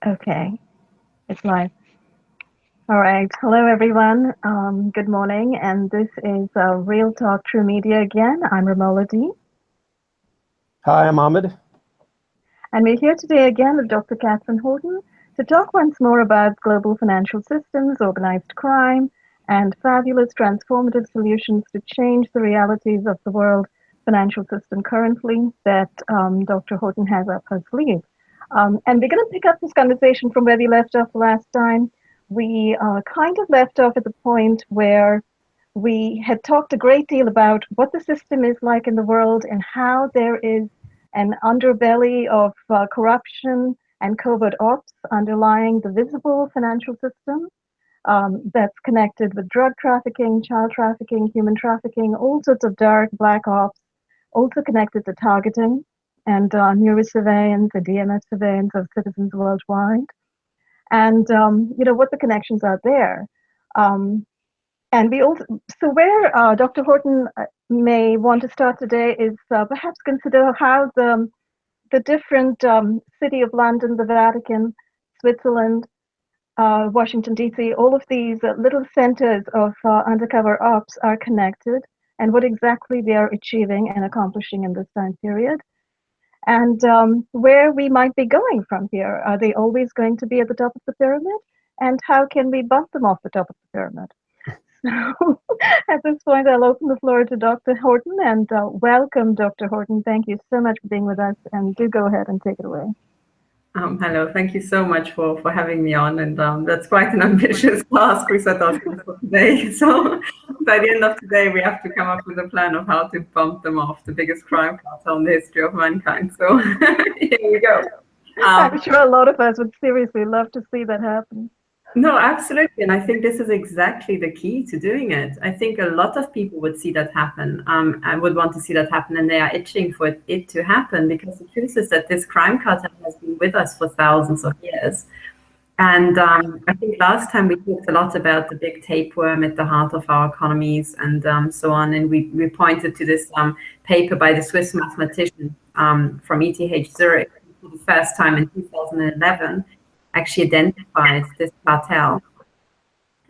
Okay, it's live. All right. Hello, everyone. Good morning. And this is Real Talk True Media again. I'm Ramola D. Hi, I'm Ahmed. And we're here today again with Dr. Katherine Horton to talk once more about global financial systems, organized crime, and fabulous transformative solutions to change the realities of the world financial system currently that Dr. Horton has up her sleeve. And we're going to pick up this conversation from where we left off last time. We kind of left off at the point where we had talked a great deal about what the system is like in the world and how there is an underbelly of corruption and covert ops underlying the visible financial system that's connected with drug trafficking, child trafficking, human trafficking, all sorts of dark black ops, also connected to targeting and neurosurveillance and DMS surveillance of citizens worldwide. And, what the connections are there. And we also, so where Dr. Horton may want to start today is perhaps consider how the different City of London, the Vatican, Switzerland, Washington, D.C., all of these little centers of undercover ops are connected and what exactly they are achieving and accomplishing in this time period. And where we might be going from here. Are they always going to be at the top of the pyramid? And how can we bump them off the top of the pyramid? So at this point, I'll open the floor to Dr. Horton and welcome, Dr. Horton. Thank you so much for being with us, and do go ahead and take it away. Hello, thank you so much for having me on, and that's quite an ambitious task we set ourselves for today. So by the end of today, we have to come up with a plan of how to bump them off, the biggest crime cartel in the history of mankind. So here we go. I'm sure a lot of us would seriously love to see that happen. No, absolutely. And I think this is exactly the key to doing it. I think a lot of people would see that happen. I would want to see that happen, and they are itching for it to happen, because the truth is that this crime cartel has been with us for thousands of years. And I think last time we talked a lot about the big tapeworm at the heart of our economies and so on. And we pointed to this paper by the Swiss mathematician from ETH Zurich, for the first time in 2011, actually identified this cartel.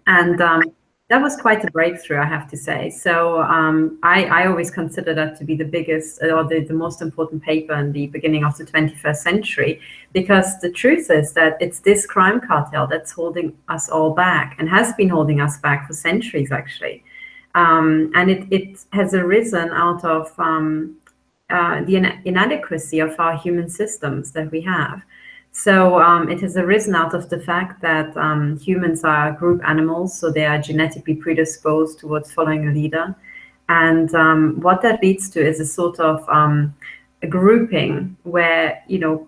And that was quite a breakthrough, I have to say. So I always consider that to be the biggest or the most important paper in the beginning of the 21st century, because the truth is that it's this crime cartel that's holding us all back and has been holding us back for centuries, actually. And it has arisen out of the inadequacy of our human systems that we have. So it has arisen out of the fact that humans are group animals, so they are genetically predisposed towards following a leader. And what that leads to is a sort of a grouping where,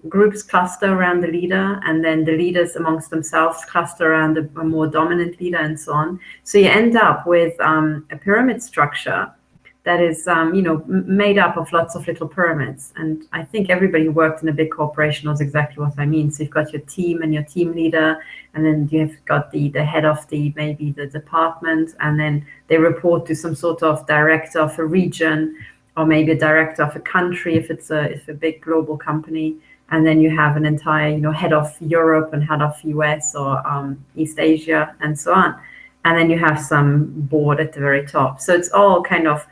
groups cluster around the leader, and then the leaders amongst themselves cluster around a more dominant leader, and so on. So you end up with a pyramid structure that is, made up of lots of little pyramids. And I think everybody who worked in a big corporation knows exactly what I mean. So you've got your team and your team leader, and then you've got the head of maybe the department, and then they report to some sort of director of a region, or maybe a director of a country if it's a big global company. And then you have an entire, head of Europe and head of US or East Asia, and so on. And then you have some board at the very top. So it's all kind of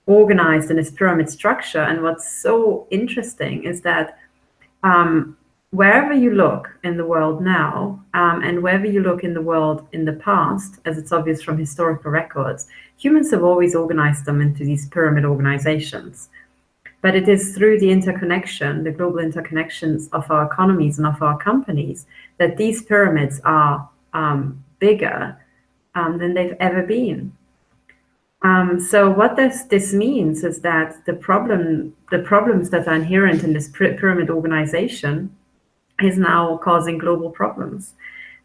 organized in this pyramid structure. And what's so interesting is that wherever you look in the world now, and wherever you look in the world in the past, as it's obvious from historical records, humans have always organized them into these pyramid organizations. But it is through the interconnection, the global interconnections of our economies and of our companies, that these pyramids are bigger than they've ever been. So what this means is that the problems that are inherent in this pyramid organization is now causing global problems.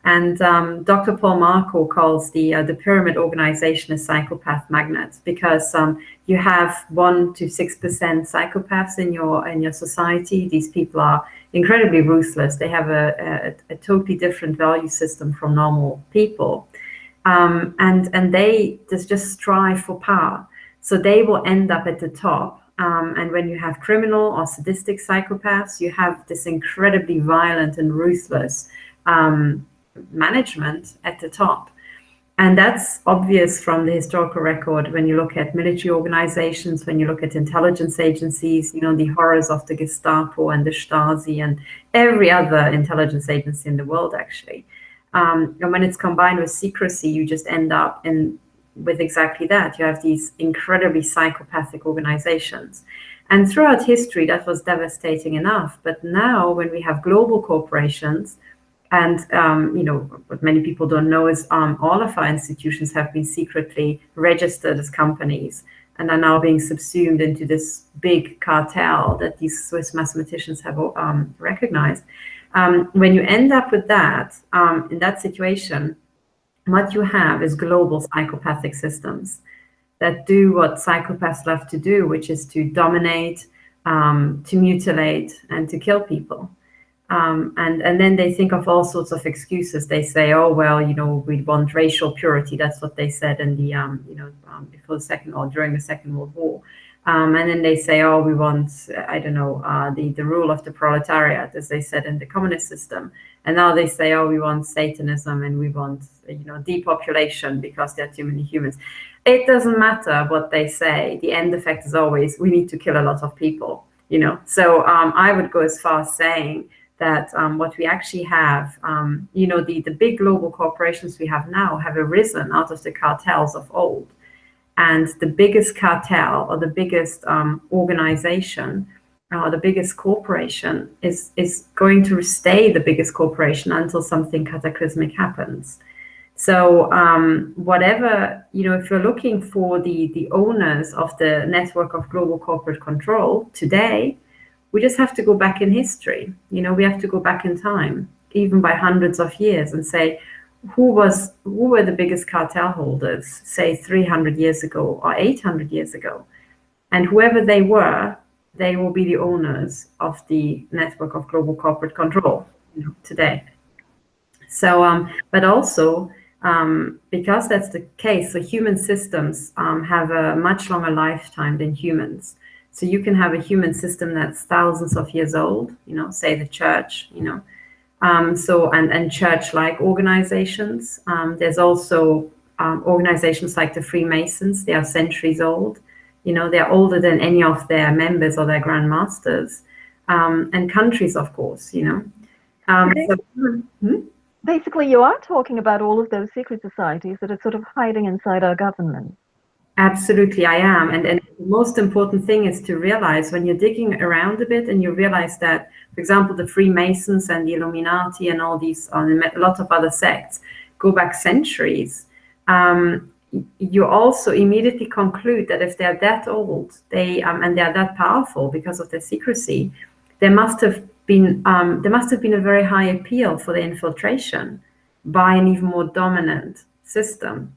And Dr. Paul Marco calls the pyramid organization a psychopath magnet, because you have 1% to 6% psychopaths in your society. These people are incredibly ruthless. They have a totally different value system from normal people. And they just strive for power. So they will end up at the top And when you have criminal or sadistic psychopaths, you have this incredibly violent and ruthless management at the top. And that's obvious from the historical record when you look at military organizations, when you look at intelligence agencies, you know, the horrors of the Gestapo and the Stasi and every other intelligence agency in the world, actually. And when it's combined with secrecy, you just end up with exactly that. You have these incredibly psychopathic organizations. And throughout history, that was devastating enough. But now when we have global corporations, and you know, what many people don't know is all of our institutions have been secretly registered as companies and are now being subsumed into this big cartel that these Swiss mathematicians have recognized. When you end up with that, in that situation, what you have is global psychopathic systems that do what psychopaths love to do, which is to dominate, to mutilate, and to kill people. And then they think of all sorts of excuses. They say, oh, well, you know, we want racial purity. That's what they said in the, you know, before the second or during the Second World War. And then they say, oh, we want, I don't know, the rule of the proletariat, as they said in the communist system. And now they say, oh, we want Satanism and we want, you know, depopulation because there are too many humans. It doesn't matter what they say. The end effect is always, we need to kill a lot of people, you know. So I would go as far as saying that what we actually have, you know, the big global corporations we have now have arisen out of the cartels of old. And the biggest cartel or the biggest organization or the biggest corporation is going to stay the biggest corporation until something cataclysmic happens. So whatever, you know, if you're looking for the owners of the network of global corporate control today, we just have to go back in history. You know, we have to go back in time, even by hundreds of years, and say, who were the biggest cartel holders, say 300 years ago or 800 years ago? And whoever they were, they will be the owners of the network of global corporate control, you know, today. So, but also, because that's the case, so human systems have a much longer lifetime than humans. So you can have a human system that's thousands of years old, you know, say the church, you know, and church-like organizations. There's also organizations like the Freemasons. They are centuries old. You know, they're older than any of their members or their grandmasters. And countries, of course, you know. Basically, you are talking about all of those secret societies that are sort of hiding inside our government. Absolutely, I am. And the most important thing is to realize when you're digging around a bit and you realize that, for example, the Freemasons and the Illuminati and all these, a lot of other sects go back centuries, you also immediately conclude that if they're that old, and they're that powerful because of their secrecy, there must have been a very high appeal for the infiltration by an even more dominant system.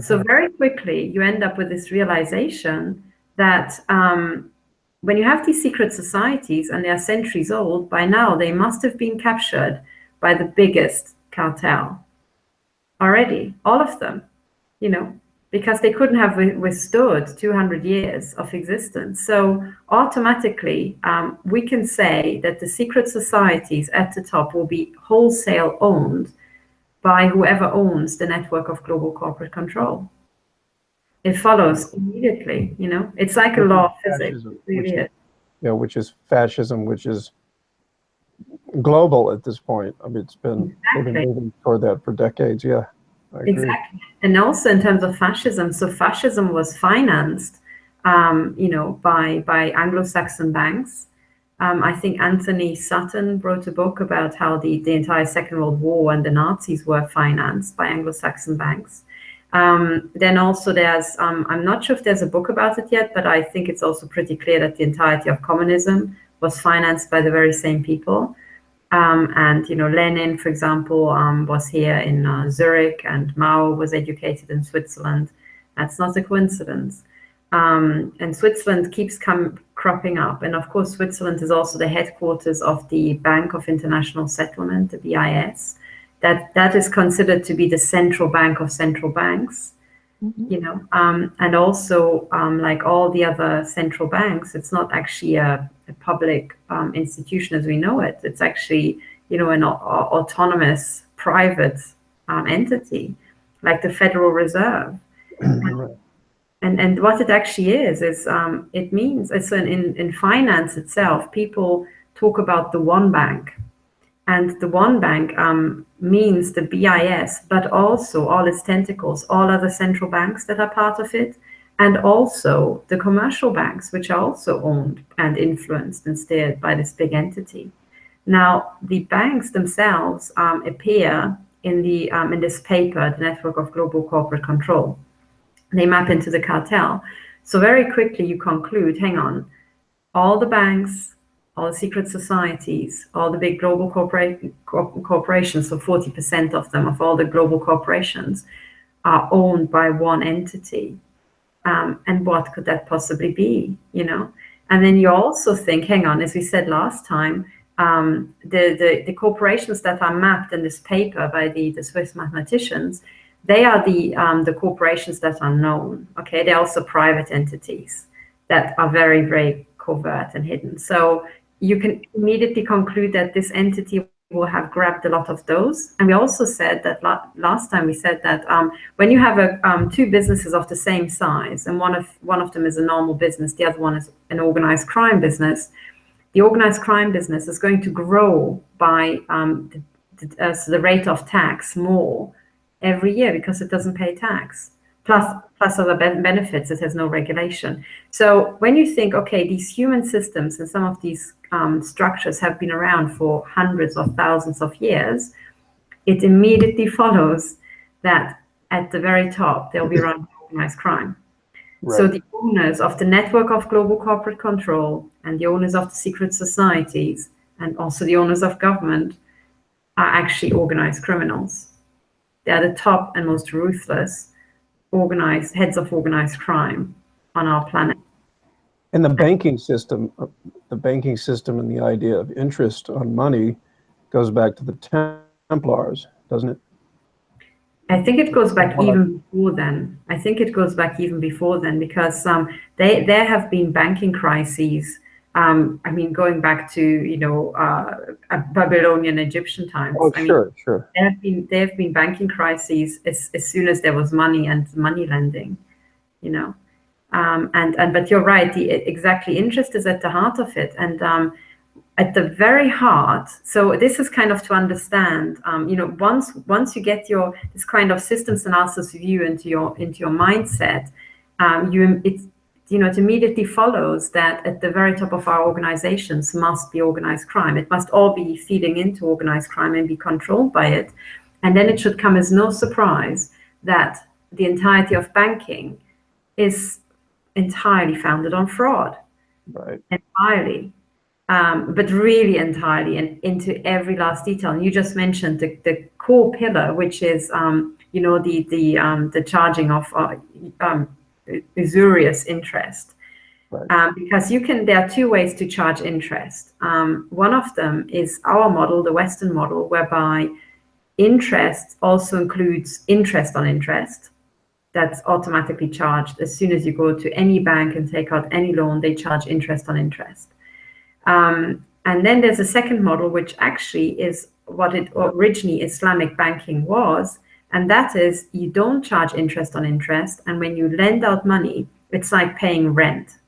So very quickly, you end up with this realization that when you have these secret societies and they are centuries old, by now they must have been captured by the biggest cartel already, all of them, you know, because they couldn't have withstood 200 years of existence. So automatically, we can say that the secret societies at the top will be wholesale owned by whoever owns the network of global corporate control. It follows immediately, you know. It's like a law of physics. Which is fascism, which is global at this point. I mean, it's been moving toward that for decades. Yeah, I agree. Exactly. And also in terms of fascism, so fascism was financed, you know, by Anglo-Saxon banks. I think Anthony Sutton wrote a book about how the entire Second World War and the Nazis were financed by Anglo-Saxon banks. Then also there's, I'm not sure if there's a book about it yet, but I think it's also pretty clear that the entirety of communism was financed by the very same people. And, you know, Lenin, for example, was here in Zurich, and Mao was educated in Switzerland. That's not a coincidence. And Switzerland keeps cropping up. And of course, Switzerland is also the headquarters of the Bank of International Settlement, the BIS. That is considered to be the central bank of central banks. you know, and also like all the other central banks, it's not actually a public institution as we know it. It's actually, you know, an autonomous private entity, like the Federal Reserve. And what it actually is it means it's in finance itself. People talk about the one bank, and the one bank means the BIS, but also all its tentacles, all other central banks that are part of it, and also the commercial banks, which are also owned and influenced and steered by this big entity. Now, the banks themselves appear in this paper, The Network of Global Corporate Control. They map into the cartel. So very quickly you conclude, hang on, all the banks, all the secret societies, all the big global corporations, so 40% of them, of all the global corporations, are owned by one entity. And what could that possibly be, you know? And then you also think, hang on, as we said last time, the corporations that are mapped in this paper by the Swiss mathematicians, they are the corporations that are known, okay? They're also private entities that are very, very covert and hidden. So you can immediately conclude that this entity will have grabbed a lot of those. And we also said that last time we said that when you have two businesses of the same size, and one of them is a normal business, the other one is an organized crime business, the organized crime business is going to grow by the rate of tax more every year because it doesn't pay tax. Plus other benefits, it has no regulation. So when you think, okay, these human systems and some of these structures have been around for hundreds of thousands of years, it immediately follows that at the very top, they'll be run by organized crime. Right. So the owners of the network of global corporate control and the owners of the secret societies and also the owners of government are actually organized criminals. They are the top and most ruthless heads of organized crime on our planet. And the banking system and the idea of interest on money goes back to the Templars, doesn't it? I think it goes back even before then. I think it goes back even before then because there have been banking crises. I mean, going back to, you know, Babylonian Egyptian times. Oh, sure. There have been banking crises as soon as there was money and money lending, you know. But you're right. Exactly, interest is at the heart of it, and at the very heart. So this is kind of to understand. You know, once you get this kind of systems analysis view into your mindset, it immediately follows that at the very top of our organizations must be organized crime. It must all be feeding into organized crime and be controlled by it. And then it should come as no surprise that the entirety of banking is entirely founded on fraud. Right. Entirely. But really entirely and into every last detail. And you just mentioned the core pillar, which is, the charging of usurious interest. Right. Because there are two ways to charge interest. One of them is our model, the Western model, whereby interest also includes interest on interest. That's automatically charged as soon as you go to any bank and take out any loan, they charge interest on interest. And then there's a second model, which actually is what it originally Islamic banking was. And that is, you don't charge interest on interest. And when you lend out money, it's like paying rent.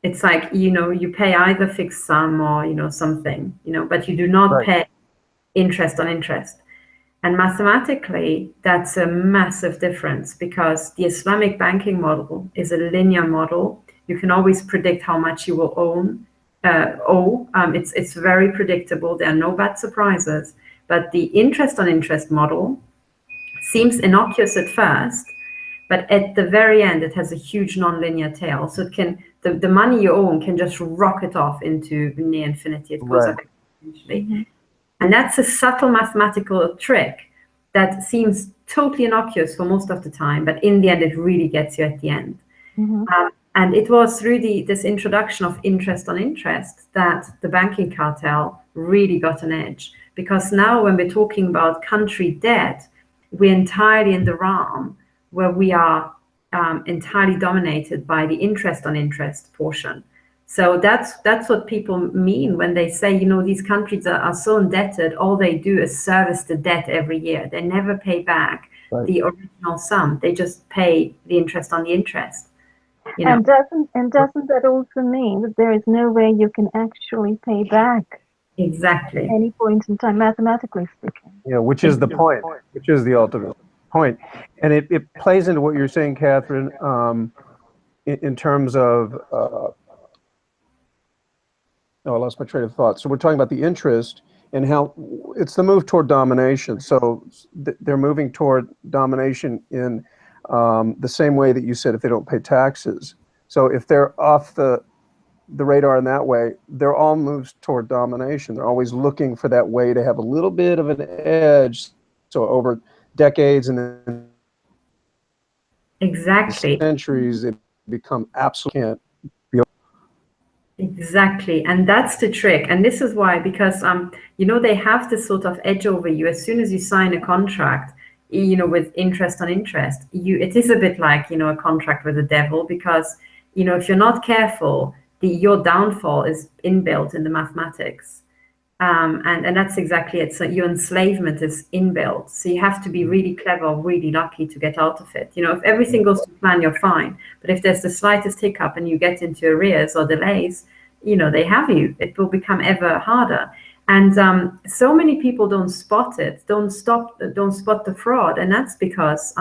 It's like, you pay either fixed sum or, something, but you do not pay interest on interest. And mathematically, that's a massive difference because the Islamic banking model is a linear model. You can always predict how much you will owe. It's very predictable. There are no bad surprises. But the interest on interest model seems innocuous at first, but at the very end, it has a huge nonlinear tail. So it can the money you own can just rocket off into near infinity. It goes up exponentially. Mm-hmm. And that's a subtle mathematical trick that seems totally innocuous for most of the time, but in the end, it really gets you at the end. Mm-hmm. And it was through this introduction of interest on interest that the banking cartel really got an edge. Because now when we're talking about country debt, we're entirely in the realm where we are entirely dominated by the interest on interest portion. So that's what people mean when they say, you know, these countries are so indebted, all they do is service the debt every year. They never pay back the original sum. They just pay the interest on the interest. You know? And doesn't that also mean that there is no way you can actually pay back? Exactly. At any point in time, mathematically speaking. Yeah, which is the point, which is the ultimate point. And it plays into what you're saying, Catherine, in terms of, I lost my train of thought. So we're talking about the interest and how it's the move toward domination. So they're moving toward domination in the same way that you said if they don't pay taxes. So if they're off the radar in that way, they're all moves toward domination. They're always looking for that way to have a little bit of an edge. So over decades and then exactly centuries, it become absolutely can't. Exactly, and that's the trick. And this is why, because you know, they have this sort of edge over you. As soon as you sign a contract, you know, with interest on interest, it is a bit like, you know, a contract with the devil, because, you know, if you're not careful, your downfall is inbuilt in the mathematics. And that's exactly it. So your enslavement is inbuilt. So you have to be really clever, really lucky to get out of it. You know, if everything goes to plan, you're fine. But if there's the slightest hiccup and you get into arrears or delays, you know, they have you. It will become ever harder. And so many people don't spot it, don't spot the fraud. And that's because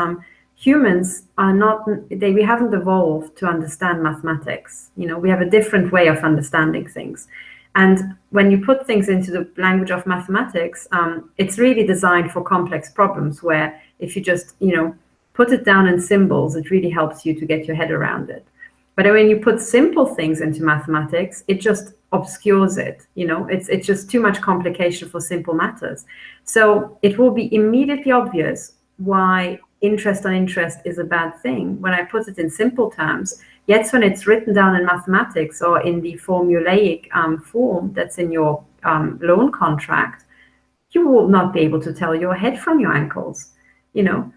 humans are not, we haven't evolved to understand mathematics. You know, we have a different way of understanding things. And when you put things into the language of mathematics, it's really designed for complex problems where if you just, you know, put it down in symbols, it really helps you to get your head around it. But when you put simple things into mathematics, it just obscures it. You know, it's just too much complication for simple matters. So it will be immediately obvious why interest on interest is a bad thing when I put it in simple terms. Yet when it's written down in mathematics or in the formulaic form that's in your loan contract, you will not be able to tell your head from your ankles, you know.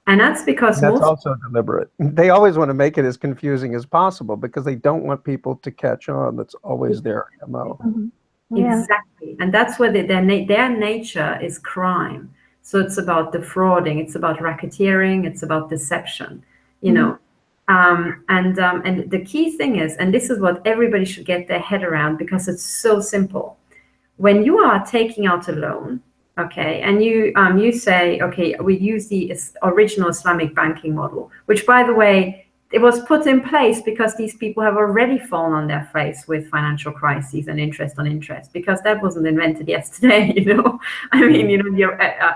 And that's because that's also deliberate. They always want to make it as confusing as possible because they don't want people to catch on. That's always their MO. Mm-hmm. Yeah. Exactly. And that's where their nature is crime. So it's about defrauding, it's about racketeering, it's about deception, you know. And the key thing is, and this is what everybody should get their head around because it's so simple. When you are taking out a loan, okay, and you say, okay, we use the original Islamic banking model, which, by the way, it was put in place because these people have already fallen on their face with financial crises and interest on interest, because that wasn't invented yesterday, you know. I mean, you know, the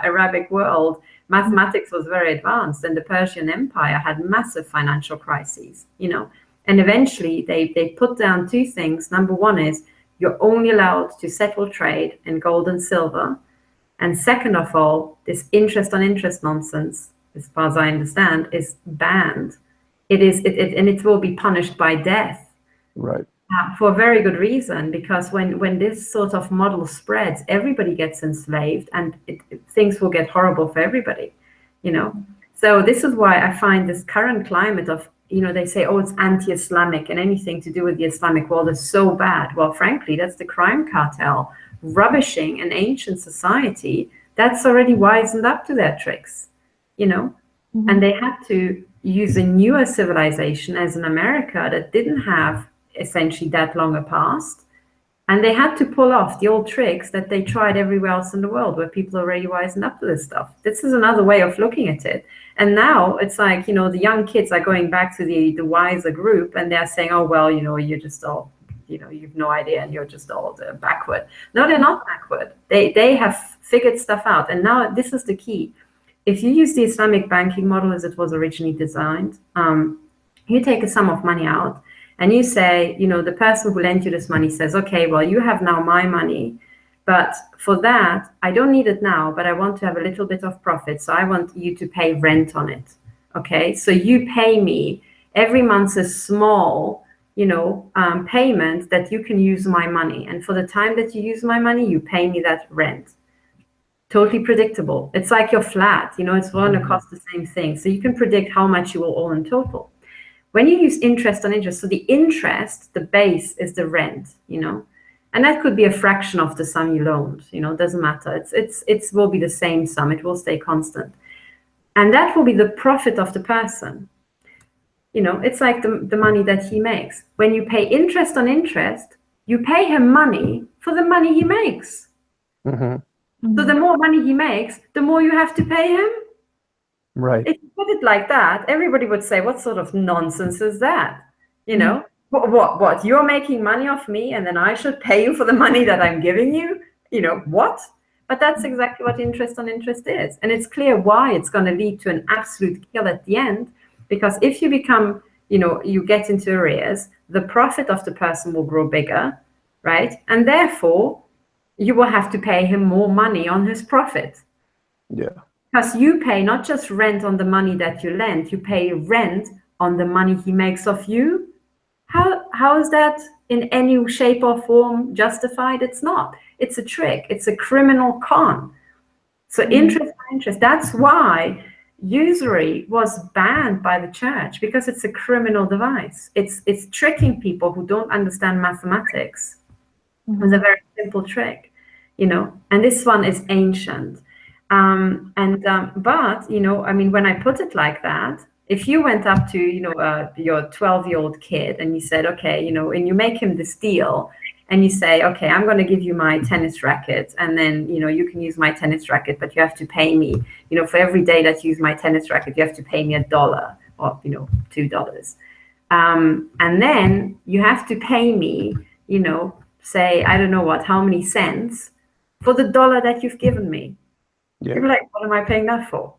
Arabic world, mathematics was very advanced, and the Persian Empire had massive financial crises, you know. And eventually they put down two things. Number one is you're only allowed to settle trade in gold and silver. And second of all, this interest on interest nonsense, as far as I understand, is banned. And it will be punished by death. Right. For a very good reason, because when this sort of model spreads, everybody gets enslaved, and things will get horrible for everybody, you know. So this is why I find this current climate of, you know, they say, oh, it's anti-Islamic, and anything to do with the Islamic world is so bad. Well, frankly, that's the crime cartel rubbishing an ancient society that's already wisened up to their tricks, you know. And they had to use a newer civilization as in America that didn't have essentially that long a past, and they had to pull off the old tricks that they tried everywhere else in the world where people already wisened up to this stuff. This is another way of looking at it. And now it's like, you know, the young kids are going back to the wiser group, and they're saying, oh, well, you know, you're just all, you know, you've no idea, and you're just all backward. No, they're not backward. They have figured stuff out. And now this is the key. If you use the Islamic banking model as it was originally designed, you take a sum of money out, and you say, you know, the person who lent you this money says, okay, well, you have now my money, but for that, I don't need it now, but I want to have a little bit of profit. So I want you to pay rent on it. Okay, so you pay me every month a small, you know, payment that you can use my money. And for the time that you use my money, you pay me that rent. Totally predictable. It's like your flat, you know, it's going to cost the same thing. So you can predict how much you will owe in total. When you use interest on interest, so the interest, the base is the rent, you know, and that could be a fraction of the sum you loaned, you know, it doesn't matter. It will be the same sum, it will stay constant. And that will be the profit of the person. You know, it's like the money that he makes. When you pay interest on interest, you pay him money for the money he makes. So the more money he makes, the more you have to pay him. Right. If you put it like that, everybody would say, what sort of nonsense is that? You know, what? You're making money off me and then I should pay you for the money that I'm giving you? You know, what? But that's exactly what interest on interest is. And it's clear why it's going to lead to an absolute kill at the end. Because if you become, you know, you get into arrears, the profit of the person will grow bigger, right? And therefore, you will have to pay him more money on his profit. Yeah. Because you pay not just rent on the money that you lend, you pay rent on the money he makes off you. How is that in any shape or form justified? It's not. It's a trick. It's a criminal con. So interest on interest. That's why usury was banned by the church, because it's a criminal device. It's tricking people who don't understand mathematics. It's a very simple trick, you know, and this one is ancient. But, you know, I mean, when I put it like that, if you went up to, you know, your 12-year-old kid and you said, okay, you know, and you make him this deal and you say, okay, I'm going to give you my tennis racket and then, you know, you can use my tennis racket, but you have to pay me, you know, for every day that you use my tennis racket, you have to pay me $1 or, you know, $2. And then you have to pay me, you know, say, I don't know what, how many cents for the $1 that you've given me. Yeah. You're like, what am I paying that for?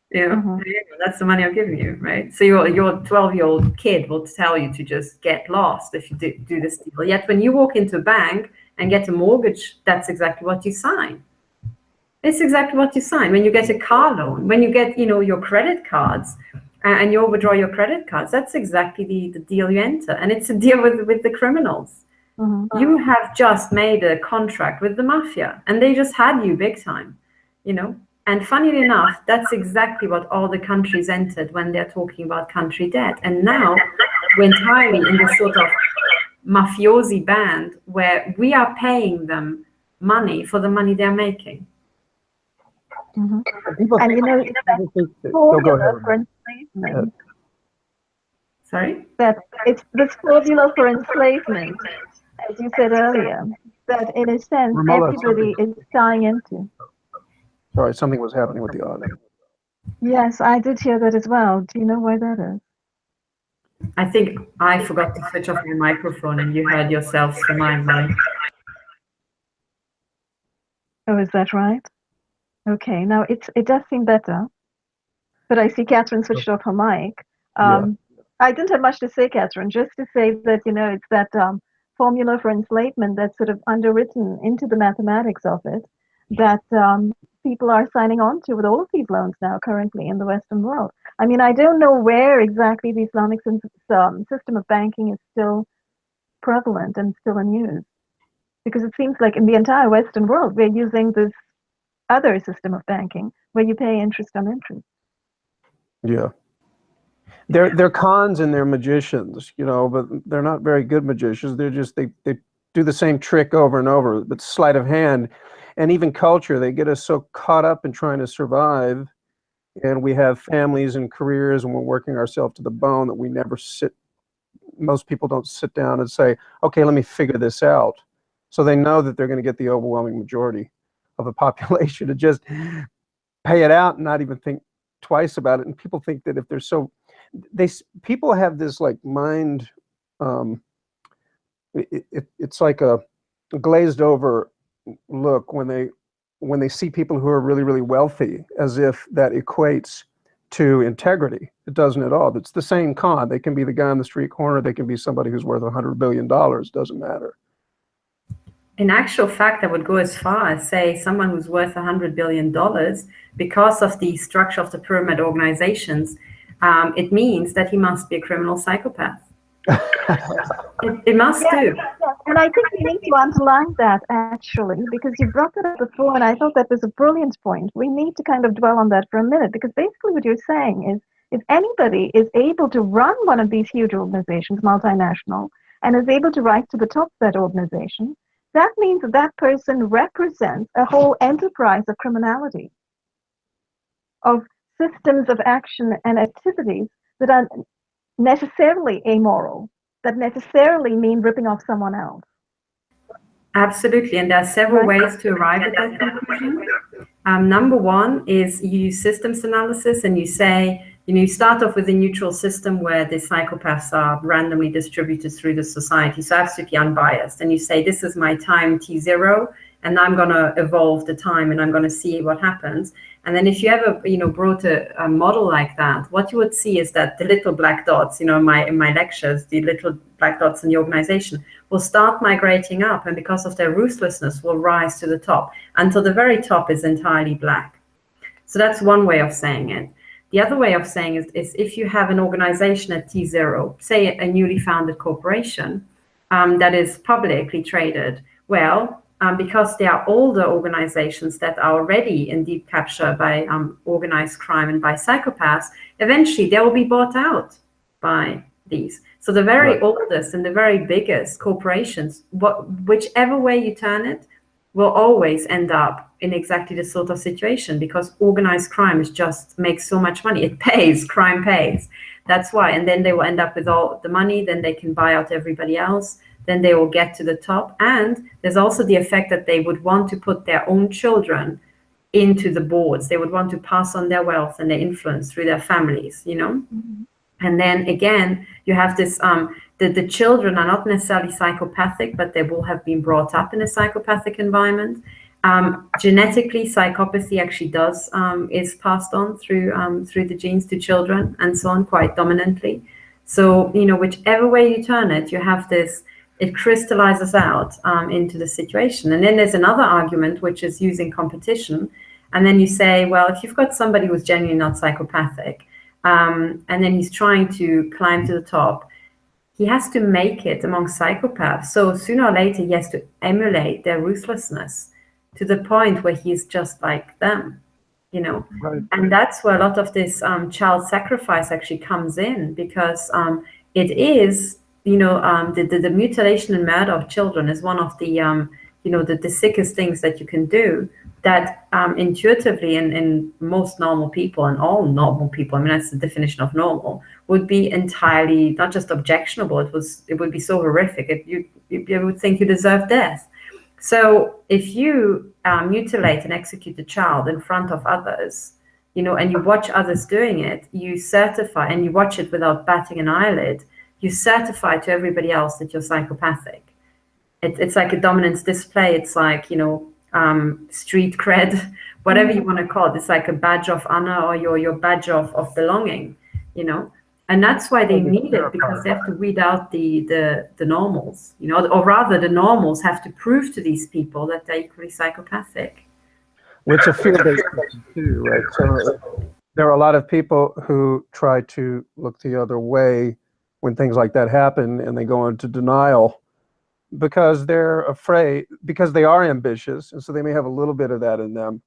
You know, that's the money I'm giving you, right? So your 12-year-old kid will tell you to just get lost if you do this deal. Yet when you walk into a bank and get a mortgage, that's exactly what you sign. It's exactly what you sign. When you get a car loan, when you get, you know, your credit cards and you overdraw your credit cards, that's exactly the deal you enter. And it's a deal with the criminals. You have just made a contract with the mafia and they just had you big time, you know. And funnily enough, that's exactly what all the countries entered when they're talking about country debt. And now we're entirely in this sort of mafiosi band where we are paying them money for the money they're making. And you know, formula for enslavement. Sorry? That it's this formula for enslavement, as you said earlier, that in a sense Ramola, everybody is tying into. Sorry, something was happening with the audio. Yes, I did hear that as well. Do you know why that is? I think I forgot to switch off your microphone and you heard yourself through my mic. Oh, is that right? Okay, now it does seem better. But I see Catherine switched off her mic. I didn't have much to say, Catherine, just to say that, you know, it's that formula for enslavement that's sort of underwritten into the mathematics of it that people are signing on to with all of these loans now currently in the Western world. I mean, I don't know where exactly the Islamic system of banking is still prevalent and still in use, because it seems like in the entire Western world, we're using this other system of banking where you pay interest on interest. Yeah. They're cons and they're magicians, you know, but they're not very good magicians. They're just, they do the same trick over and over, but sleight of hand. And even culture, they get us so caught up in trying to survive, and we have families and careers and we're working ourselves to the bone that we never most people don't sit down and say, okay, let me figure this out. So they know that they're going to get the overwhelming majority of the population to just pay it out and not even think twice about it. And people think that if they're so, people have this like mind, it's like a glazed over look when they see people who are really, really wealthy, as if that equates to integrity. It doesn't at all. It's the same con. They can be the guy on the street corner. They can be somebody who's worth $100 billion. Doesn't matter. In actual fact, I would go as far as say someone who's worth $100 billion, because of the structure of the pyramid organizations, it means that he must be a criminal psychopath. It must do. And I think we need to underline that, actually, because you brought that up before, and I thought that was a brilliant point. We need to kind of dwell on that for a minute, because basically what you're saying is if anybody is able to run one of these huge organizations, multinational, and is able to rise to the top of that organization, that means that that person represents a whole enterprise of criminality, of systems of action and activities that are necessarily amoral, that necessarily mean ripping off someone else. Absolutely, and there are several ways to arrive at that conclusion. Number one is you use systems analysis, and you say, you start off with a neutral system where the psychopaths are randomly distributed through the society, so absolutely unbiased. And you say, this is my time T0, and I'm going to evolve the time, and I'm going to see what happens. And then if you ever, brought a model like that, what you would see is that the little black dots, in my lectures, the little black dots in the organization will start migrating up, and because of their ruthlessness will rise to the top until the very top is entirely black. So that's one way of saying it. The other way of saying it is if you have an organization at T0, say a newly founded corporation that is publicly traded, well, because they are older organizations that are already in deep capture by organized crime and by psychopaths, eventually they will be bought out by these. So the very oldest and the very biggest corporations, whichever way you turn it, will always end up in exactly the sort of situation, because organized crime makes so much money. It pays, crime pays. That's why. And then they will end up with all the money, then they can buy out everybody else, then they will get to the top. And there's also the effect that they would want to put their own children into the boards. They would want to pass on their wealth and their influence through their families, Mm-hmm. And then again, you have this, the children are not necessarily psychopathic, but they will have been brought up in a psychopathic environment. Genetically, psychopathy actually is passed on through the genes to children and so on, quite dominantly. So, whichever way you turn it, you have this, it crystallizes out into the situation. And then there's another argument, which is using competition. And then you say, well, if you've got somebody who's genuinely not psychopathic, and then he's trying to climb to the top, he has to make it among psychopaths. So sooner or later, he has to emulate their ruthlessness to the point where he's just like them, Right. And that's where a lot of this child sacrifice actually comes in, because it is, the mutilation and murder of children is one of the, the sickest things that you can do, that intuitively in most normal people, and all normal people, I mean, that's the definition of normal, would be entirely not just objectionable. It would be so horrific. You would think you deserve death. So if you mutilate and execute a child in front of others, and you watch others doing it, you certify, and you watch it without batting an eyelid, you certify to everybody else that you're psychopathic. It's like a dominance display. It's like, street cred, whatever you want to call it. It's like a badge of honor, or your badge of belonging, And that's why they need it, because they have to weed out the normals, or rather the normals have to prove to these people that they're equally psychopathic. Which a fear-based person too, right? So there are a lot of people who try to look the other way when things like that happen, and they go into denial because they're afraid, because they are ambitious, and so they may have a little bit of that in them,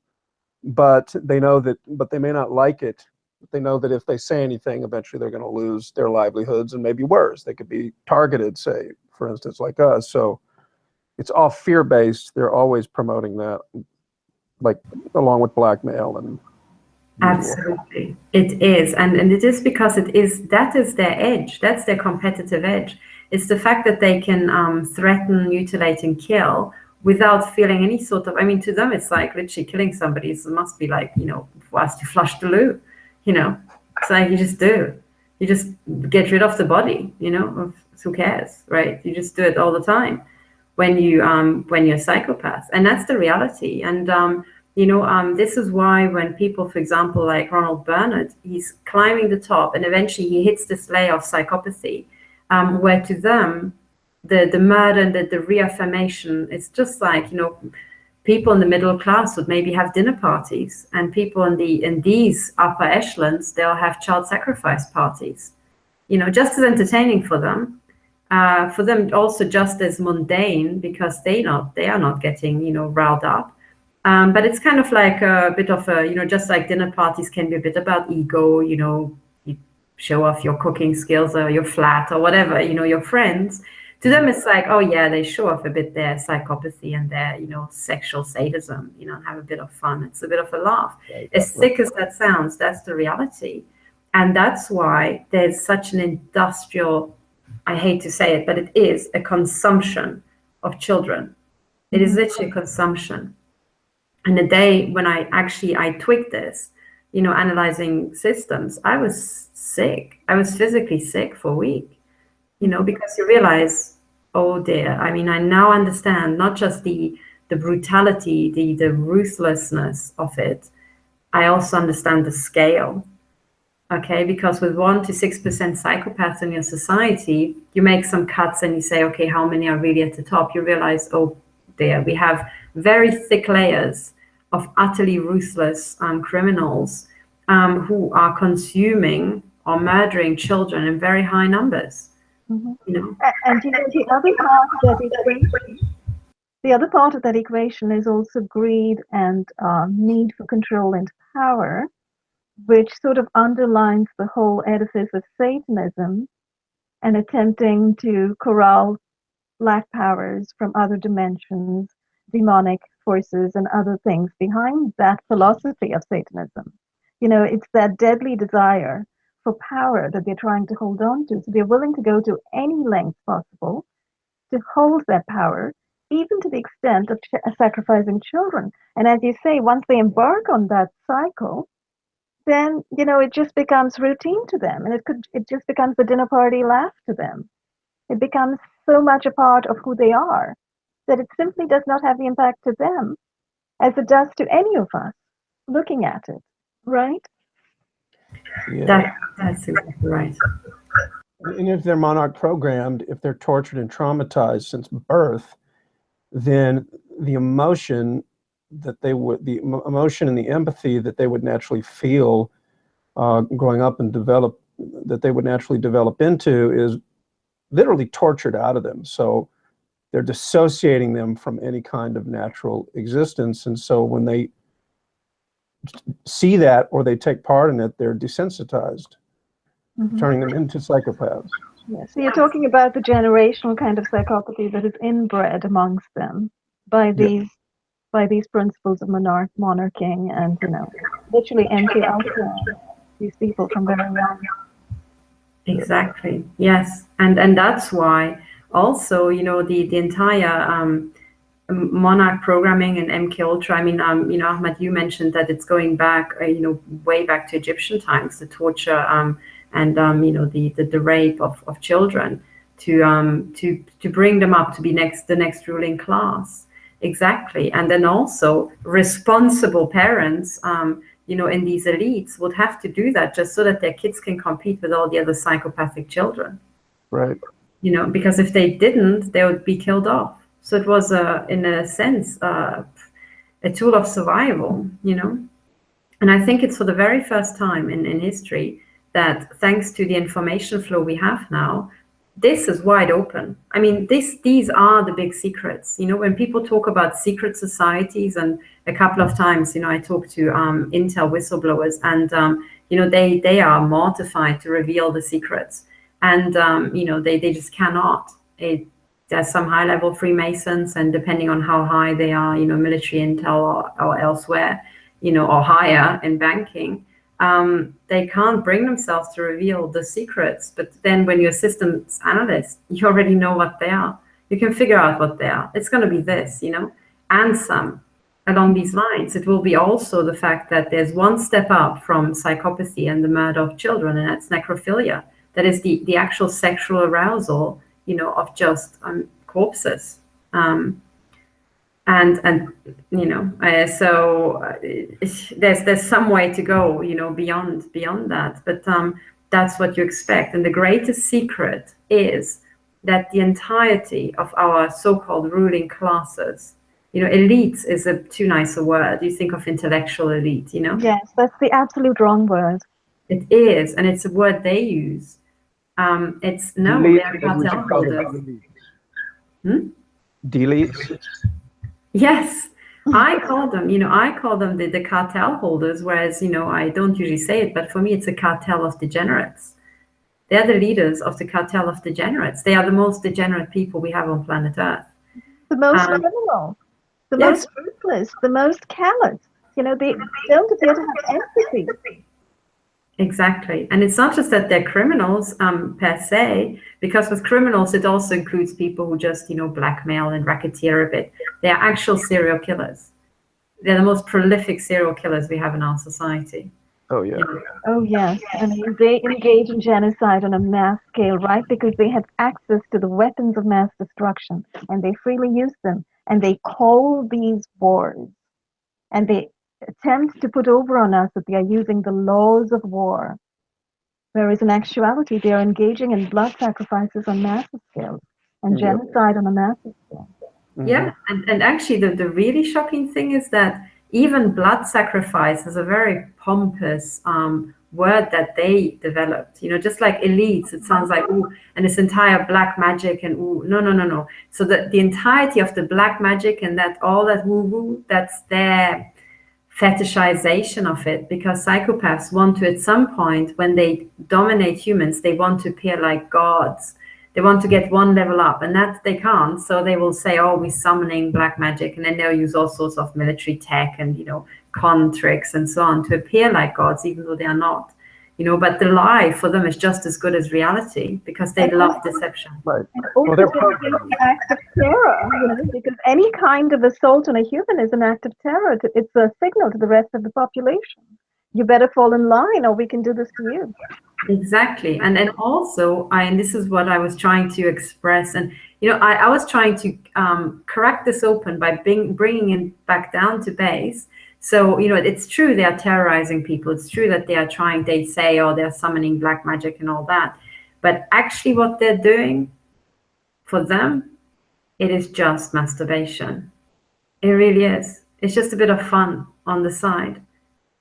but they know that, but they may not like it. They know that if they say anything, eventually they're going to lose their livelihoods, and maybe worse, they could be targeted, say, for instance, like us. So it's all fear-based. They're always promoting that, like along with blackmail and absolutely it is, and it is because that is their edge. That's their competitive edge. It's the fact that they can threaten, mutilate, and kill without feeling any sort of, I mean, to them it's like literally killing somebody. It must be like, for us to flush the loo. It's like you just get rid of the body, who cares, right? You just do it all the time when you're psychopath, and that's the reality. And this is why when people, for example, like Ronald Bernard, he's climbing the top, and eventually he hits this layer of psychopathy, where to them the murder and the reaffirmation, it's just like, people in the middle class would maybe have dinner parties, and people in these upper echelons, they'll have child sacrifice parties, just as entertaining for them. for them also just as mundane, because they are not getting, you know, riled up. But it's kind of like a bit of a, you know, just like dinner parties can be a bit about ego, you know, you show off your cooking skills or your flat or whatever, you know, your friends. To them, it's like, oh yeah, they show off a bit their psychopathy and their, you know, sexual sadism, you know, have a bit of fun. It's a bit of a laugh. Right. As sick as that sounds, that's the reality. And that's why there's such an industrial, I hate to say it, but it is a consumption of children. It is literally a consumption. And the day when I tweaked this, you know, analyzing systems, I was sick. I was physically sick for a week. You know, because you realize, oh dear, I mean, I now understand not just the brutality, the ruthlessness of it, I also understand the scale, okay? Because with 1 to 6% psychopaths in your society, you make some cuts and you say, okay, how many are really at the top? You realize, oh dear, we have very thick layers of utterly ruthless criminals who are consuming or murdering children in very high numbers. Mm-hmm. You know? And you know, the other part of that equation is also greed and need for control and power, which sort of underlines the whole edifice of Satanism and attempting to corral black powers from other dimensions, demonic forces, and other things behind that philosophy of Satanism. You know, it's that deadly desire for power that they're trying to hold on to. So they're willing to go to any length possible to hold that power, even to the extent of sacrificing children. And as you say, once they embark on that cycle, then, you know, it just becomes routine to them, and it just becomes the dinner party laugh to them. It becomes so much a part of who they are that it simply does not have the impact to them as it does to any of us looking at it, right? Yeah. That's exactly right. And if they're monarch programmed, if they're tortured and traumatized since birth, then the emotion and the empathy that they would naturally feel growing up and that they would naturally develop into is literally tortured out of them. So they're dissociating them from any kind of natural existence. And so when they see that or they take part in it, they're desensitized, turning them into psychopaths. Yes. So you're talking about the generational kind of psychopathy that is inbred amongst them by these principles of monarching and, you know, literally empty out these people from very young. Exactly. Yes. And that's why also, you know, the entire Monarch Programming and MK Ultra. I mean, you know, Ahmad, you mentioned that it's going back, you know, way back to Egyptian times, the torture and you know, the rape of children to bring them up to be the next ruling class. Exactly. And then also responsible parents, you know, in these elites would have to do that just so that their kids can compete with all the other psychopathic children. Right. You know, because if they didn't, they would be killed off. So it was, in a sense, a tool of survival, you know. And I think it's for the very first time in history that, thanks to the information flow we have now, this is wide open. I mean, these are the big secrets. You know, when people talk about secret societies, and a couple of times, you know, I talked to Intel whistleblowers, and you know, they are mortified to reveal the secrets, and you know, they just cannot. There's some high-level Freemasons, and depending on how high they are, you know, military intel or elsewhere, you know, or higher in banking, they can't bring themselves to reveal the secrets. But then when you're a systems analyst, you already know what they are. You can figure out what they are. It's going to be this, you know, and some along these lines. It will be also the fact that there's one step up from psychopathy and the murder of children, and that's necrophilia. That is the actual sexual arousal, you know, of just corpses. And you know, so there's some way to go, you know, beyond that. But that's what you expect. And the greatest secret is that the entirety of our so-called ruling classes, you know, elites is a too nice a word. You think of intellectual elite, you know? Yes, that's the absolute wrong word. It is, and it's a word they use. It's no, they're cartel holders. Deletes? Yes, I call them, the cartel holders, whereas, I don't usually say it, but for me, it's a cartel of degenerates. They're the leaders of the cartel of degenerates. They are the most degenerate people we have on planet Earth. The most criminal, the most ruthless, the most callous. They don't appear to have empathy. Exactly. And it's not just that they're criminals per se, because with criminals, it also includes people who just, blackmail and racketeer a bit. They are actual serial killers. They're the most prolific serial killers we have in our society. Oh, yeah. Oh, yes. I mean, they engage in genocide on a mass scale, right? Because they have access to the weapons of mass destruction, and they freely use them. And they call these wars. And they attempt to put over on us that they are using the laws of war, whereas in actuality they are engaging in blood sacrifices on massive scales and genocide on a massive scale. Yeah, and actually the really shocking thing is that even blood sacrifice is a very pompous word that they developed. Just like elites, it sounds like, ooh, and this entire black magic and ooh, no. So the entirety of the black magic and all that woo-woo, that's their fetishization of it, because psychopaths want to, at some point, when they dominate humans, they want to appear like gods. They want to get one level up, and that they can't. So they will say, oh, we're summoning black magic, and then they'll use all sorts of military tech and, con tricks and so on to appear like gods, even though they are not. But the lie for them is just as good as reality, because they love deception. Right. Well, they're an act of terror, because any kind of assault on a human is an act of terror. It's a signal to the rest of the population. You better fall in line, or we can do this to you. Exactly. And then also, and this is what I was trying to express, and I was trying to crack this open by bringing it back down to base. So, it's true they are terrorizing people. It's true that they say, oh, they're summoning black magic and all that. But actually what they're doing, for them, it is just masturbation. It really is. It's just a bit of fun on the side.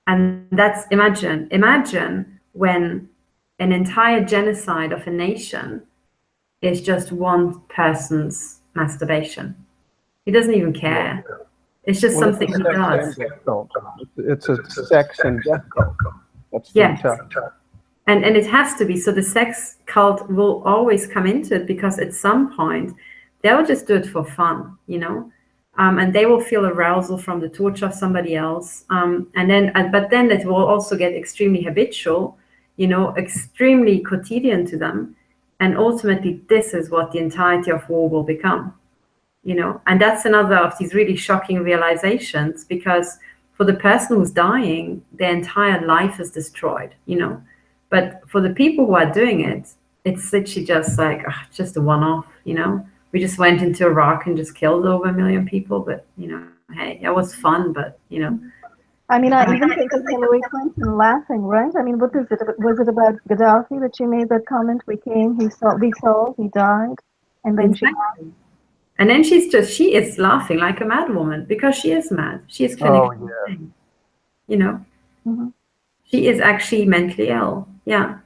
And that's, imagine when an entire genocide of a nation is just one person's masturbation. He doesn't even care. It's just something he does. It's a sex and death cult. That's fantastic. And it has to be. So the sex cult will always come into it, because at some point they'll just do it for fun, and they will feel arousal from the torture of somebody else. But then it will also get extremely habitual, extremely quotidian to them. And ultimately, this is what the entirety of war will become. And that's another of these really shocking realizations, because for the person who's dying, their entire life is destroyed, But for the people who are doing it, it's literally just like, just a one-off, We just went into Iraq and just killed over 1 million people, but, hey, it was fun, but, I mean, I even think of Hillary Clinton laughing, right? I mean, what is it? Was it about Gaddafi that she made that comment? We saw, he died, and then exactly. And then she is laughing like a mad woman, because she is mad. She is clinically insane, She is actually mentally ill, yeah.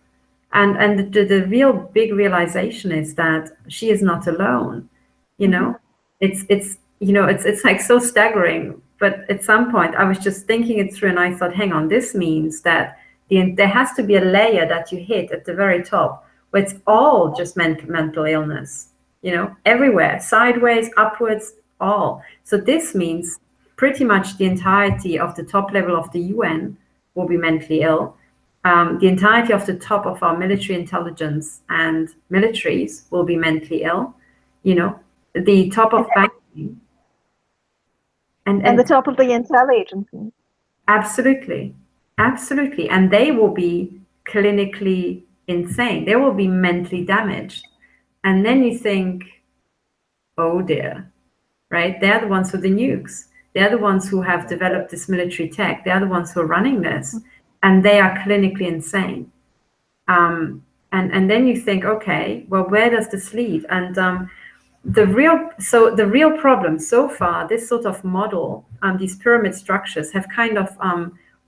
And the real big realization is that she is not alone, It's like so staggering. But at some point, I was just thinking it through, and I thought, hang on, this means that there has to be a layer that you hit at the very top, where it's all just mental illness. Everywhere, sideways, upwards, all. So this means pretty much the entirety of the top level of the UN will be mentally ill. The entirety of the top of our military intelligence and militaries will be mentally ill. The top of banking. And the top of the intel agency. Absolutely. And they will be clinically insane. They will be mentally damaged. And then you think, oh dear, right? They're the ones with the nukes. They're the ones who have developed this military tech. They're the ones who are running this, and they are clinically insane. And then you think, okay, well, where does this lead? And the real problem so far, this sort of model, these pyramid structures have kind of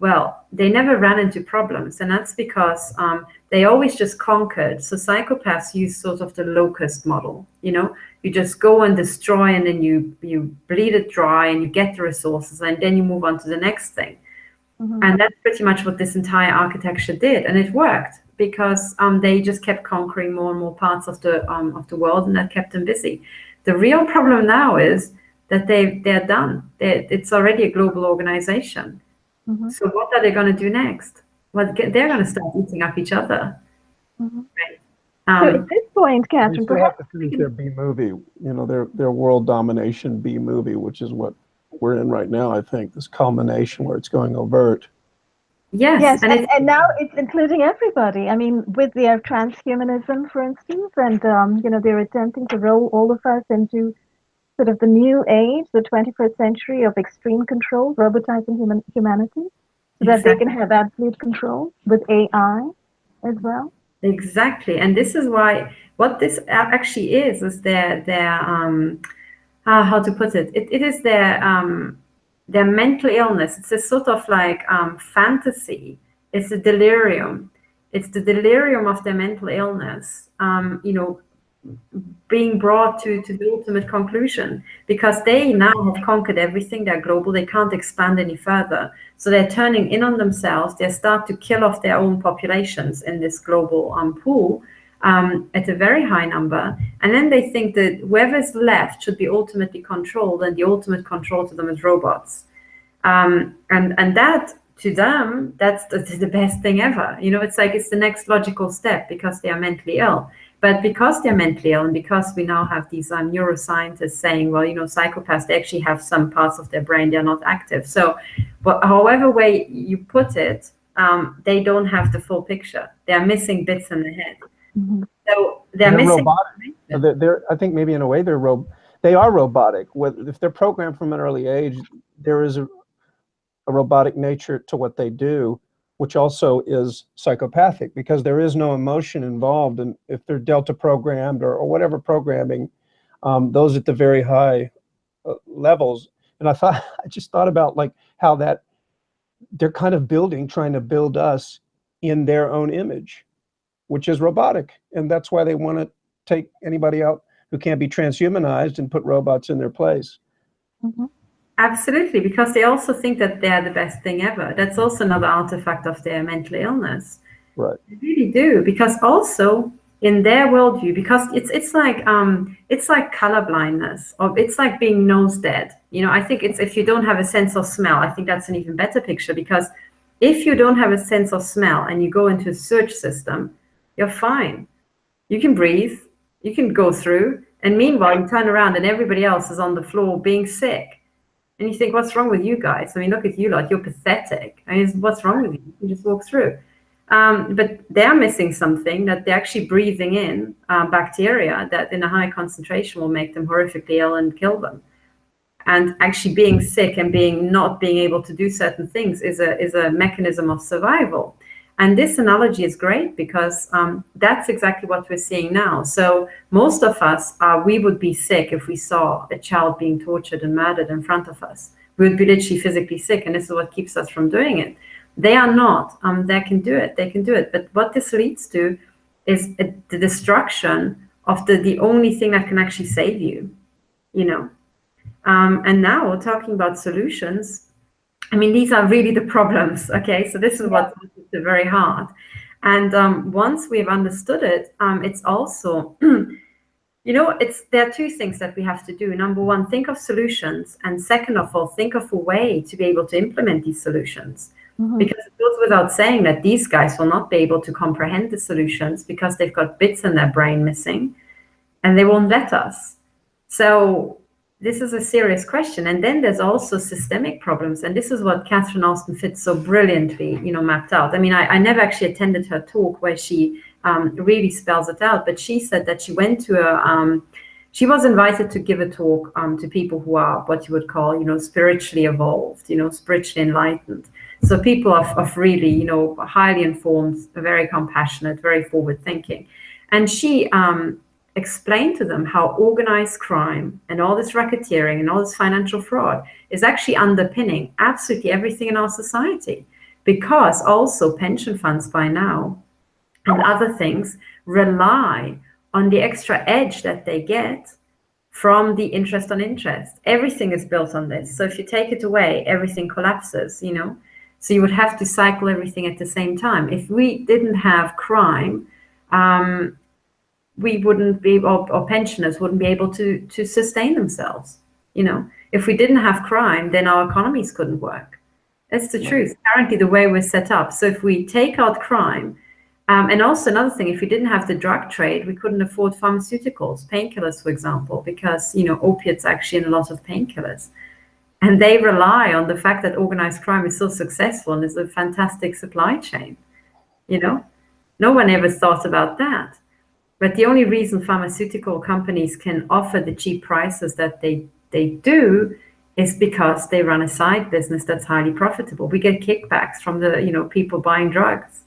Well, they never ran into problems, and that's because they always just conquered. So psychopaths use sort of the locust model. You just go and destroy, and then you bleed it dry, and you get the resources, and then you move on to the next thing. And that's pretty much what this entire architecture did, and it worked because they just kept conquering more and more parts of the world, and that kept them busy. The real problem now is that they're done. It's already a global organization. So what are they going to do next? Well, they're going to start eating up each other. Right? So at this point, They Katherine, still have perhaps to finish their B movie, their world domination B movie, which is what we're in right now, I think, this culmination where it's going overt. Yes, and now it's including everybody. I mean, with their transhumanism, for instance, and they're attempting to roll all of us into sort of the new age, the 21st century of extreme control, robotizing humanity, so that they can have absolute control with AI as well. Exactly, and this is why what this actually is their how to put it? It is their mental illness. It's a sort of like fantasy. It's a delirium. It's the delirium of their mental illness. Being brought to the ultimate conclusion, because they now have conquered everything. They're global. They can't expand any further. So they're turning in on themselves. They start to kill off their own populations in this global pool at a very high number. And then they think that whoever's left should be ultimately controlled, and the ultimate control to them is robots. And that, to them, that's the best thing ever. It's like it's the next logical step because they are mentally ill. But because they're mentally ill, and because we now have these neuroscientists saying, well, psychopaths, they actually have some parts of their brain, they're not active. So however way you put it, they don't have the full picture. They're missing bits in the head. So they're missing robotic. I think maybe in a way they are robotic. If they're programmed from an early age, there is a robotic nature to what they do, which also is psychopathic, because there is no emotion involved. And if they're delta programmed or whatever programming, those at the very high levels. And I just thought about like how that they're kind of trying to build us in their own image, which is robotic. And that's why they want to take anybody out who can't be transhumanized and put robots in their place. Absolutely, because they also think that they're the best thing ever. That's also another artifact of their mental illness. Right. They really do, because also in their worldview, because it's like color blindness, or it's like being nose dead. I think it's if you don't have a sense of smell. I think that's an even better picture, because if you don't have a sense of smell and you go into a search system, you're fine. You can breathe, you can go through, and meanwhile you turn around and everybody else is on the floor being sick. And you think, what's wrong with you guys? I mean, look at you lot, you're pathetic. I mean, what's wrong with you? You just walk through. But they're missing something, that they're actually breathing in bacteria that in a high concentration will make them horrifically ill and kill them. And actually being sick and not being able to do certain things is a mechanism of survival. And this analogy is great because that's exactly what we're seeing now. So most of us, we would be sick if we saw a child being tortured and murdered in front of us. We would be literally physically sick, and this is what keeps us from doing it. They are not. They can do it. They can do it. But what this leads to is the destruction of the only thing that can actually save you, And now we're talking about solutions. I mean, these are really the problems, okay? So this is what's very hard. And once we've understood it, it's also, there are two things that we have to do. Number one, think of solutions. And second of all, think of a way to be able to implement these solutions. Because it goes without saying that these guys will not be able to comprehend the solutions because they've got bits in their brain missing, and they won't let us. So this is a serious question. And then there's also systemic problems. And this is what Katherine Austin Fitts so brilliantly, mapped out. I mean, I never actually attended her talk where she really spells it out, but she said that she went to she was invited to give a talk to people who are what you would call, spiritually evolved, spiritually enlightened. So people of really, highly informed, very compassionate, very forward thinking. And she explain to them how organized crime and all this racketeering and all this financial fraud is actually underpinning absolutely everything in our society. because also pension funds by now and other things rely on the extra edge that they get from the interest on interest. Everything is built on this. So if you take it away, everything collapses, you know. So you would have to cycle everything at the same time. If we didn't have crime, we wouldn't be, or pensioners wouldn't be able to sustain themselves. You know, if we didn't have crime, then our economies couldn't work. That's the truth. Currently, the way we're set up. So if we take out crime, and also another thing, if we didn't have the drug trade, we couldn't afford pharmaceuticals, painkillers, for example, because, you know, opiates are actually in a lot of painkillers. And they rely on the fact that organized crime is so successful and is a fantastic supply chain. You know, no one ever thought about that. But the only reason pharmaceutical companies can offer the cheap prices that they do is because they run a side business that's highly profitable. We get kickbacks from the, you know, people buying drugs.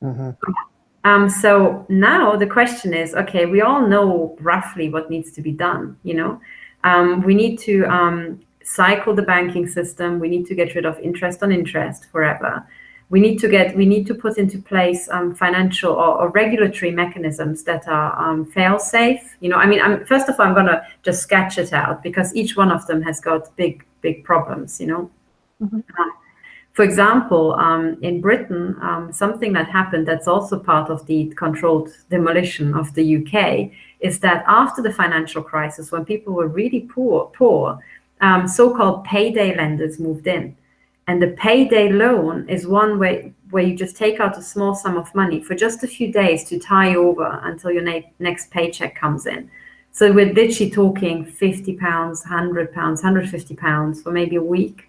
Mm-hmm. So now the question is, okay, we all know roughly what needs to be done. You know, we need to cycle the banking system. We need to get rid of interest on interest forever. We need to put into place financial or regulatory mechanisms that are fail-safe. You know, I mean, first of all, I'm going to just sketch it out because each one of them has got big problems. You know, mm-hmm. For example, in Britain, something that happened that's also part of the controlled demolition of the UK is that after the financial crisis, when people were really poor, so-called payday lenders moved in. And the payday loan is one way where you just take out a small sum of money for just a few days to tie over until your next paycheck comes in. So we're literally talking £50, £100, £150 for maybe a week,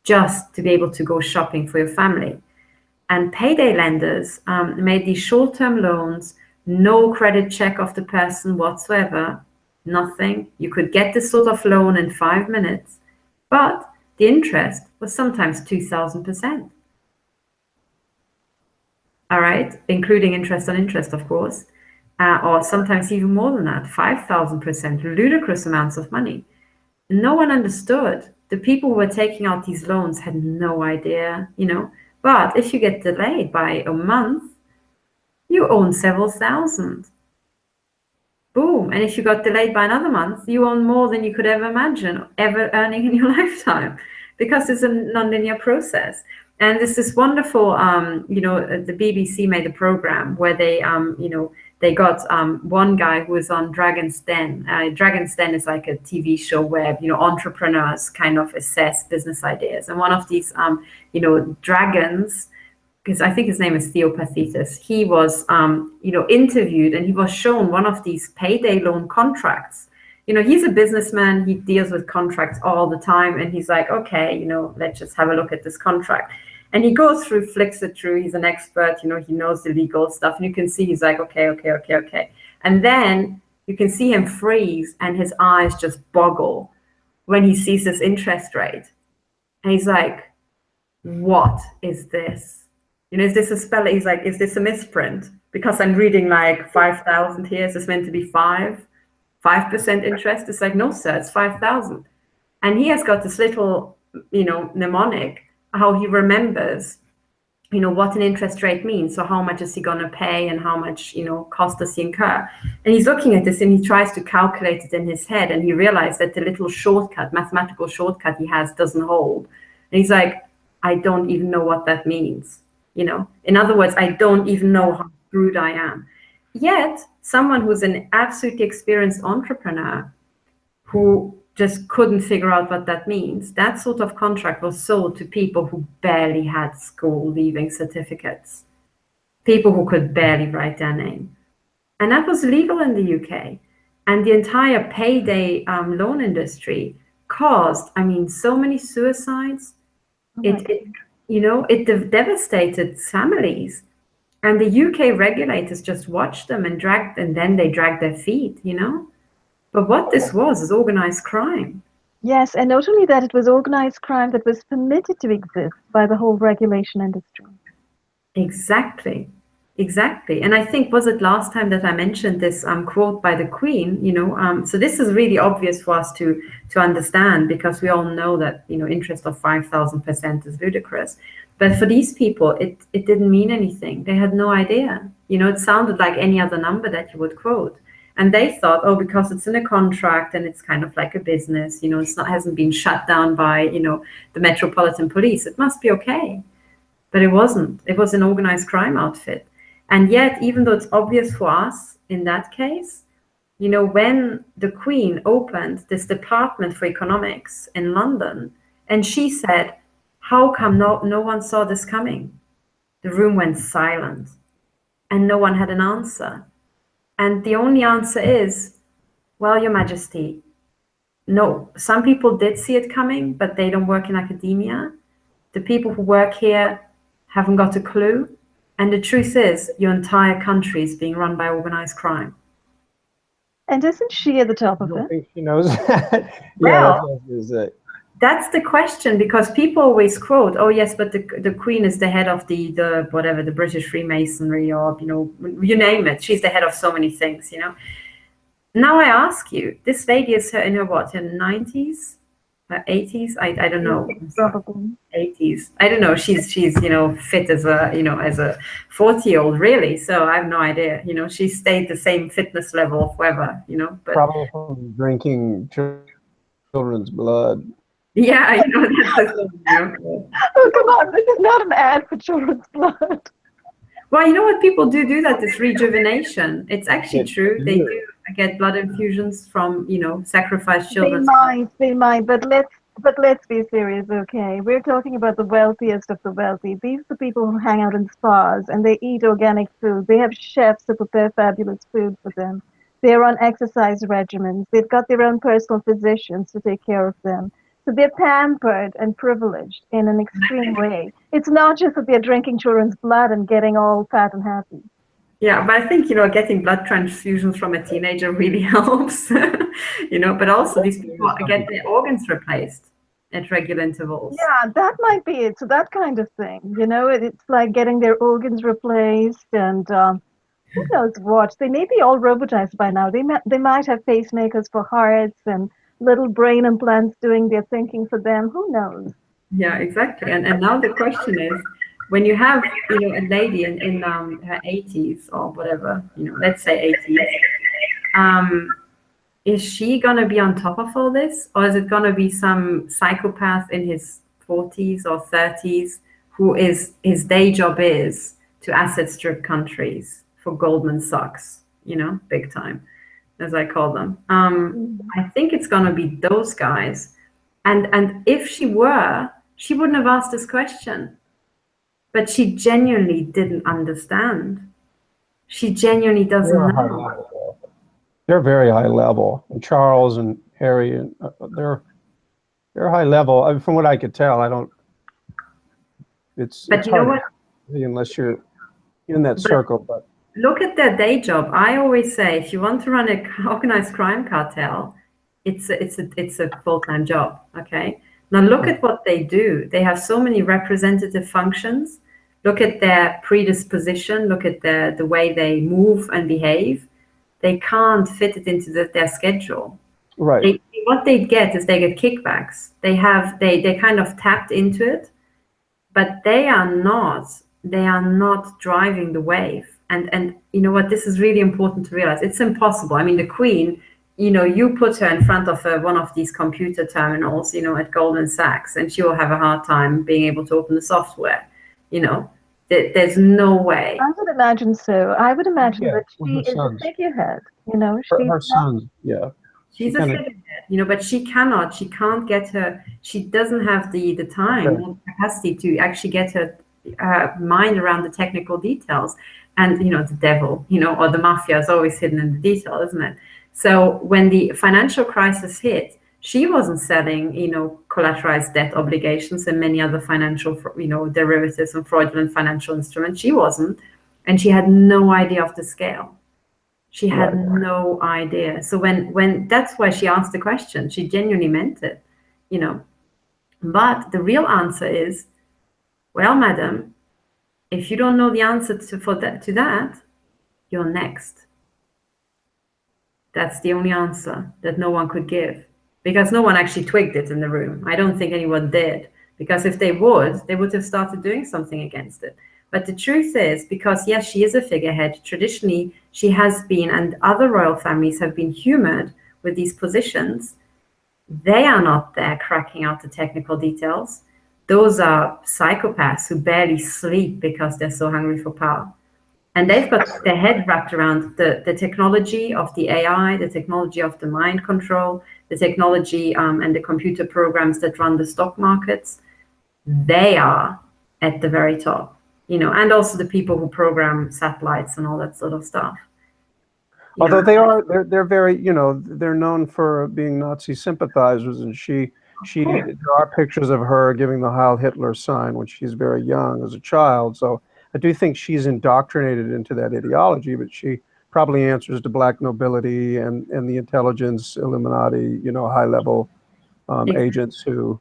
just to be able to go shopping for your family. And payday lenders made these short-term loans, no credit check of the person whatsoever, nothing. You could get this sort of loan in 5 minutes, but the interest was sometimes 2,000%. All right, including interest on interest, of course, or sometimes even more than that, 5,000%, ludicrous amounts of money. No one understood. The people who were taking out these loans had no idea, you know. But if you get delayed by a month, you own several thousand. Boom. And if you got delayed by another month, you own more than you could ever imagine ever earning in your lifetime, because it's a nonlinear process. And there's this wonderful, you know, the BBC made a program where they, you know, they got one guy who was on Dragon's Den. Dragon's Den is like a TV show where, you know, entrepreneurs kind of assess business ideas. And one of these, you know, dragons, because I think his name is Theopathitis, he was, you know, interviewed, and he was shown one of these payday loan contracts. You know, he's a businessman, he deals with contracts all the time, and he's like, okay, you know, let's just have a look at this contract. And he goes through, flicks it through, he's an expert, you know, he knows the legal stuff, and you can see he's like, okay. And then you can see him freeze, and his eyes just boggle when he sees this interest rate. And he's like, what is this? You know, is this a spell? He's like, is this a misprint? Because I'm reading like 5,000 here. Is this meant to be 5% interest? It's like, no, sir, it's 5,000. And he has got this little, you know, mnemonic, how he remembers, you know, what an interest rate means. So how much is he going to pay and how much, you know, cost does he incur? And he's looking at this and he tries to calculate it in his head. And he realized that the little shortcut, mathematical shortcut he has doesn't hold. And he's like, I don't even know what that means. You know, in other words, I don't even know how screwed I am. Yet, someone who's an absolutely experienced entrepreneur who just couldn't figure out what that means, that sort of contract was sold to people who barely had school leaving certificates, people who could barely write their name. And that was legal in the UK. And the entire payday loan industry caused, I mean, so many suicides. You know, it devastated families, and the UK regulators just watched them and then they dragged their feet, you know. But what this was is organized crime. Yes, and not only that, it was organized crime that was permitted to exist by the whole regulation industry. Exactly. Exactly. And I think, was it last time that I mentioned this quote by the Queen, so this is really obvious for us to understand, because we all know that, interest of 5,000% is ludicrous. But for these people, it didn't mean anything. They had no idea. It sounded like any other number that you would quote. And they thought, oh, because it's in a contract and it's kind of like a business, hasn't been shut down by, the Metropolitan Police, it must be okay. But it wasn't. It was an organized crime outfit. And yet, even though it's obvious for us in that case, when the Queen opened this Department for Economics in London, and she said, how come no one saw this coming? The room went silent and no one had an answer. And the only answer is, well, Your Majesty, no, some people did see it coming, but they don't work in academia. The people who work here haven't got a clue. And the truth is, your entire country is being run by organized crime. And isn't she at the top of I don't it? think she knows that. Well, that's the question, because people always quote, oh yes, but the Queen is the head of the whatever, the British Freemasonry, or you name it. She's the head of so many things, Now I ask you, this lady is in her what, her 90s? 80s, I don't know, Probably 80s. I don't know. She's fit as a 40-year-old, really. So I have no idea. She stayed the same fitness level forever. But probably from drinking children's blood. Yeah, that's the thing. Oh, come on, this is not an ad for children's blood. Well, you know what people do that, this rejuvenation. It's actually true. They do get blood infusions from, sacrificed children. They might, but let's be serious, okay? We're talking about the wealthiest of the wealthy. These are the people who hang out in spas and they eat organic food. They have chefs who prepare fabulous food for them. They're on exercise regimens. They've got their own personal physicians to take care of them. So they're pampered and privileged in an extreme way. It's not just that they're drinking children's blood and getting all fat and happy. Yeah, but I think, getting blood transfusions from a teenager really helps, but also these people get their organs replaced at regular intervals. Yeah, that might be it. So that kind of thing, it's like getting their organs replaced, and who knows what. They may be all robotized by now. They might have pacemakers for hearts and little brain implants doing their thinking for them. Who knows? Yeah, exactly. And now the question is, when you have, a lady in her 80s or whatever, let's say 80s, is she going to be on top of all this? Or is it going to be some psychopath in his 40s or 30s who his day job is to asset strip countries for Goldman Sachs, big time, as I call them. I think it's going to be those guys. And if she were, she wouldn't have asked this question. But she genuinely didn't understand. She genuinely doesn't know. They're very high level. And Charles and Harriet, they're high level. I mean, from what I could tell, I don't. It's hard unless you're in that circle. But look at their day job. I always say, if you want to run an organized crime cartel, it's a full-time job. Okay. Now look at what they do. They have so many representative functions. Look at their predisposition. Look at the way they move and behave. They can't fit it into their schedule. Right. What they get is they get kickbacks. They kind of tapped into it, but they are not driving the wave. And you know what? This is really important to realize. It's impossible. I mean, the Queen. You put her in front of one of these computer terminals, at Goldman Sachs, and she will have a hard time being able to open the software. There's no way. I would imagine so. I would imagine that she is a figurehead. Her sons, yeah. She's a figurehead, but she can't get her. She doesn't have the time or capacity to actually get her mind around the technical details. And the devil, or the mafia is always hidden in the detail, isn't it? So when the financial crisis hit, she wasn't selling, collateralized debt obligations and many other financial, derivatives and fraudulent financial instruments. She wasn't, and she had no idea of the scale. She had no idea. So when that's why she asked the question, she genuinely meant it, But the real answer is, well, madam, if you don't know the answer to that, you're next. That's the only answer that no one could give, because no one actually twigged it in the room. I don't think anyone did, because if they would have started doing something against it. But the truth is, because yes, she is a figurehead, traditionally she has been, and other royal families have been humored with these positions. They are not there cracking out the technical details. Those are psychopaths who barely sleep because they're so hungry for power. And they've got their head wrapped around the technology of the AI, the technology of the mind control, the technology and the computer programs that run the stock markets. They are at the very top, and also the people who program satellites and all that sort of stuff. Although they're very, they're known for being Nazi sympathizers, and there are pictures of her giving the Heil Hitler sign when she's very young as a child. So I do think she's indoctrinated into that ideology, but she probably answers to black nobility and the intelligence, Illuminati, high-level agents who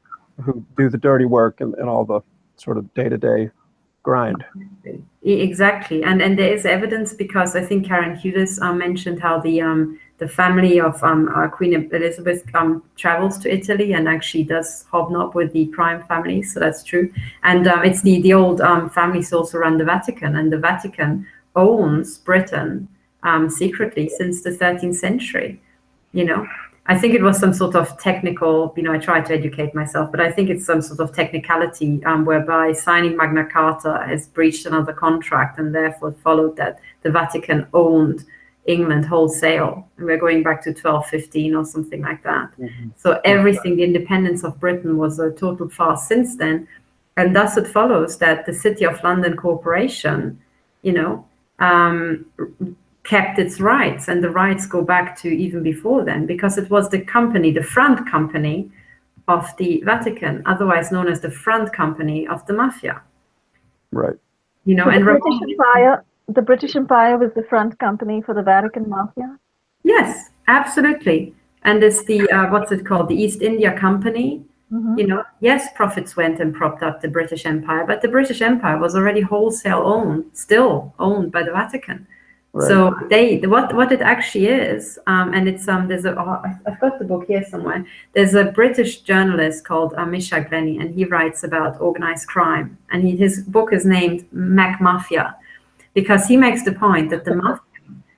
do the dirty work and all the sort of day-to-day grind. Exactly, and there is evidence, because I think Karen Hughes mentioned how the family of Queen Elizabeth travels to Italy and actually does hobnob with the crime families. So that's true, and it's the old families also run the Vatican, and the Vatican owns Britain secretly since the 13th century. I think it was some sort of technical, I tried to educate myself, but I think it's some sort of technicality whereby signing Magna Carta has breached another contract, and therefore followed that the Vatican owned England wholesale. And we're going back to 1215 or something like that. Mm-hmm. So everything, the independence of Britain was a total farce since then. And thus it follows that the City of London Corporation, kept its rights, and the rights go back to even before then, because it was the front company of the Vatican, otherwise known as the front company of the mafia. Right. So the British Empire was the front company for the Vatican mafia? Yes, absolutely. And it's the, what's it called? The East India Company. Mm-hmm. Yes, profits went and propped up the British Empire, but the British Empire was already wholesale still owned by the Vatican. Right. So what it actually is, and it's I've got the book here somewhere. There's a British journalist called Misha Glenny, and he writes about organized crime, and his book is named Mac Mafia, because he makes the point that the mafia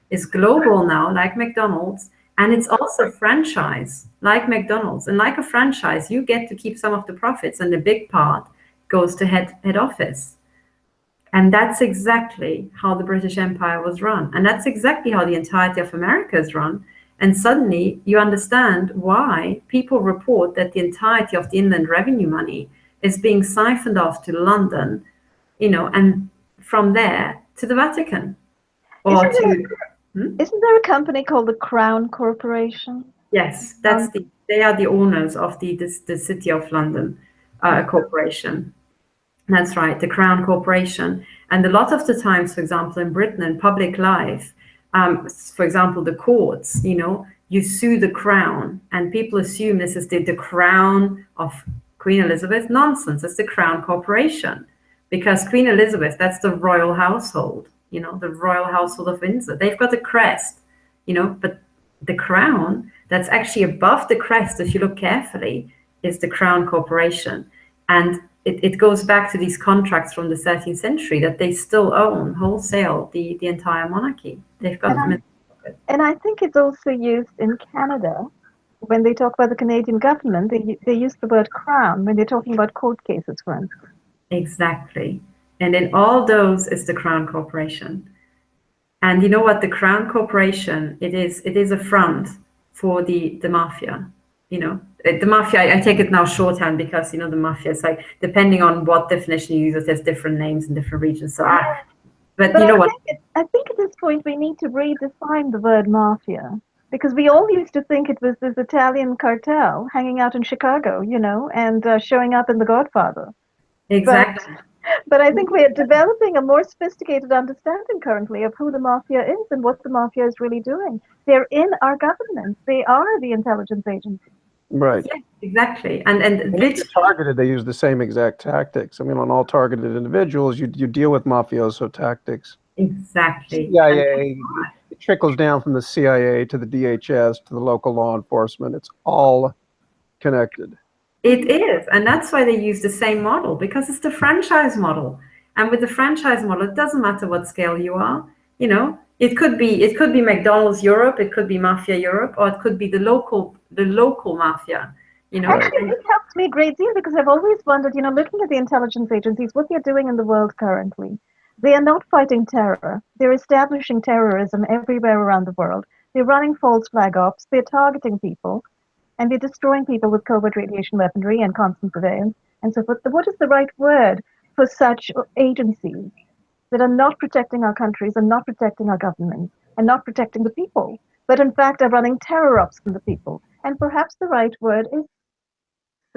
is global now, like McDonald's, and it's also franchise, like McDonald's, and like a franchise, you get to keep some of the profits, and the big part goes to head office. And that's exactly how the British Empire was run. And that's exactly how the entirety of America is run. And suddenly you understand why people report that the entirety of the inland revenue money is being siphoned off to London, and from there to the Vatican. Isn't there a company called the Crown Corporation? Yes, they are the owners of the City of London Corporation. That's right, the Crown Corporation. And a lot of the times, for example, in Britain, in public life, for example, the courts, you sue the Crown, and people assume this is the Crown of Queen Elizabeth. Nonsense, it's the Crown Corporation. Because Queen Elizabeth, that's the royal household, the royal household of Windsor. They've got a crest, but the Crown, that's actually above the crest, if you look carefully, is the Crown Corporation. And it goes back to these contracts from the 13th century that they still own wholesale the entire monarchy. They've got them. And I think it's also used in Canada. When they talk about the Canadian government, they use the word crown when they're talking about court cases, for instance. Exactly. And in all those is the Crown Corporation. And you know what? The Crown Corporation, it is a front for the mafia, The mafia, I take it now shorthand, because the mafia is like, depending on what definition you use, there's different names in different regions. So, but you know what? I think at this point we need to redefine the word mafia, because we all used to think it was this Italian cartel hanging out in Chicago, and showing up in The Godfather. Exactly. But I think we are developing a more sophisticated understanding currently of who the mafia is and what the mafia is really doing. They're in our government. They are the intelligence agencies. Right. Yeah, exactly. And And if you're targeted, they use the same exact tactics. I mean, on all targeted individuals, you deal with mafioso tactics. exactly. CIA, it trickles down from the CIA to the DHS to the local law enforcement. It's all connected. It is, and that's why they use the same model, because it's the franchise model. And with the franchise model, it doesn't matter what scale you are. You know, it could be McDonald's Europe, it could be Mafia Europe, or it could be the local mafia. You know, Actually, this helps me a great deal because I've always wondered, looking at the intelligence agencies, what they're doing in the world currently. They are not fighting terror. They're establishing terrorism everywhere around the world. They're running false flag ops. They're targeting people, and they're destroying people with covert radiation weaponry and constant surveillance and so forth. What is the right word for such agencies that are not protecting our countries and not protecting our governments and not protecting the people, but in fact are running terror ops on the people? And perhaps the right word is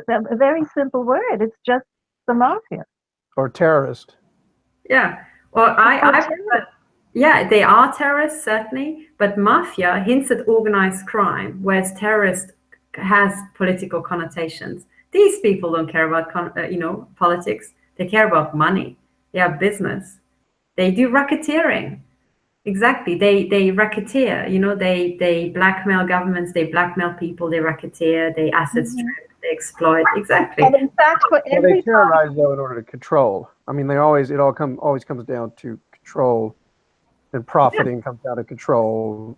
a very simple word. It's just the mafia. Or terrorist. yeah. Well, yeah, they are terrorists, certainly, but mafia hints at organized crime, whereas terrorist has political connotations. These people don't care about, politics. They care about money. They are business. They do racketeering. Exactly. They racketeer. They blackmail governments. They blackmail people. They racketeer. They asset strip. They exploit. Exactly. And in fact, for Well, every they terrorize though in order to control. I mean, it always comes down to control, and profiting comes out of control.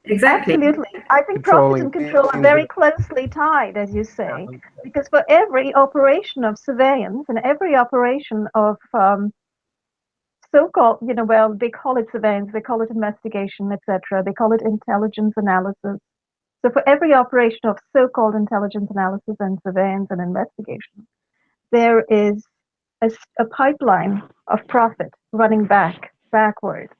Exactly. Absolutely. I think profit and control are very closely tied, as you say, because for every operation of surveillance and every operation of so-called, well, they call it surveillance, they call it investigation, etc. They call it intelligence analysis. So for every operation of so-called intelligence analysis and surveillance and investigation, there is a pipeline of profit running backward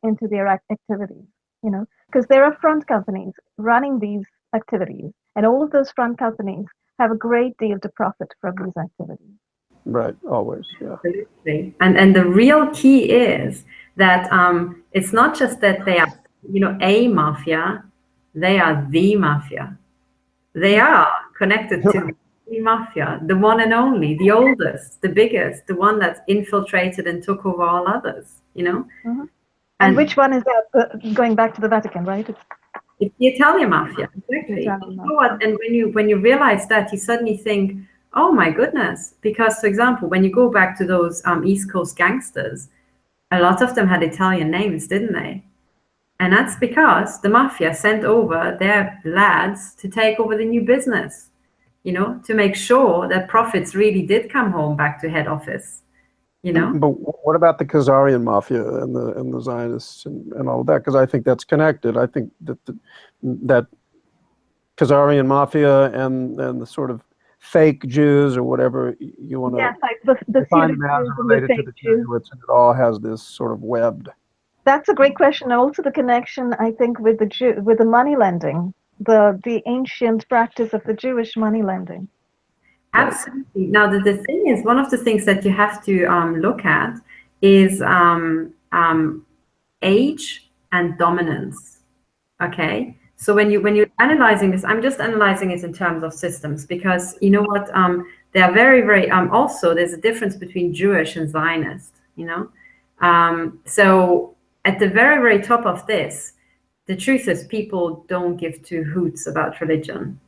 into their activities, because there are front companies running these activities, and all of those front companies have a great deal to profit from these activities. Right, always, yeah. Absolutely. And the real key is that it's not just that they are, a mafia, they are the mafia. They are connected to the mafia, the one and only, the oldest, the biggest, the one that's infiltrated and took over all others, Mm-hmm. And which one is that? Going back to the Vatican, right? It's the Italian mafia, exactly. Italian mafia. What? And when you realize that, you suddenly think, oh my goodness, because, for example, when you go back to those East Coast gangsters, a lot of them had Italian names, didn't they? And that's because the mafia sent over their lads to take over the new business, to make sure that profits really did come home back to head office. But what about the Khazarian mafia and the Zionists and all of that? Because I think that's connected. I think that Khazarian mafia and the sort of fake Jews or whatever you want to define them as related to the Jesuits, and it all has this sort of webbed. That's a great question. Also, the connection, I think, with the money lending, the ancient practice of the Jewish money lending. Absolutely. Now, the thing is, one of the things that you have to look at is age and dominance. Okay. So when you're analyzing this, I'm just analyzing it in terms of systems, because you know what, they are very, very also there's a difference between Jewish and Zionist. So at the very, very top of this, the truth is people don't give two hoots about religion,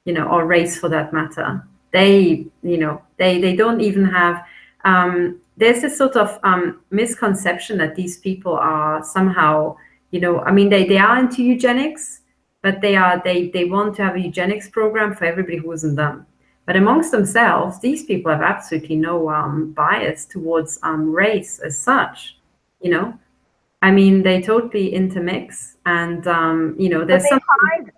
or race for that matter. They don't even have, there's this sort of misconception that these people are somehow, they are into eugenics, but they want to have a eugenics program for everybody who isn't them. But amongst themselves, these people have absolutely no bias towards race as such, they totally intermix, and there's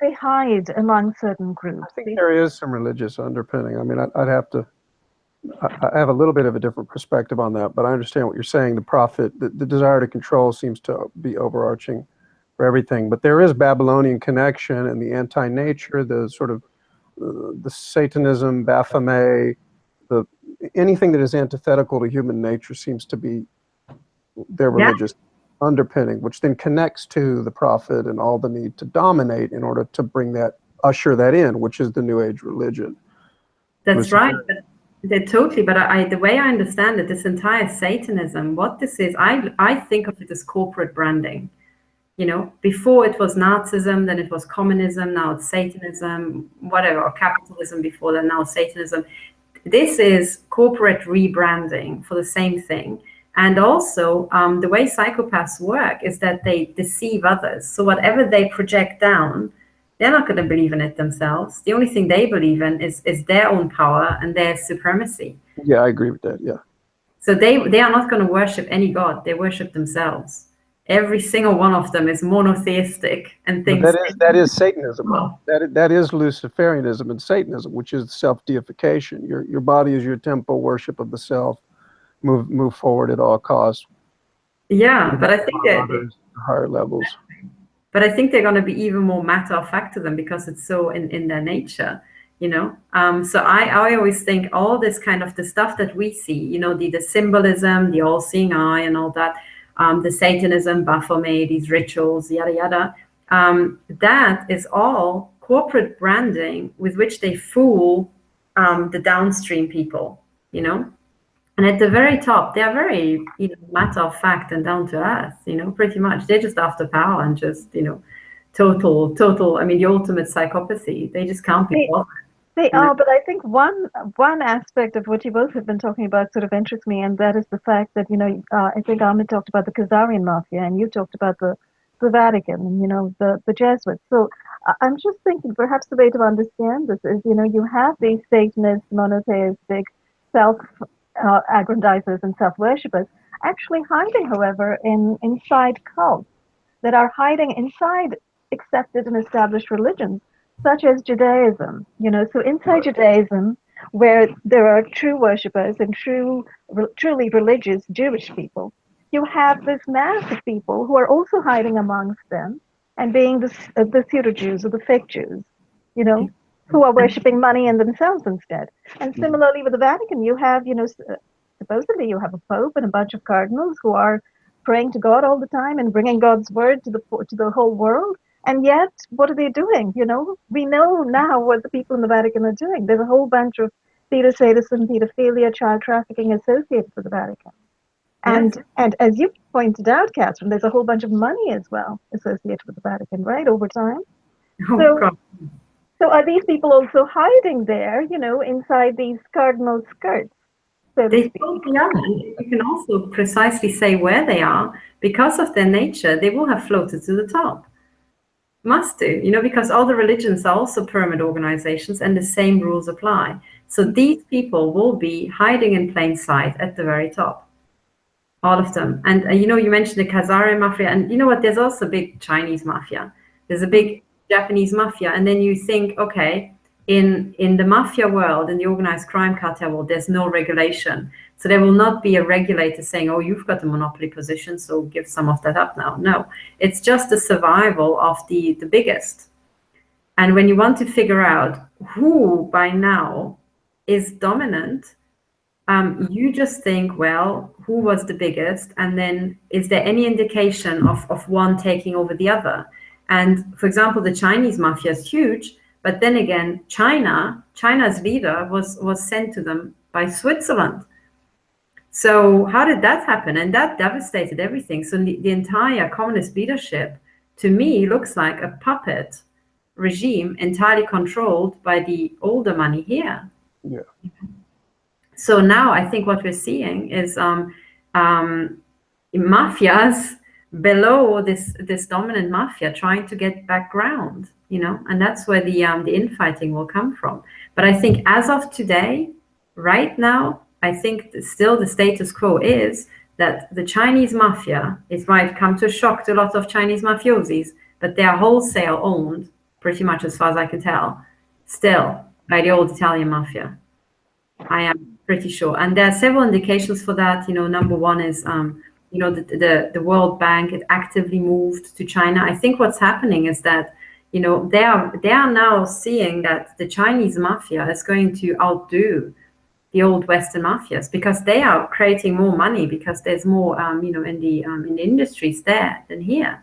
they hide among certain groups. I think there is some religious underpinning. I mean, I have a little bit of a different perspective on that, but I understand what you're saying. The profit, the desire to control seems to be overarching for everything. But there is Babylonian connection and the anti-nature, the sort of the Satanism, Baphomet, anything that is antithetical to human nature seems to be their religious underpinning, which then connects to the profit and all the need to dominate in order to bring that usher that in, which is the New Age religion. That's right. But they're totally. But the way I understand it, this entire Satanism, what this is, I think of it as corporate branding. You know, before it was Nazism, then it was communism, now it's Satanism, whatever, or capitalism before that, now Satanism. This is corporate rebranding for the same thing. And also, the way psychopaths work is that they deceive others. So whatever they project down, they're not going to believe in it themselves. The only thing they believe in is their own power and their supremacy. Yeah, I agree with that, yeah. So they are not going to worship any god. They worship themselves. Every single one of them is monotheistic and thinks that is Satanism. Oh. That is Luciferianism and Satanism, which is self-deification. Your body is your temple, worship of the self. Move forward at all costs. Yeah, but I think that higher levels. But I think they're going to be even more matter of fact to them because it's so in their nature, you know. So I always think all this kind of the stuff that we see, you know, the symbolism, the all-seeing eye, and all that. The Satanism, Baphomet, these rituals, yada, yada. That is all corporate branding with which they fool the downstream people, you know. And at the very top, they are very, you know, matter of fact and down to earth, you know, pretty much. They're just after power and just, you know, total, I mean, the ultimate psychopathy. They just can't be bothered. They are, but I think one aspect of what you both have been talking about sort of interests me, and that is the fact that, you know, I think Ahmed talked about the Khazarian mafia, and you talked about the Vatican, and, you know, the Jesuits. So I'm just thinking perhaps the way to understand this is, you know, you have these Satanist, monotheistic, self-aggrandizers and self-worshippers actually hiding, however, inside cults that are hiding inside accepted and established religions, such as Judaism, you know. So inside Judaism, where there are true worshippers and truly religious Jewish people, you have this mass of people who are also hiding amongst them and being the pseudo-Jews or the fake Jews, you know, who are worshipping money and themselves instead. And similarly with the Vatican, you have, you know, supposedly you have a pope and a bunch of cardinals who are praying to God all the time and bringing God's word to the whole world. And yet, what are they doing? You know, we know now what the people in the Vatican are doing. There's a whole bunch of sadism, pedophilia, child trafficking associated with the Vatican. And yes. And as you pointed out, Catherine, there's a whole bunch of money as well associated with the Vatican, right, over time? So are these people also hiding there, you know, inside these cardinal skirts? So they totally are. You can also precisely say where they are. Because of their nature, they will have floated to the top. Must do, you know, because all the religions are also pyramid organizations and the same rules apply. So these people will be hiding in plain sight at the very top. All of them. And, you know, you mentioned the Khazarian mafia. And you know what? There's also a big Chinese mafia. There's a big Japanese mafia. And then you think, okay, in the mafia world, in the organized crime cartel world, there's no regulation. So there will not be a regulator saying, oh, you've got a monopoly position, so give some of that up now. No, it's just the survival of the biggest. And when you want to figure out who by now is dominant, you just think, well, who was the biggest? And then is there any indication of one taking over the other? And for example, the Chinese mafia is huge. But then again, China's leader was sent to them by Switzerland. So how did that happen? And that devastated everything. So the entire communist leadership, to me, looks like a puppet regime entirely controlled by the older money here. Yeah. So now I think what we're seeing is mafias below this dominant mafia trying to get back ground, you know, and that's where the infighting will come from. But I think as of today, right now, I think still the status quo is that the Chinese mafia, it might come to a shock to a lot of Chinese mafiosis, but they are wholesale owned, pretty much as far as I can tell, still by the old Italian mafia. I am pretty sure. And there are several indications for that. You know, number one is, you know, the World Bank, it actively moved to China. I think what's happening is that, you know, they are now seeing that the Chinese mafia is going to outdo the old Western mafias because they are creating more money because there's more, you know, in the industries there than here.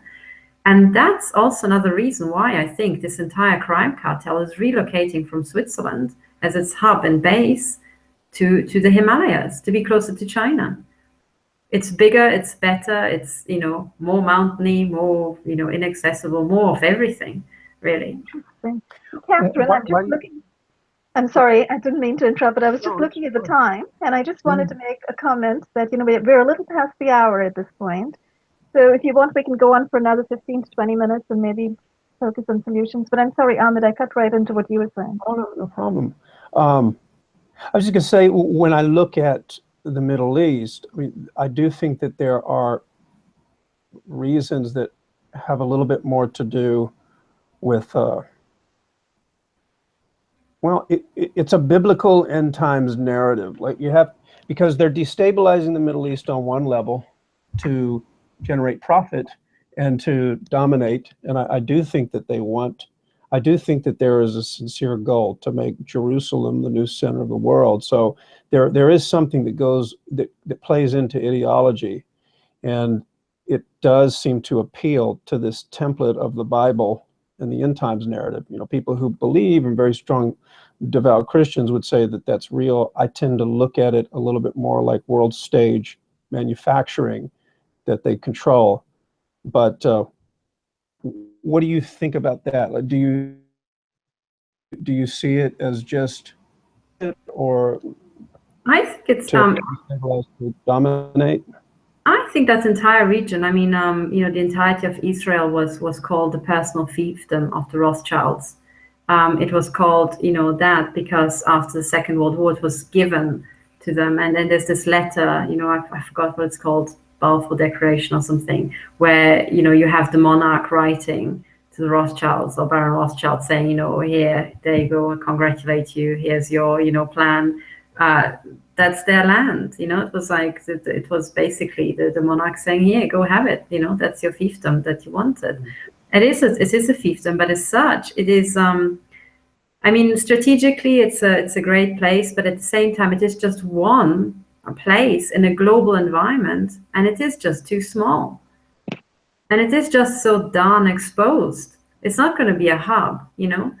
And that's also another reason why I think this entire crime cartel is relocating from Switzerland as its hub and base to the Himalayas, to be closer to China. It's bigger, it's better, it's, you know, more mountainy, more, you know, inaccessible, more of everything, really. Interesting. Catherine, I'm just looking. I'm sorry, I didn't mean to interrupt, but I was just looking at the time, and I just wanted to make a comment that, you know, we're a little past the hour at this point. So if you want, we can go on for another 15 to 20 minutes and maybe focus on solutions. But I'm sorry, Ahmed, I cut right into what you were saying. Oh, no problem. I was just going to say, when I look at the Middle East, I mean, I do think that there are reasons that have a little bit more to do with, well, it's a biblical end times narrative. Like you have, because they're destabilizing the Middle East on one level to generate profit and to dominate. And I do think that they want, I do think that there is a sincere goal to make Jerusalem the new center of the world. So there is something that goes, that plays into ideology. And it does seem to appeal to this template of the Bible and the end times narrative. You know, people who believe in very strong devout Christians would say that that's real. I tend to look at it a little bit more like world stage manufacturing that they control. But what do you think about that? Like, do you see it as just, or I think it's to dominate? I think that entire region, I mean, you know, the entirety of Israel was called the personal fiefdom of the Rothschilds. It was called, you know, that because after the Second World War, it was given to them. And then there's this letter, you know, I forgot what it's called, Balfour Declaration or something, where, you know, you have the monarch writing to the Rothschilds or Baron Rothschild saying, you know, here, there you go, I congratulate you, here's your, you know, plan. That's their land, you know. It was like, it was basically the monarch saying, here, go have it, you know, that's your fiefdom that you wanted. It is a fiefdom, but as such, it is, I mean, strategically, it's a great place, but at the same time, it is just one place in a global environment, and it is just too small. And it is just so darn exposed. It's not going to be a hub, you know.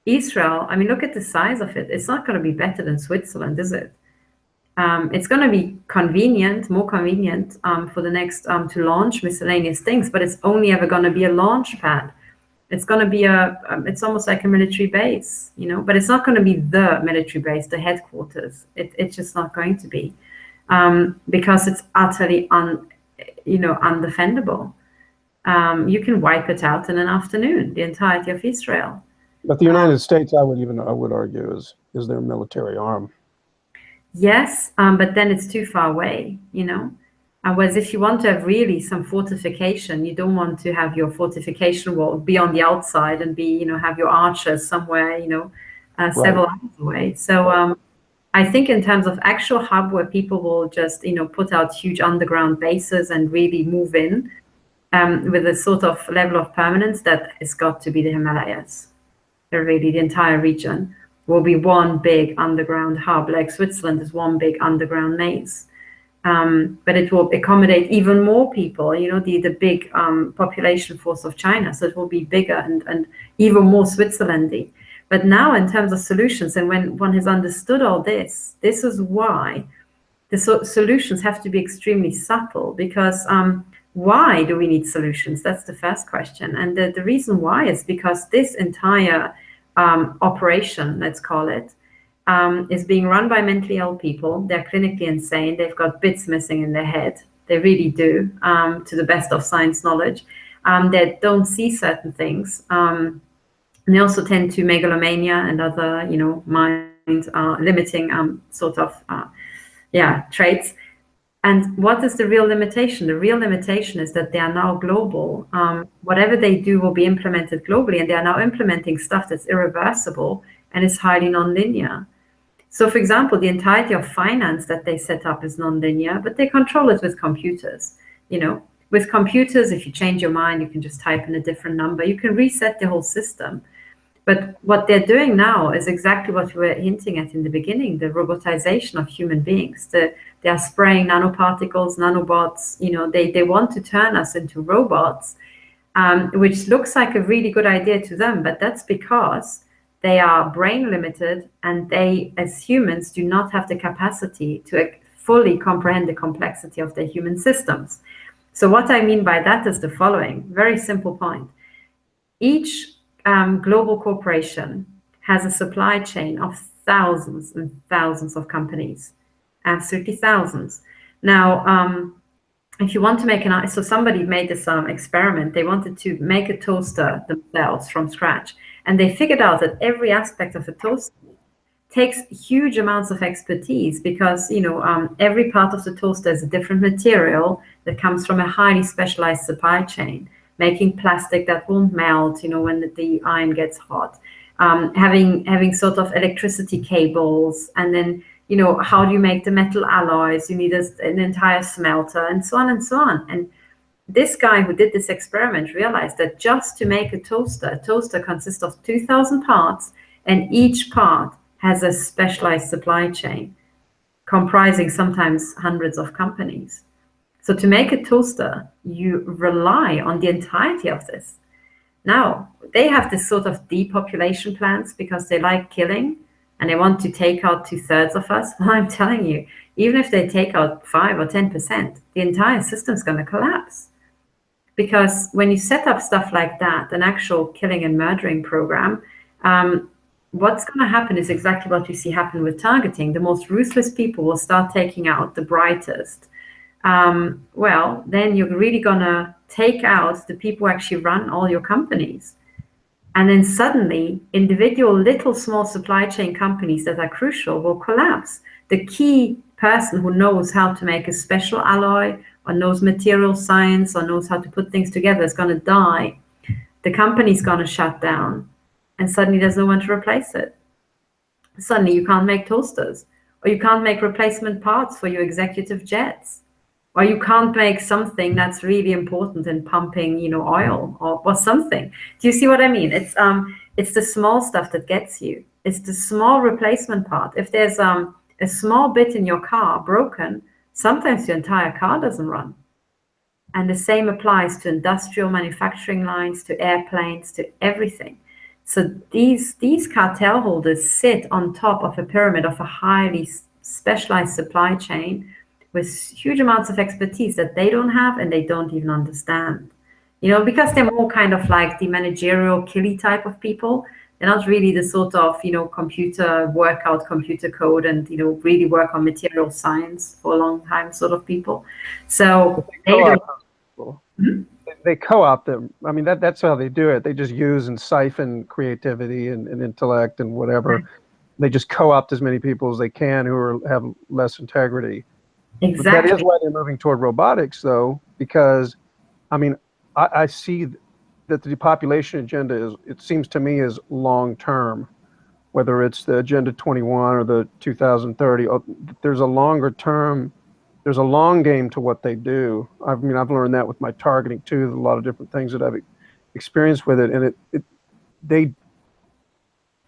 Israel, I mean, look at the size of it. It's not going to be better than Switzerland, is it? It's going to be convenient, more convenient for the next to launch miscellaneous things, but it's only ever going to be a launch pad. It's going to be it's almost like a military base, you know, but it's not going to be the military base, the headquarters. It's just not going to be because it's utterly undefendable. You can wipe it out in an afternoon, the entirety of Israel. But the United States, I would argue, is their military arm. Yes, but then it's too far away, you know. Whereas if you want to have really some fortification, you don't want to have your fortification wall be on the outside and be, you know, have your archers somewhere, you know, several hours away. So I think in terms of actual hub where people will just, you know, put out huge underground bases and really move in with a sort of level of permanence, that has got to be the Himalayas. Really, the entire region will be one big underground hub, like Switzerland is one big underground maze. But it will accommodate even more people, you know, the big population force of China. So it will be bigger and even more Switzerlandy. But now in terms of solutions, and when one has understood all this, this is why the solutions have to be extremely subtle, because why do we need solutions? That's the first question. And the reason why is because this entire operation, let's call it, is being run by mentally ill people. They're clinically insane. They've got bits missing in their head. They really do, to the best of science knowledge. They don't see certain things. And they also tend to megalomania and other, you know, mind limiting sort of, traits. And what is the real limitation? The real limitation is that they are now global. Whatever they do will be implemented globally, and they are now implementing stuff that's irreversible and is highly nonlinear. So, for example, the entirety of finance that they set up is nonlinear, but they control it with computers. You know, with computers, if you change your mind, you can just type in a different number. You can reset the whole system. But what they're doing now is exactly what we were hinting at in the beginning, the robotization of human beings. They are spraying nanoparticles, nanobots. You know, they want to turn us into robots. which looks like a really good idea to them, but that's because they are brain limited, and they, as humans, do not have the capacity to fully comprehend the complexity of the human systems. So what I mean by that is the following, very simple point. Each global corporation has a supply chain of thousands and thousands of companies, absolutely thousands. Now, if you want to make so somebody made this experiment. They wanted to make a toaster themselves from scratch, and they figured out that every aspect of a toaster takes huge amounts of expertise, because every part of the toaster is a different material that comes from a highly specialized supply chain, making plastic that won't melt when the iron gets hot, having sort of electricity cables, and then how do you make the metal alloys? You need an entire smelter, and so on and so on. And this guy who did this experiment realized that just to make a toaster consists of 2,000 parts, and each part has a specialized supply chain comprising sometimes hundreds of companies. So to make a toaster, you rely on the entirety of this. Now, they have this sort of depopulation plans because they like killing, and they want to take out 2/3 of us. Well, I'm telling you, even if they take out 5 or 10%, the entire system's going to collapse. Because when you set up stuff like that, an actual killing and murdering program, what's going to happen is exactly what you see happen with targeting. The most ruthless people will start taking out the brightest. Well, then you're really going to take out the people who actually run all your companies. And then suddenly, individual little small supply chain companies that are crucial will collapse. The key person who knows how to make a special alloy, or knows material science, or knows how to put things together is going to die. The company's going to shut down, and suddenly there's no one to replace it. Suddenly you can't make toasters, or you can't make replacement parts for your executive jets, or you can't make something that's really important in pumping, oil or something. Do you see what I mean? It's the small stuff that gets you. It's the small replacement part. If there's a small bit in your car broken, sometimes your entire car doesn't run. And the same applies to industrial manufacturing lines, to airplanes, to everything. So these cartel holders sit on top of a pyramid of a highly specialized supply chain with huge amounts of expertise that they don't have and they don't even understand. Because they're more kind of like the managerial killy type of people. They're not really the sort of, computer workout, computer code, and, really work on material science for a long time sort of people. So they co-opt them. I mean, that's how they do it. They just use and siphon creativity and intellect and whatever. They just co-opt as many people as they can who have less integrity. Exactly. But that is why they're moving toward robotics, though, because, I see that the depopulation agenda it seems to me, is long-term, whether it's the Agenda 21 or the 2030. There's a longer term, there's a long game to what they do. I've learned that with my targeting, too, a lot of different things that I've experienced with it. And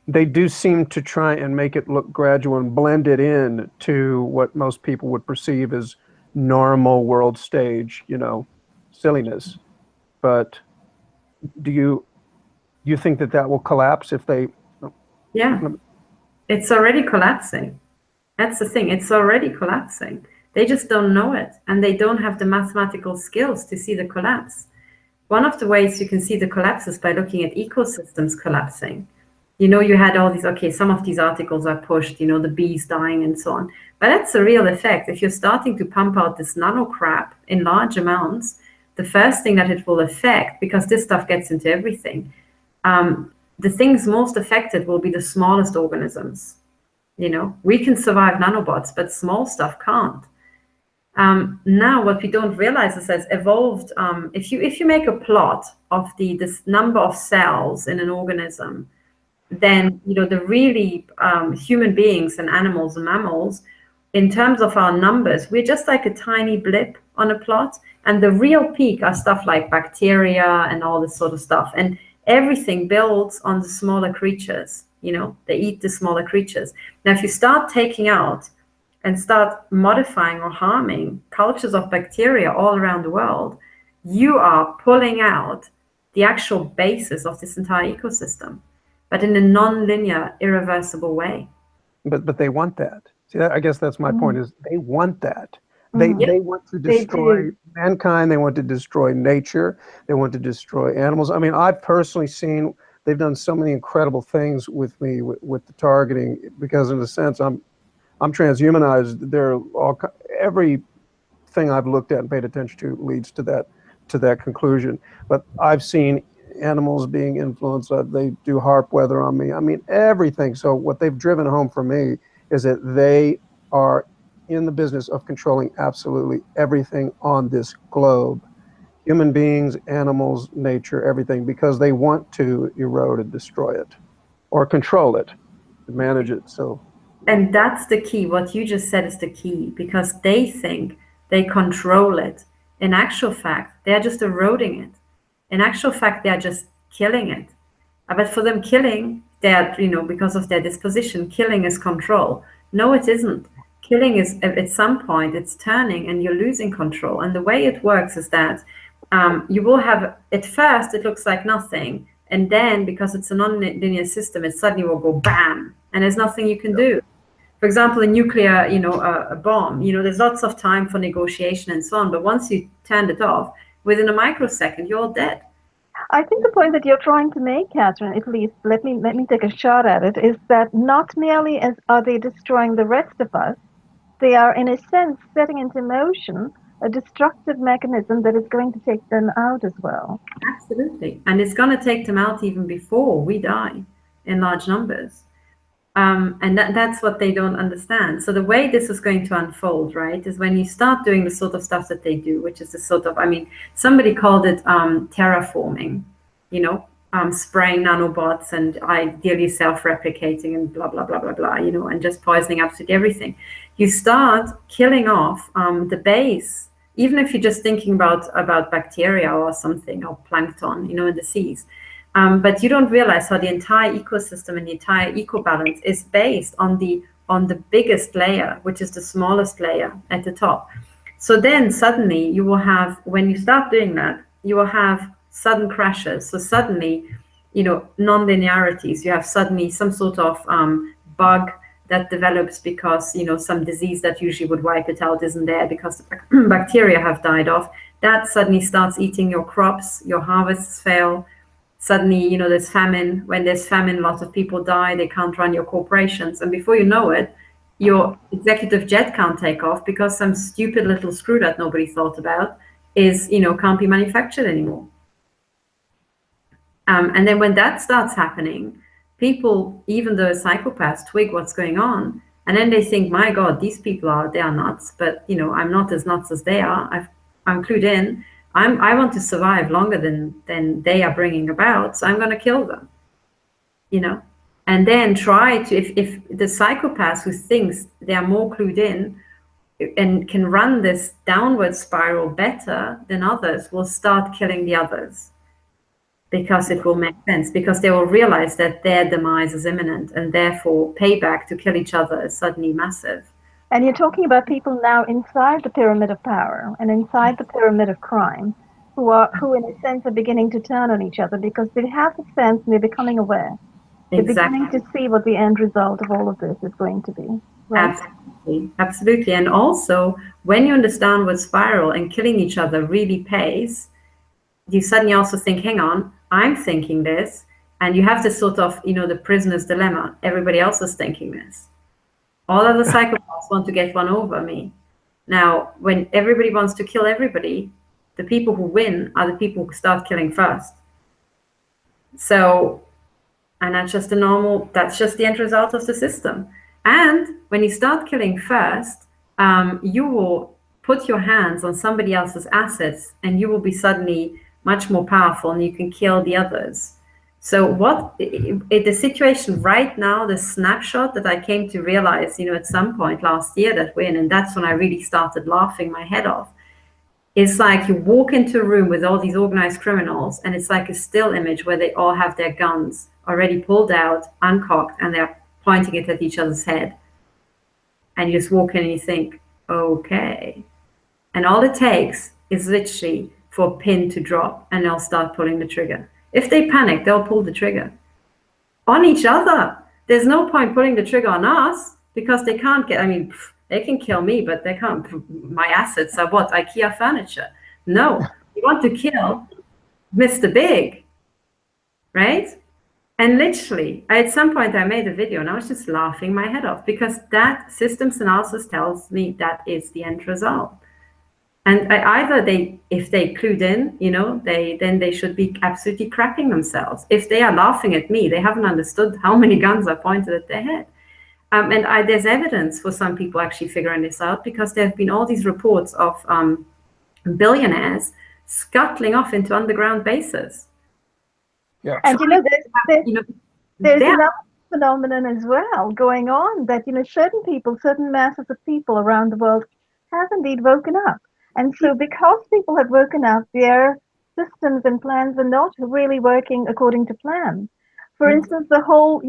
they do seem to try and make it look gradual and blend it in to what most people would perceive as normal world stage, silliness. But do you think that will collapse if they? Yeah, it's already collapsing. That's the thing. It's already collapsing. They just don't know it, and they don't have the mathematical skills to see the collapse. One of the ways you can see the collapse is by looking at ecosystems collapsing. You had all these, some of these articles are pushed, the bees dying and so on. But that's a real effect. If you're starting to pump out this nano crap in large amounts, the first thing that it will affect, because this stuff gets into everything, the things most affected will be the smallest organisms. We can survive nanobots, but small stuff can't. Now, what we don't realize is as evolved, if you make a plot of this number of cells in an organism, then the really human beings and animals and mammals, in terms of our numbers, we're just like a tiny blip on a plot, and the real peak are stuff like bacteria and all this sort of stuff, and everything builds on the smaller creatures. They eat the smaller creatures. Now, if you start taking out and start modifying or harming cultures of bacteria all around the world, you are pulling out the actual basis of this entire ecosystem, but in a non-linear, irreversible way. But they want that. See, I guess that's my point, is they want that. Mm. They want to destroy mankind. They want to destroy nature. They want to destroy animals. I mean, I've personally seen, they've done so many incredible things with me with the targeting, because in a sense, I'm transhumanized. Everything I've looked at and paid attention to leads to that conclusion. But I've seen animals being influenced. They do harp weather on me. I mean, everything. So what they've driven home for me is that they are in the business of controlling absolutely everything on this globe. Human beings, animals, nature, everything, because they want to erode and destroy it, or control it, manage it. So, and that's the key. What you just said is the key, because they think they control it. In actual fact, they're just eroding it. In actual fact, they're just killing it. But for them, killing, they're, because of their disposition, killing is control. No, it isn't. Killing is, at some point, it's turning and you're losing control. And the way it works is that you will have, at first, it looks like nothing. And then, because it's a non-linear system, it suddenly will go bam, and there's nothing you can do. For example, a nuclear, a bomb, there's lots of time for negotiation and so on. But once you turned it off, within a microsecond, you're all dead. I think the point that you're trying to make, Katherine, at least let me take a shot at it, is that not merely are they destroying the rest of us, they are in a sense setting into motion a destructive mechanism that is going to take them out as well. Absolutely. And it's going to take them out even before we die in large numbers. And that's what they don't understand. So the way this is going to unfold, right, is when you start doing the sort of stuff that they do, which is the sort of, somebody called it terraforming, spraying nanobots and ideally self-replicating and blah, blah, blah, blah, blah, and just poisoning absolutely everything. You start killing off the base, even if you're just thinking about bacteria or something, or plankton, in the seas. But you don't realize how the entire ecosystem and the entire eco-balance is based on the biggest layer, which is the smallest layer at the top. So then suddenly you will have, when you start doing that, you will have sudden crashes. So suddenly, non-linearities. You have suddenly some sort of bug that develops because, some disease that usually would wipe it out isn't there because the bacteria have died off. That suddenly starts eating your crops, your harvests fail. Suddenly, there's famine. When there's famine, a lot of people die. They can't run your corporations. And before you know it, your executive jet can't take off because some stupid little screw that nobody thought about is, can't be manufactured anymore. And then when that starts happening, people, even the psychopaths, twig what's going on. And then they think, my God, these people they are nuts. But, I'm not as nuts as they are. I'm clued in. I want to survive longer than they are bringing about, so I'm going to kill them, and then try to, if the psychopath who thinks they are more clued in and can run this downward spiral better than others, will start killing the others because it will make sense, because they will realize that their demise is imminent and therefore payback to kill each other is suddenly massive. And you're talking about people now inside the pyramid of power and inside the pyramid of crime who in a sense are beginning to turn on each other because they have the sense and they're becoming aware. They're beginning to see what the end result of all of this is going to be. Right? Absolutely. And also, when you understand what spiral and killing each other really pays, you suddenly also think, hang on, I'm thinking this. And you have this sort of, the prisoner's dilemma. Everybody else is thinking this. All of the psychopaths want to get one over me. Now, when everybody wants to kill everybody, the people who win are the people who start killing first. So, and that's just the end result of the system. And when you start killing first, you will put your hands on somebody else's assets and you will be suddenly much more powerful and you can kill the others. So the situation right now, the snapshot that I came to realize, at some point last year that we're in, and that's when I really started laughing my head off, is like you walk into a room with all these organized criminals and it's like a still image where they all have their guns already pulled out, uncocked, and they're pointing it at each other's head. And you just walk in and you think, okay. And all it takes is literally for a pin to drop, and they'll start pulling the trigger. If they panic, they'll pull the trigger on each other. There's no point pulling the trigger on us because they can't get, I mean, they can kill me, but they can't, my assets are what? IKEA furniture. No, you want to kill Mr. Big, right? And literally, at some point I made a video and I was just laughing my head off because that systems analysis tells me that is the end result. And if they clued in, then they should be absolutely crapping themselves. If they are laughing at me, they haven't understood how many guns are pointed at their head. And there's evidence for some people actually figuring this out because there have been all these reports of billionaires scuttling off into underground bases. Yeah. And there's another phenomenon as well going on that certain people, certain masses of people around the world have indeed woken up. And so because people have woken up, their systems and plans are not really working according to plan. For instance, the whole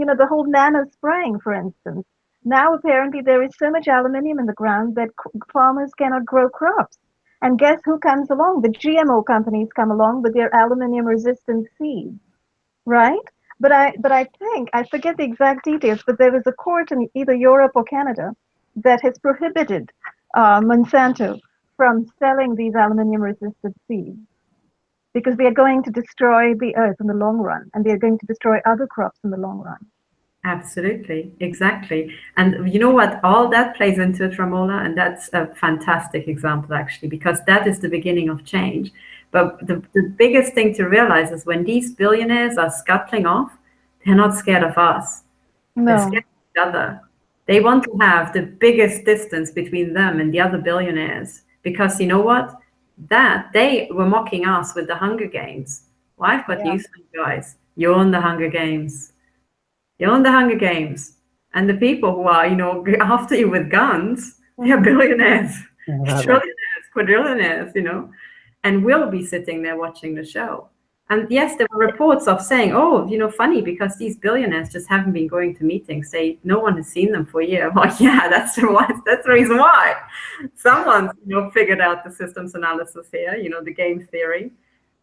nano spraying, for instance. Now apparently there is so much aluminium in the ground that farmers cannot grow crops. And guess who comes along? The GMO companies come along with their aluminium resistant seeds, right? But I think, I forget the exact details, but there was a court in either Europe or Canada that has prohibited Monsanto from selling these aluminium-resistant seeds because they are going to destroy the earth in the long run, and they are going to destroy other crops in the long run. Absolutely, exactly. And you know what? All that plays into it, Ramola, and that's a fantastic example, actually, because that is the beginning of change. But the biggest thing to realize is when these billionaires are scuttling off, they're not scared of us. No. They're scared of each other. They want to have the biggest distance between them and the other billionaires. Because you know what? That they were mocking us with the Hunger Games. Well, I've got news for you guys. You're in the Hunger Games. You're in the Hunger Games. And the people who are, after you with guns, they're billionaires, trillionaires, quadrillionaires, and we'll be sitting there watching the show. And yes, there were reports of saying, funny, because these billionaires just haven't been going to meetings. No one has seen them for a year. Well, yeah, that's the reason why. Someone's, figured out the systems analysis here, the game theory.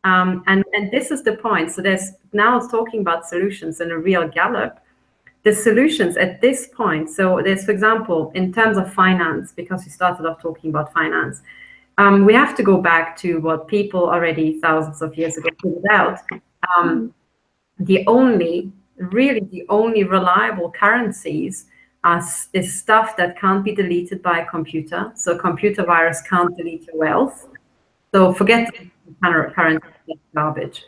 And this is the point. So now it's talking about solutions in a real Gallup. The solutions at this point, so there's, for example, in terms of finance, because we started off talking about finance, we have to go back to what people already thousands of years ago figured out. The only reliable currencies is stuff that can't be deleted by a computer. So a computer virus can't delete your wealth. So forget currency, garbage.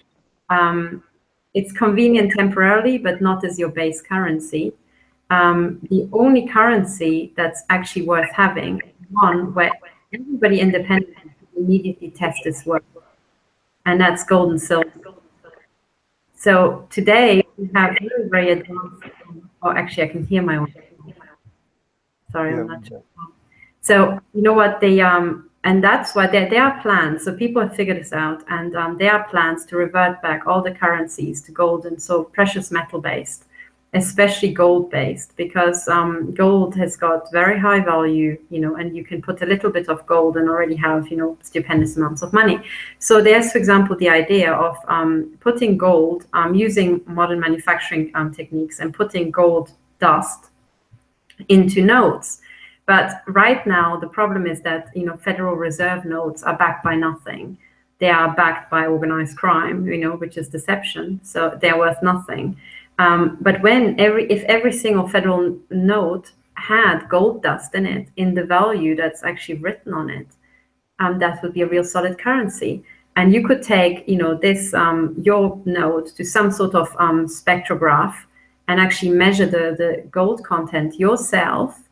It's convenient temporarily, but not as your base currency. The only currency that's actually worth having is one where everybody independently immediately test its work, and that's gold and silver. So today we have very, very advanced. Oh, actually, I can hear my own. Sorry, I'm not sure. So you know what they and that's why there are plans. So people have figured this out, and there are plans to revert back all the currencies to gold and so precious metal based, especially gold based, because gold has got very high value, and you can put a little bit of gold and already have, stupendous amounts of money. So there's, for example, the idea of putting gold, using modern manufacturing techniques and putting gold dust into notes. But right now, the problem is that, Federal Reserve notes are backed by nothing. They are backed by organized crime, which is deception. So they're worth nothing. But if every single federal note had gold dust in it, in the value that's actually written on it, that would be a real solid currency. And you could take, this your note to some sort of spectrograph and actually measure the gold content yourself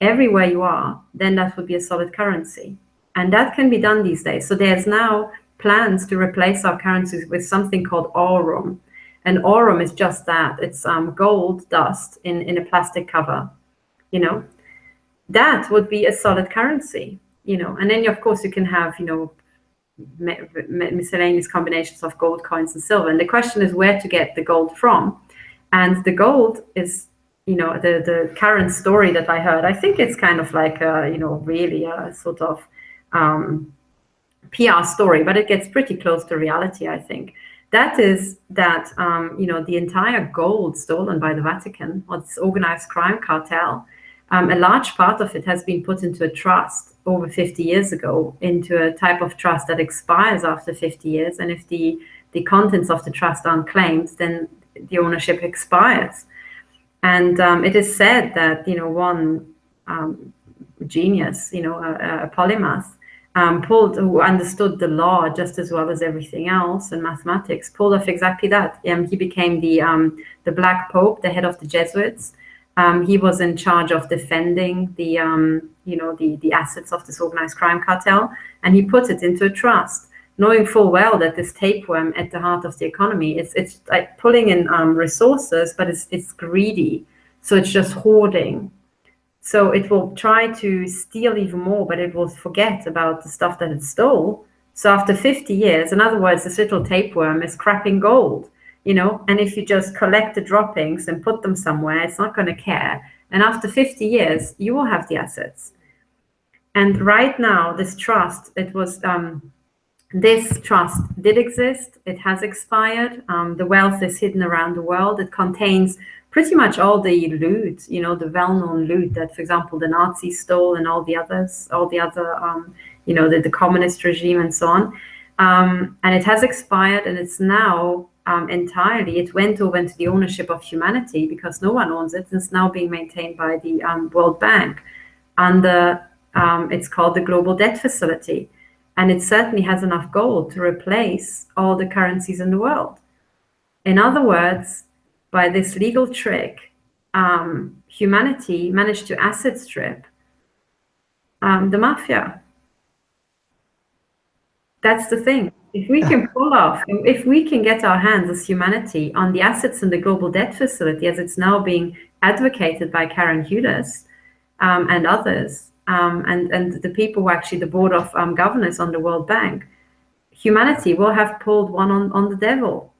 everywhere you are. Then that would be a solid currency, and that can be done these days. So there's now plans to replace our currencies with something called aurum. And aurum is just that. It's gold dust in a plastic cover, That would be a solid currency, And then, of course, you can have, miscellaneous combinations of gold coins and silver. And the question is where to get the gold from. And the gold is, the current story that I heard, I think it's kind of like, really a sort of PR story, but it gets pretty close to reality, I think. That is that, the entire gold stolen by the Vatican, or this organized crime cartel, a large part of it has been put into a trust over 50 years ago, into a type of trust that expires after 50 years. And if the contents of the trust aren't claimed, then the ownership expires. And it is said that, one genius, a polymath, who understood the law just as well as everything else, and mathematics, pulled off exactly that. He became the Black Pope, the head of the Jesuits. He was in charge of defending the assets of this organized crime cartel, and he put it into a trust, knowing full well that this tapeworm at the heart of the economy, it's like pulling in resources, but it's greedy, so it's just hoarding. So it will try to steal even more, but it will forget about the stuff that it stole. So after 50 years, in other words, this little tapeworm is crapping gold, and if you just collect the droppings and put them somewhere, it's not going to care. And after 50 years, you will have the assets. And right now, this trust, this trust did exist. It has expired. The wealth is hidden around the world. It contains pretty much all the loot, the well-known loot that, for example, the Nazis stole, and all the other, the communist regime and so on. And it has expired, and it's now entirely, it went over into the ownership of humanity because no one owns it. It's now being maintained by the World Bank under, it's called the Global Debt Facility. And it certainly has enough gold to replace all the currencies in the world. In other words, by this legal trick, humanity managed to asset strip the mafia. That's the thing. If we can pull off, if we can get our hands as humanity on the assets in the global debt facility, as it's now being advocated by Karen Hudis and others, and the people who are actually the board of governors on the World Bank, humanity will have pulled one on the devil.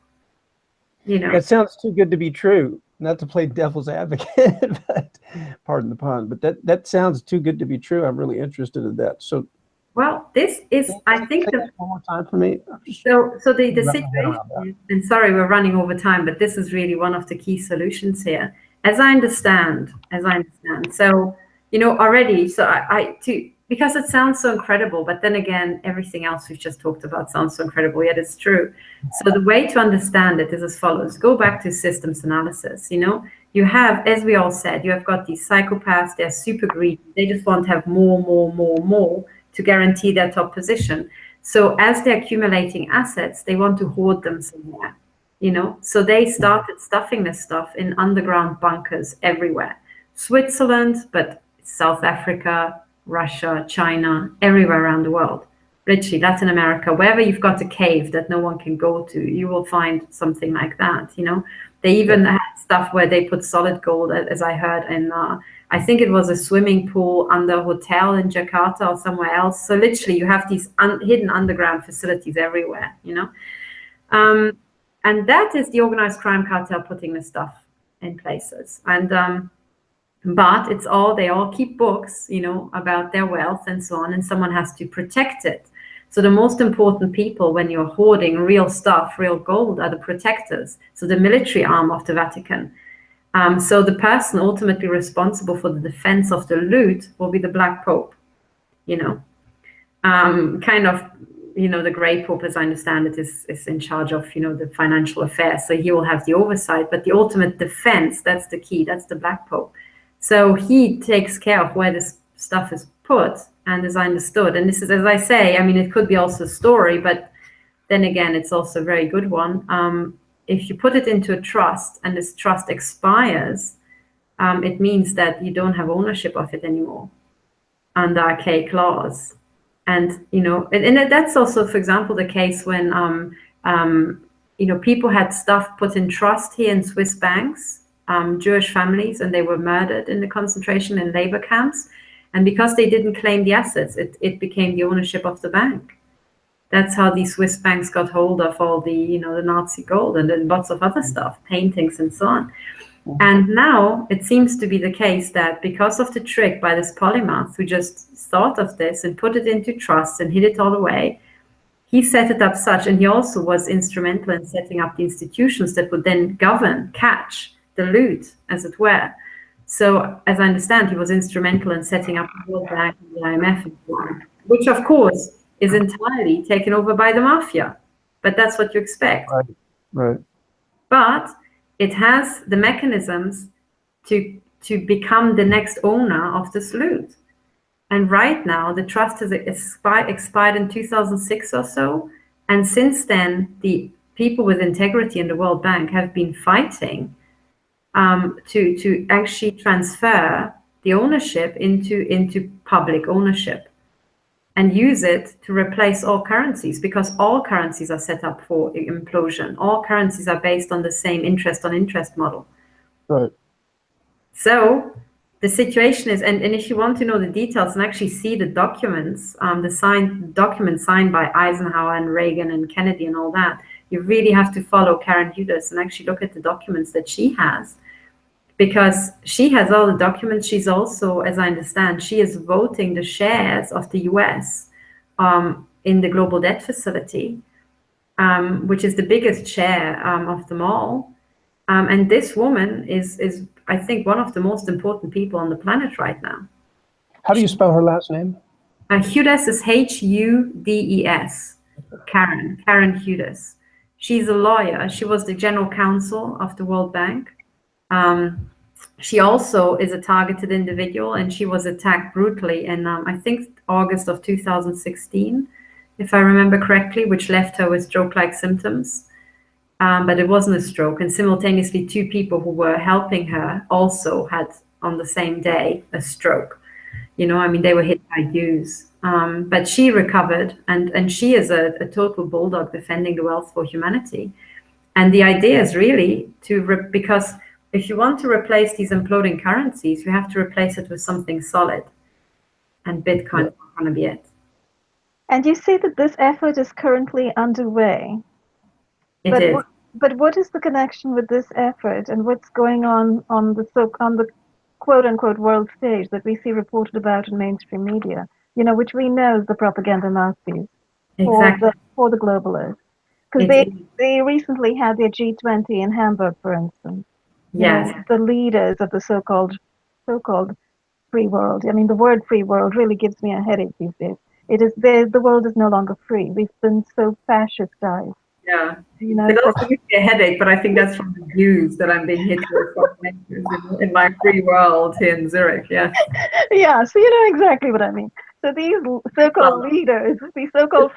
That sounds too good to be true. Not to play devil's advocate, but pardon the pun, but that sounds too good to be true. I'm really interested in that. So, well, this is, I think, that one more time for me. So the situation, and sorry, we're running over time, but this is really one of the key solutions here, as I understand. So, already, because it sounds so incredible, but then again, everything else we've just talked about sounds so incredible, yet it's true. So the way to understand it is as follows. Go back to systems analysis. You have, as we all said, you have got these psychopaths. They're super greedy. They just want to have more to guarantee their top position. So as they're accumulating assets, they want to hoard them somewhere, So they started stuffing this stuff in underground bunkers everywhere. Switzerland, but South Africa, Russia, China, everywhere around the world. Literally, Latin America, wherever you've got a cave that no one can go to, you will find something like that, They even had stuff where they put solid gold, as I heard, in, I think it was a swimming pool under a hotel in Jakarta or somewhere else. So literally, you have these hidden underground facilities everywhere, And that is the organized crime cartel putting this stuff in places. And but they all keep books, about their wealth and so on, and someone has to protect it. So the most important people when you're hoarding real stuff, real gold, are the protectors. So the military arm of the Vatican. So the person ultimately responsible for the defense of the loot will be the Black Pope, kind of, the Grey Pope, as I understand it, is in charge of, the financial affairs. So he will have the oversight, but the ultimate defense, that's the key, that's the Black Pope. So he takes care of where this stuff is put, and as I understood, and this is, as I say, it could be also a story, but then again, it's also a very good one. If you put it into a trust and this trust expires, it means that you don't have ownership of it anymore under archaic laws. And, and that's also, for example, the case when, people had stuff put in trust here in Swiss banks, Jewish families, and they were murdered in the concentration and labor camps. And because they didn't claim the assets, it became the ownership of the bank. That's how the Swiss banks got hold of all the, the Nazi gold and then lots of other stuff, paintings and so on. And now it seems to be the case that because of the trick by this polymath who just thought of this and put it into trust and hid it all away, he set it up such, and he also was instrumental in setting up the institutions that would then govern, catch the loot, as it were. So, as I understand, he was instrumental in setting up the World Bank and the IMF, which, of course, is entirely taken over by the mafia. But that's what you expect. Right. Right. But it has the mechanisms to become the next owner of this loot. And right now, the trust has expired in 2006 or so. And since then, the people with integrity in the World Bank have been fighting to actually transfer the ownership into public ownership and use it to replace all currencies, because all currencies are set up for implosion. All currencies are based on the same interest on interest model. Right. So the situation is, and if you want to know the details and actually see the documents, the documents signed by Eisenhower and Reagan and Kennedy and all that, you really have to follow Karen Hudes and actually look at the documents that she has, because she has all the documents. She's also, as I understand, she is voting the shares of the US in the global debt facility, which is the biggest share of them all. And this woman is, I think, one of the most important people on the planet right now. How do you spell her last name? Hudes is Hudes, Karen Hudes. She's a lawyer. She was the general counsel of the World Bank. She also is a targeted individual, and she was attacked brutally in, I think, August of 2016, if I remember correctly, which left her with stroke-like symptoms. But it wasn't a stroke. And simultaneously, two people who were helping her also had, on the same day, a stroke. You know, I mean, they were hit by Hughes. But she recovered, and she is a total bulldog defending the wealth for humanity. And the idea is really because if you want to replace these imploding currencies, you have to replace it with something solid. And Bitcoin is not going to be it. And you see that this effort is currently underway. It is. But what is the connection with this effort, and what's going on the quote-unquote world stage that we see reported about in mainstream media, you know, which we know is the propaganda Nazis Exactly. for the globalists? Because they recently had their G20 in Hamburg, for instance. Yes. You know, the leaders of the so-called free world. I mean, the word free world really gives me a headache these days. The world is no longer free. We've been so fascistized. Yeah. You know, it also gives me a headache, but I think that's from the views that I'm being hit with in my free world here in Zurich. Yeah. Yeah, so you know exactly what I mean. So these so-called leaders, these so-called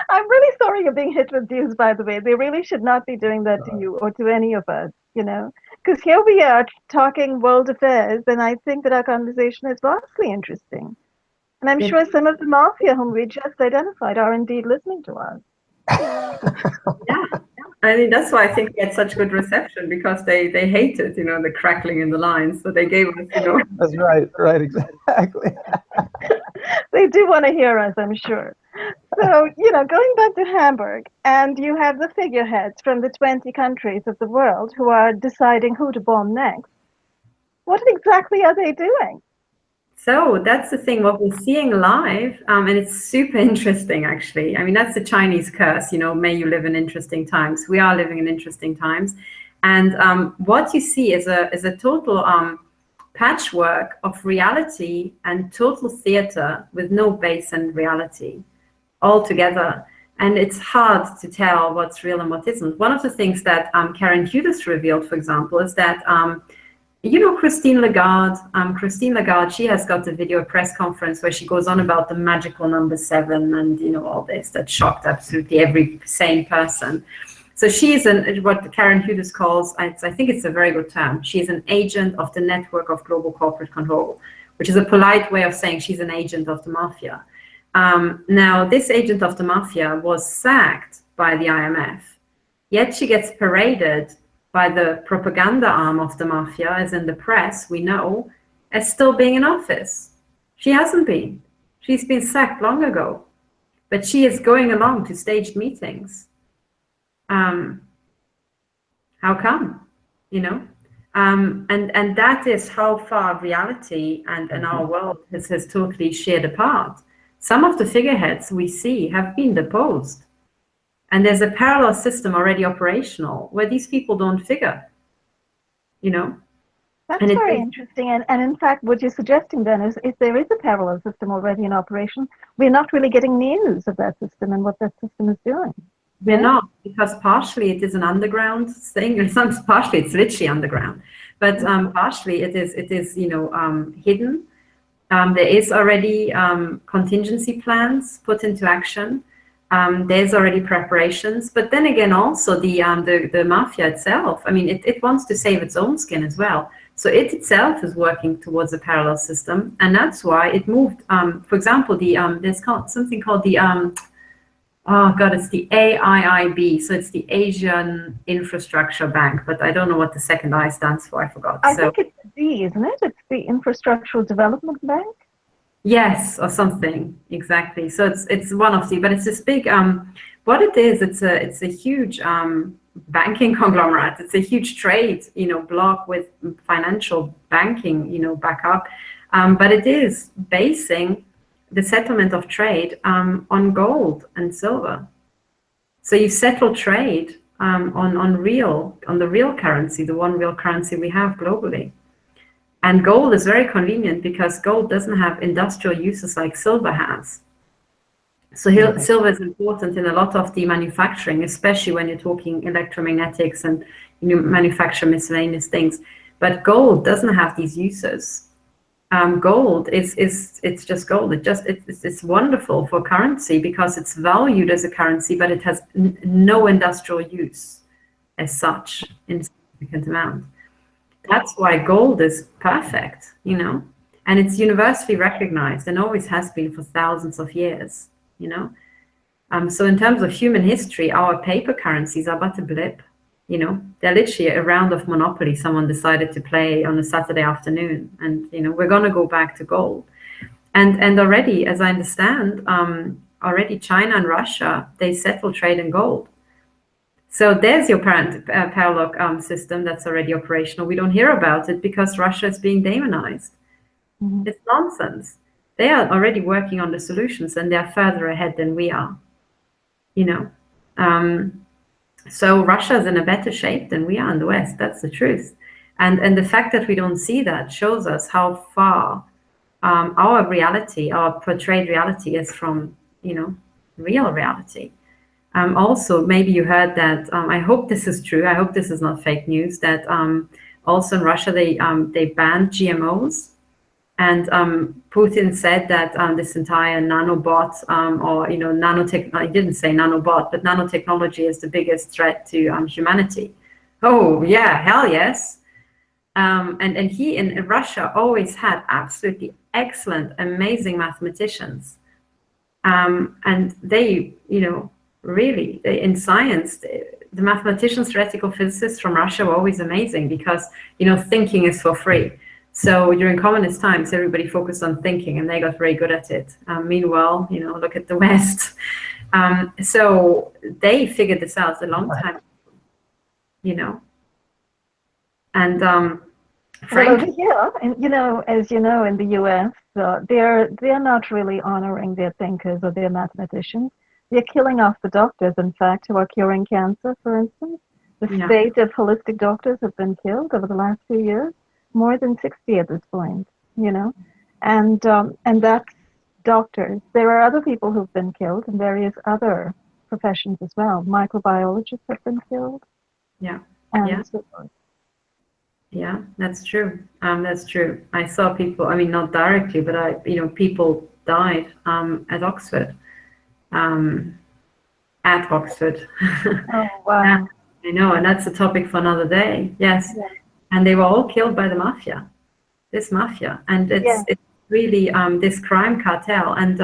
I'm really sorry you're being hit with views, by the way. They really should not be doing that to you or to any of us, you know. Because here we are talking world affairs, and I think that our conversation is vastly interesting. And I'm sure some of the mafia whom we just identified are indeed listening to us. Yeah. I mean, that's why I think we had such good reception, because they hated, you know, the crackling in the lines. So they gave us, you know. That's right, exactly. They do want to hear us, I'm sure. So, you know, going back to Hamburg, and you have the figureheads from the 20 countries of the world who are deciding who to bomb next. What exactly are they doing? So that's the thing, what we're seeing live, and it's super interesting, actually. I mean, that's the Chinese curse, you know, may you live in interesting times. We are living in interesting times. And what you see is a total patchwork of reality and total theater with no base in reality altogether. And it's hard to tell what's real and what isn't. One of the things that Karen Hudes revealed, for example, is that you know Christine Lagarde. Christine Lagarde, she has got a video press conference where she goes on about the magical number 7 and, you know, all this that shocked absolutely every sane person. So she is what Karen Hudes calls, I think it's a very good term, she's an agent of the network of global corporate control, which is a polite way of saying she's an agent of the mafia. Now, this agent of the mafia was sacked by the IMF, yet she gets paraded by the propaganda arm of the mafia, as in the press, we know, as still being in office. She hasn't been. She's been sacked long ago, but she is going along to staged meetings. How come? You know? And that is how far reality and our world has totally sheared apart. Some of the figureheads we see have been deposed. And there's a parallel system already operational where these people don't figure, you know. That's very interesting. And in fact, what you're suggesting then is if there is a parallel system already in operation, we're not really getting news of that system and what that system is doing. We're not, because partially it is an underground thing, and some partially it's literally underground, but partially it is you know, hidden. There is already contingency plans put into action. There's already preparations, but then again, also the mafia itself. I mean, it wants to save its own skin as well. So it itself is working towards a parallel system, and that's why it moved. For example, there's something called the oh God, it's the AIIB. So it's the Asian Infrastructure Bank, but I don't know what the second I stands for. I forgot. I think it's D, isn't it? It's the Infrastructural Development Bank. Yes, or something, exactly. So it's one of the, but it's this big, what it is, it's a huge banking conglomerate. It's a huge trade, you know, block with financial banking, you know, backup. But it is basing the settlement of trade on gold and silver. So you settle trade on the real currency, the one real currency we have globally. And gold is very convenient because gold doesn't have industrial uses like silver has. So silver is important in a lot of the manufacturing, especially when you're talking electromagnetics and you manufacture miscellaneous things. But gold doesn't have these uses. Gold it's just gold. It's wonderful for currency because it's valued as a currency, but it has no industrial use as such in a significant amount. That's why gold is perfect, you know, and it's universally recognized and always has been for thousands of years, you know. So in terms of human history, our paper currencies are but a blip, you know. They're literally a round of Monopoly someone decided to play on a Saturday afternoon, and you know, we're going to go back to gold. And already, as I understand, already China and Russia, they settle trade in gold. So there's your parallel system that's already operational. We don't hear about it because Russia is being demonized. Mm-hmm. It's nonsense. They are already working on the solutions, and they're further ahead than we are, you know. So Russia is in a better shape than we are in the West. That's the truth. And the fact that we don't see that shows us how far our reality, our portrayed reality, is from, you know, real reality. Also, maybe you heard that, I hope this is true, I hope this is not fake news, that also in Russia they banned GMOs. And Putin said that this entire nanobot, or, you know, nanotechnology, he didn't say nanobot, but nanotechnology is the biggest threat to humanity. Oh, yeah, hell yes. And he in Russia always had absolutely excellent, amazing mathematicians. And they, you know, really, in science, the mathematicians, theoretical physicists from Russia were always amazing because, you know, thinking is for free. So during communist times, everybody focused on thinking and they got very good at it. Meanwhile, you know, look at the West. So they figured this out a long time, you know. And frankly, well, and you know, as you know, in the U.S., they're not really honoring their thinkers or their mathematicians. They're killing off the doctors, in fact, who are curing cancer, for instance. The spate of holistic doctors have been killed over the last few years, more than 60 at this point, you know. And that's doctors. There are other people who've been killed in various other professions as well. Microbiologists have been killed. Yeah. And so forth. Yeah, that's true. That's true. I saw people, I mean, not directly, but you know, people died at Oxford. At Oxford. Oh, wow. I know, and that's a topic for another day. Yes. Yeah. And they were all killed by the mafia, this mafia. And it's really this crime cartel. And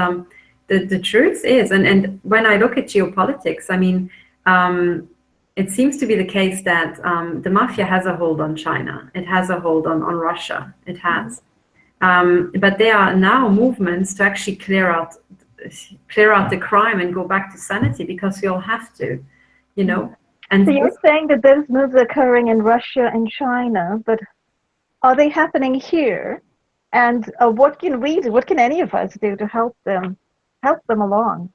the truth is, and when I look at geopolitics, I mean, it seems to be the case that the mafia has a hold on China. It has a hold on Russia. It has. But there are now movements to actually clear out the crime and go back to sanity, because we all have to, you know. And so you're saying that those moves are occurring in Russia and China, but are they happening here? And what can we do? What can any of us do to help them help them along?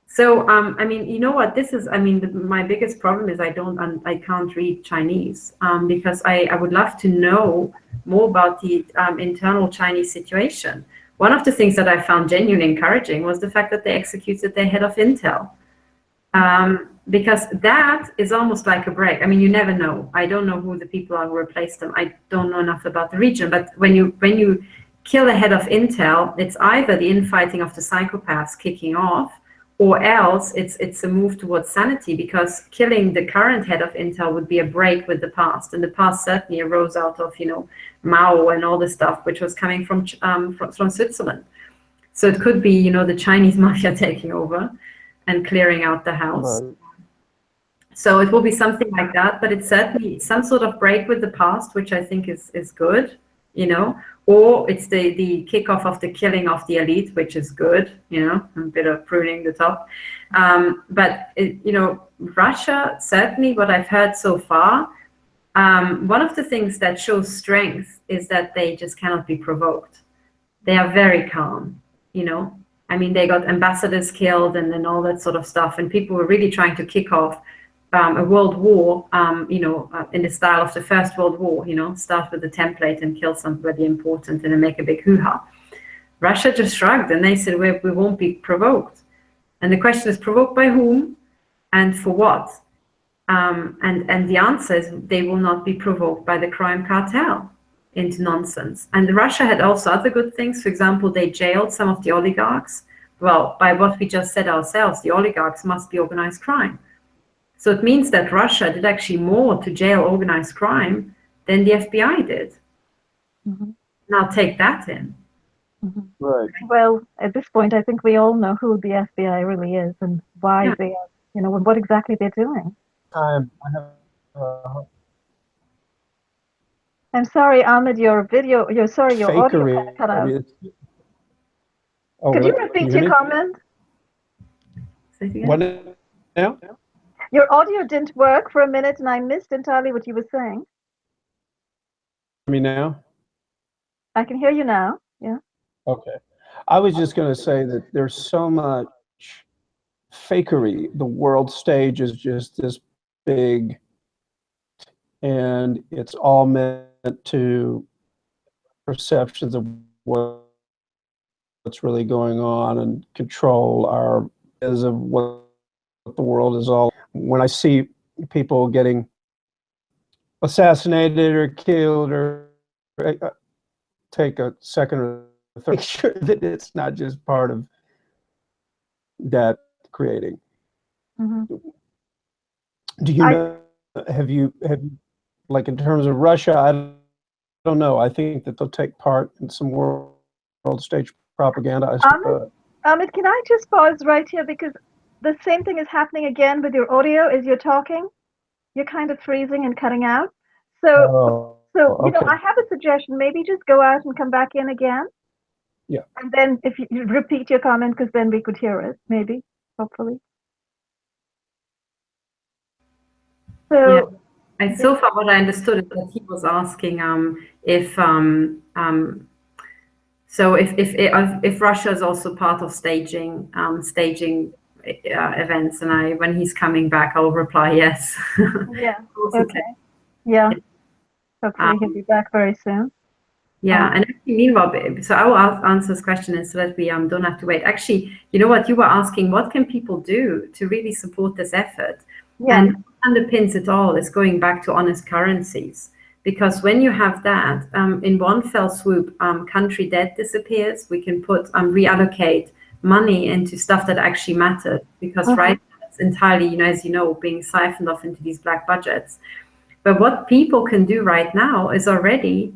So, I mean, you know what, this is, I mean, my biggest problem is I can't read Chinese, because I would love to know more about the internal Chinese situation. One of the things that I found genuinely encouraging was the fact that they executed their head of Intel. Because that is almost like a break. I mean, you never know. I don't know who the people are who replaced them. I don't know enough about the region, but when you kill a head of Intel, it's either the infighting of the psychopaths kicking off, or else it's a move towards sanity, because killing the current head of Intel would be a break with the past. And the past certainly arose out of, you know, Mao and all this stuff, which was coming from Switzerland. So it could be, you know, the Chinese mafia taking over and clearing out the house. Right. So it will be something like that, but it's certainly some sort of break with the past, which I think is good, you know, or it's the kickoff of the killing of the elite, which is good, you know, a bit of pruning the top. But, you know, Russia, certainly what I've heard so far, one of the things that shows strength is that they just cannot be provoked. They are very calm, you know. I mean, they got ambassadors killed and then all that sort of stuff, and people were really trying to kick off a world war, you know, in the style of the First World War, you know, start with a template and kill somebody important and then make a big hoo-ha. Russia just shrugged and they said, we won't be provoked. And the question is, provoked by whom and for what? And the answer is they will not be provoked by the crime cartel into nonsense. And Russia had also other good things. For example, they jailed some of the oligarchs. Well, by what we just said ourselves, the oligarchs must be organized crime. So it means that Russia did actually more to jail organized crime than the FBI did. Mm-hmm. Now take that in. Mm-hmm. Right. Well, at this point, I think we all know who the FBI really is and why they are, you know, what exactly they're doing. I have, I'm sorry, Ahmed, your audio fakery. cut out. Oh, Could really? you repeat your comment? What now? Your audio didn't work for a minute and I missed entirely what you were saying. Me now? I can hear you now. Yeah. Okay. I was just going to say that there's so much fakery. The world stage is just this big, and it's all meant to perceptions of what's really going on and control our ideas of what the world is all. When I see people getting assassinated or killed, or take a second or third, make sure that it's not just part of that creating. Mm-hmm. Do you know? Have you like in terms of Russia? I don't know. I think that they'll take part in some world stage propaganda. Ahmed, can I just pause right here, because the same thing is happening again with your audio as you're talking. You're kind of freezing and cutting out. So you know, I have a suggestion. Maybe just go out and come back in again. Yeah. And then if you repeat your comment, because then we could hear it, maybe, hopefully. So, yeah. And so far, what I understood is that he was asking if Russia is also part of staging events, and when he's coming back, I'll reply yes. Yeah. Okay. Yeah. Hopefully he'll be back very soon. Yeah, and actually, meanwhile, so I will answer this question so that we don't have to wait. Actually, you know what, you were asking, what can people do to really support this effort? Yeah. And what underpins it all is going back to honest currencies. Because when you have that, in one fell swoop, country debt disappears. We can reallocate money into stuff that actually matters. Because right now it's entirely, you know, as you know, being siphoned off into these black budgets. But what people can do right now is already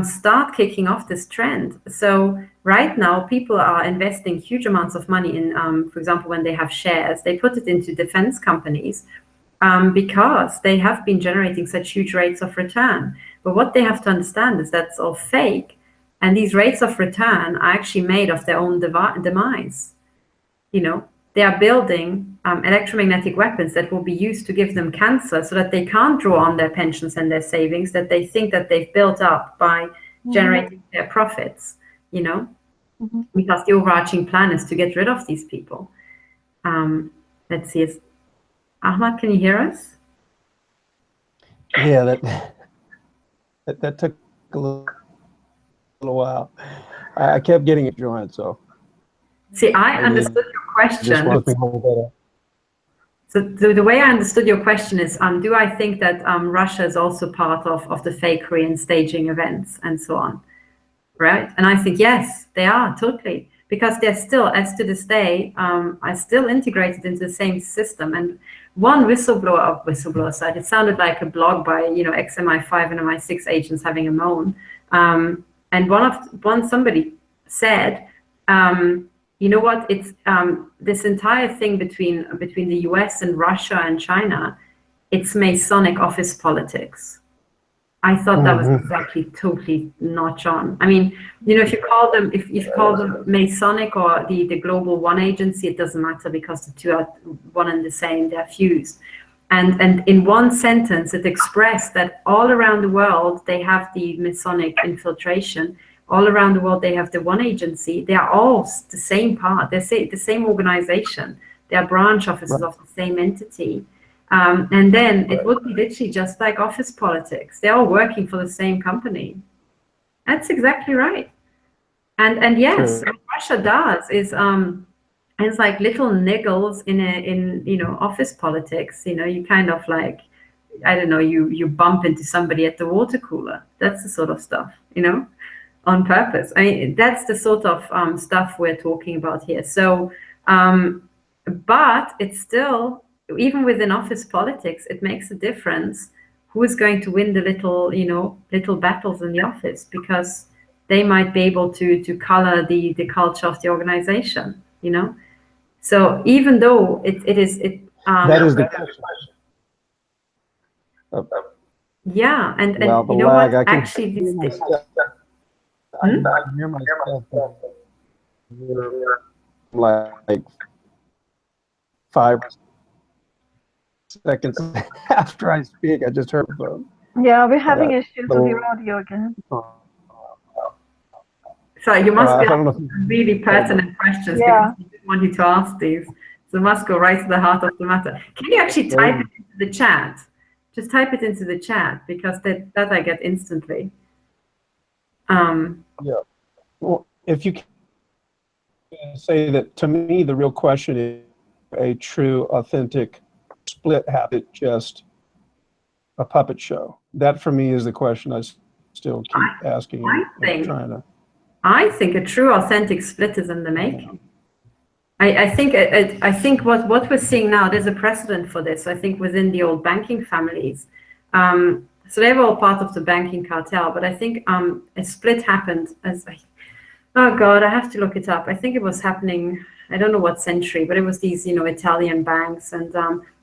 start kicking off this trend. So right now, people are investing huge amounts of money in, for example, when they have shares, they put it into defense companies because they have been generating such huge rates of return. But what they have to understand is that's all fake. And these rates of return are actually made of their own demise. You know, they are building electromagnetic weapons that will be used to give them cancer so that they can't draw on their pensions and their savings that they think that they've built up by generating their profits, you know. because the overarching plan is to get rid of these people. Let's see, Ahmad, can you hear us? Yeah, that took a little while. I kept getting it joined, so. See, I understood your question. Just want me to hold that up. So the way I understood your question is, do I think that Russia is also part of the fakery and staging events and so on, right? And I think, yes, they are, totally. Because they're still, as to this day, are still integrated into the same system. And one whistleblower side, it sounded like a blog by, ex-MI5 and MI6 agents having a moan. And somebody said, you know what? It's this entire thing between the US and Russia and China. It's Masonic office politics. I thought that was exactly totally not on. I mean, if you call them Masonic or the Global One Agency, it doesn't matter because the two are one and the same. They're fused. And in one sentence, it expressed that all around the world they have the Masonic infiltration. All around the world, they have the one agency. They are all the same part. They're the same organization. They are branch offices of the same entity. And then it would be literally just like office politics. They're all working for the same company. That's exactly right. And yes, what Russia does is it's like little niggles in office politics. You kind of like, I don't know, you bump into somebody at the water cooler. That's the sort of stuff, on purpose. I mean, that's the sort of stuff we're talking about here. So, but it's still, even within office politics, it makes a difference who is going to win the little battles in the office, because they might be able to color the culture of the organization, So even though it is that is the question. Yeah, and well, you know lag, what? Actually, this I hear myself like 5 seconds after I speak. I just heard the. Yeah, we're having issues with your audio again. So you must be asking really pertinent questions, because we didn't want you to ask these. So must go right to the heart of the matter. Can you actually type it into the chat? Just type it into the chat, because that I get instantly. Yeah. Well, if you can say that, to me, the real question is a true, authentic split habit, just a puppet show. That for me is the question I still keep asking and trying to. I think a true, authentic split is in the making. I think what we're seeing now, there's a precedent for this. I think within the old banking families. So they were all part of the banking cartel, but I think a split happened oh God, I have to look it up. I think it was happening, I don't know what century, but it was these, Italian banks, and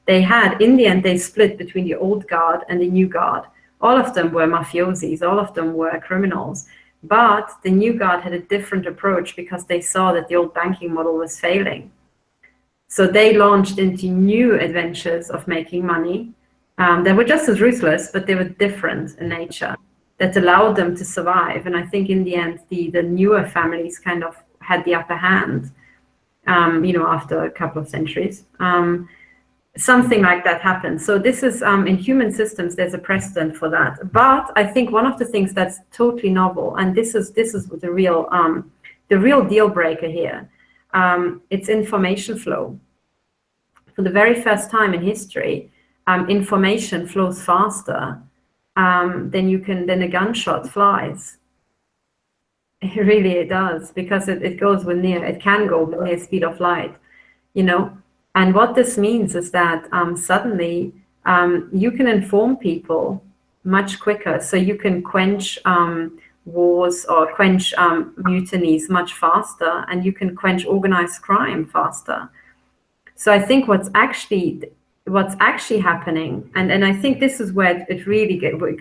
they had, in the end, they split between the old guard and the new guard. All of them were mafiosis, all of them were criminals, but the new guard had a different approach because they saw that the old banking model was failing. So they launched into new adventures of making money. They were just as ruthless, but they were different in nature, that allowed them to survive. And I think in the end, the newer families kind of had the upper hand, after a couple of centuries. Something like that happened. So this is, in human systems, there's a precedent for that. But I think one of the things that's totally novel, and this is the real deal breaker here, it's information flow. For the very first time in history, information flows faster than a gunshot flies. It does, because it can go with near speed of light, And what this means is that suddenly you can inform people much quicker. So you can quench wars or quench mutinies much faster, and you can quench organized crime faster. So I think what's actually happening, and I think this is where it really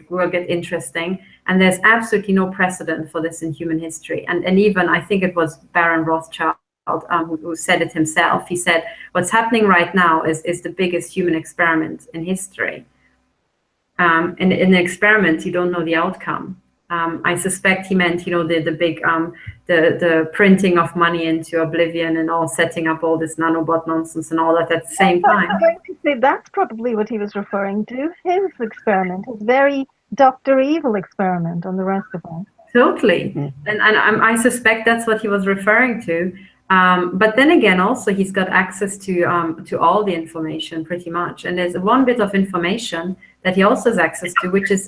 will get interesting, and there's absolutely no precedent for this in human history. And even, I think it was Baron Rothschild who said it himself. He said, what's happening right now is the biggest human experiment in history. In an experiment, you don't know the outcome. I suspect he meant, the big, the printing of money into oblivion and all, setting up all this nanobot nonsense and all that at the same time. I'm going to say that's probably what he was referring to. His experiment, his very Dr. Evil experiment on the rest of us. Totally. And I suspect that's what he was referring to. But then again, also, he's got access to all the information pretty much. And there's one bit of information that he also has access to, which is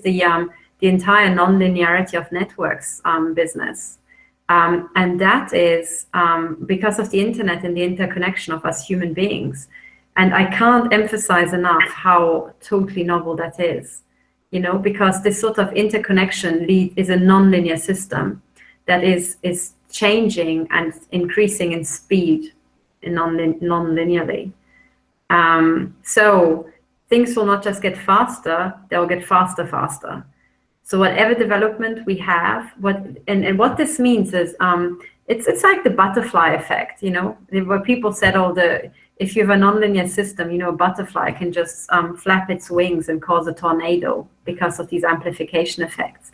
the entire non-linearity of networks business. And that is because of the internet and the interconnection of us human beings. And I can't emphasize enough how totally novel that is, because this sort of interconnection is a non-linear system that is changing and increasing in speed non-linearly. So things will not just get faster, they'll get faster. So whatever development we have, and what this means is, it's like the butterfly effect, where people said, if you have a nonlinear system, a butterfly can just flap its wings and cause a tornado because of these amplification effects.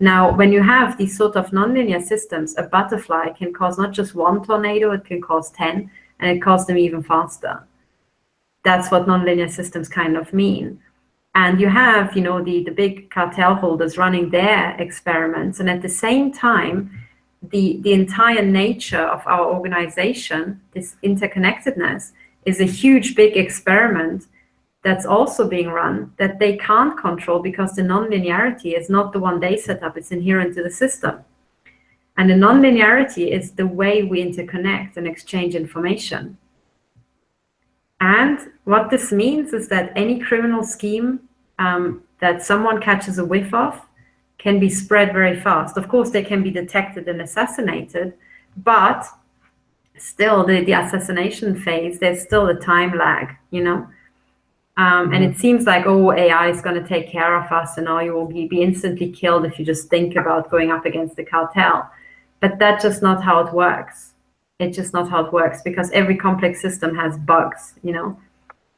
Now, when you have these sort of nonlinear systems, a butterfly can cause not just one tornado, it can cause 10, and it causes them even faster. That's what nonlinear systems kind of mean. And you have, the big cartel holders running their experiments. And at the same time, the entire nature of our organization, this interconnectedness, is a huge, big experiment that's also being run that they can't control because the nonlinearity is not the one they set up, it's inherent to the system. And the nonlinearity is the way we interconnect and exchange information. And what this means is that any criminal scheme that someone catches a whiff of can be spread very fast. Of course, they can be detected and assassinated, but still the assassination phase, there's still a time lag, And it seems like, AI is going to take care of us, and you will be instantly killed if you just think about going up against the cartel. But that's just not how it works. It's just not how it works, because every complex system has bugs,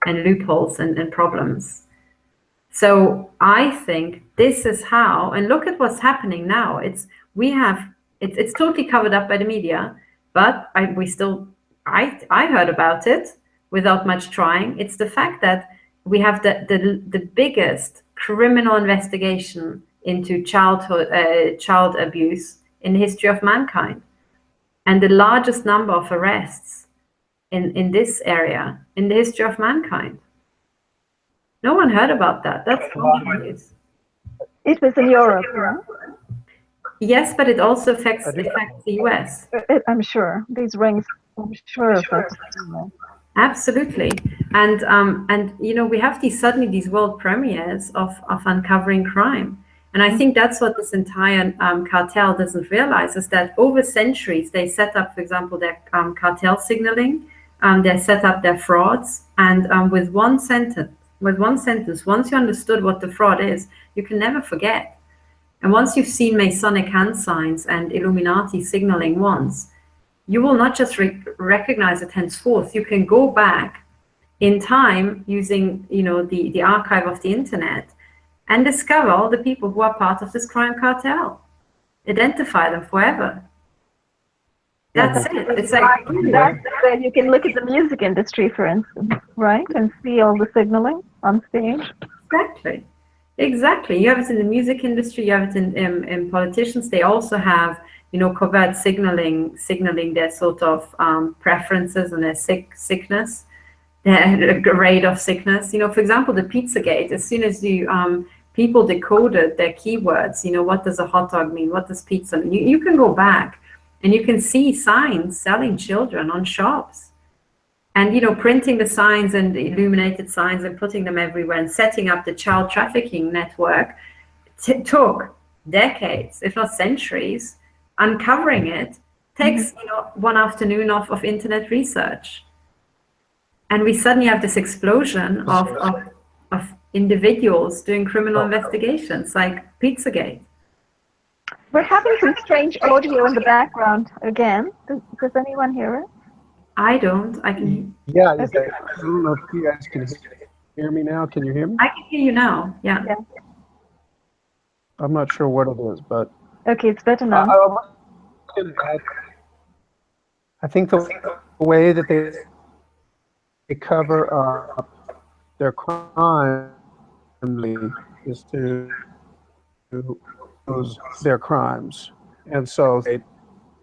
and loopholes and problems. So I think this is how, and look at what's happening now. It's totally covered up by the media, but I heard about it without much trying. It's the fact that we have the biggest criminal investigation into child abuse in the history of mankind, and the largest number of arrests in this area in the history of mankind. No one heard about that. That's news. It was in Europe, yeah? Yes, but it also affects the US. I'm sure. These rings, I'm sure, affect the US. Absolutely. And we have these world premieres of uncovering crime. And I think that's what this entire cartel doesn't realize, is that over centuries, they set up, for example, their cartel signaling, they set up their frauds, and with one sentence, once you understood what the fraud is, you can never forget. And once you've seen Masonic hand signs and Illuminati signaling once, you will not just recognize it henceforth. You can go back in time using, the archive of the internet and discover all the people who are part of this crime cartel. Identify them forever. That's it. It's like you can look at the music industry, for instance, right, and see all the signaling on stage. Exactly. You have it in the music industry. You have it in politicians. They also have, covert signaling their sort of preferences and their sickness, their grade of sickness. For example, the Pizzagate. As soon as people decoded their keywords, what does a hot dog mean? What does pizza mean? You can go back. And you can see signs selling children on shops, and printing the signs and the illuminated signs and putting them everywhere and setting up the child trafficking network took decades, if not centuries. Uncovering it takes one afternoon of internet research, and we suddenly have this explosion of individuals doing criminal investigations like Pizzagate. We're having some strange audio in the background again. Does anyone hear it? I don't. I can. Yeah, I don't know if you guys can hear me now. Can you hear me? I can hear you now. Yeah. I'm not sure what it is, but Okay, it's better now. I think the way that they cover up their crime is to expose their crimes, and so they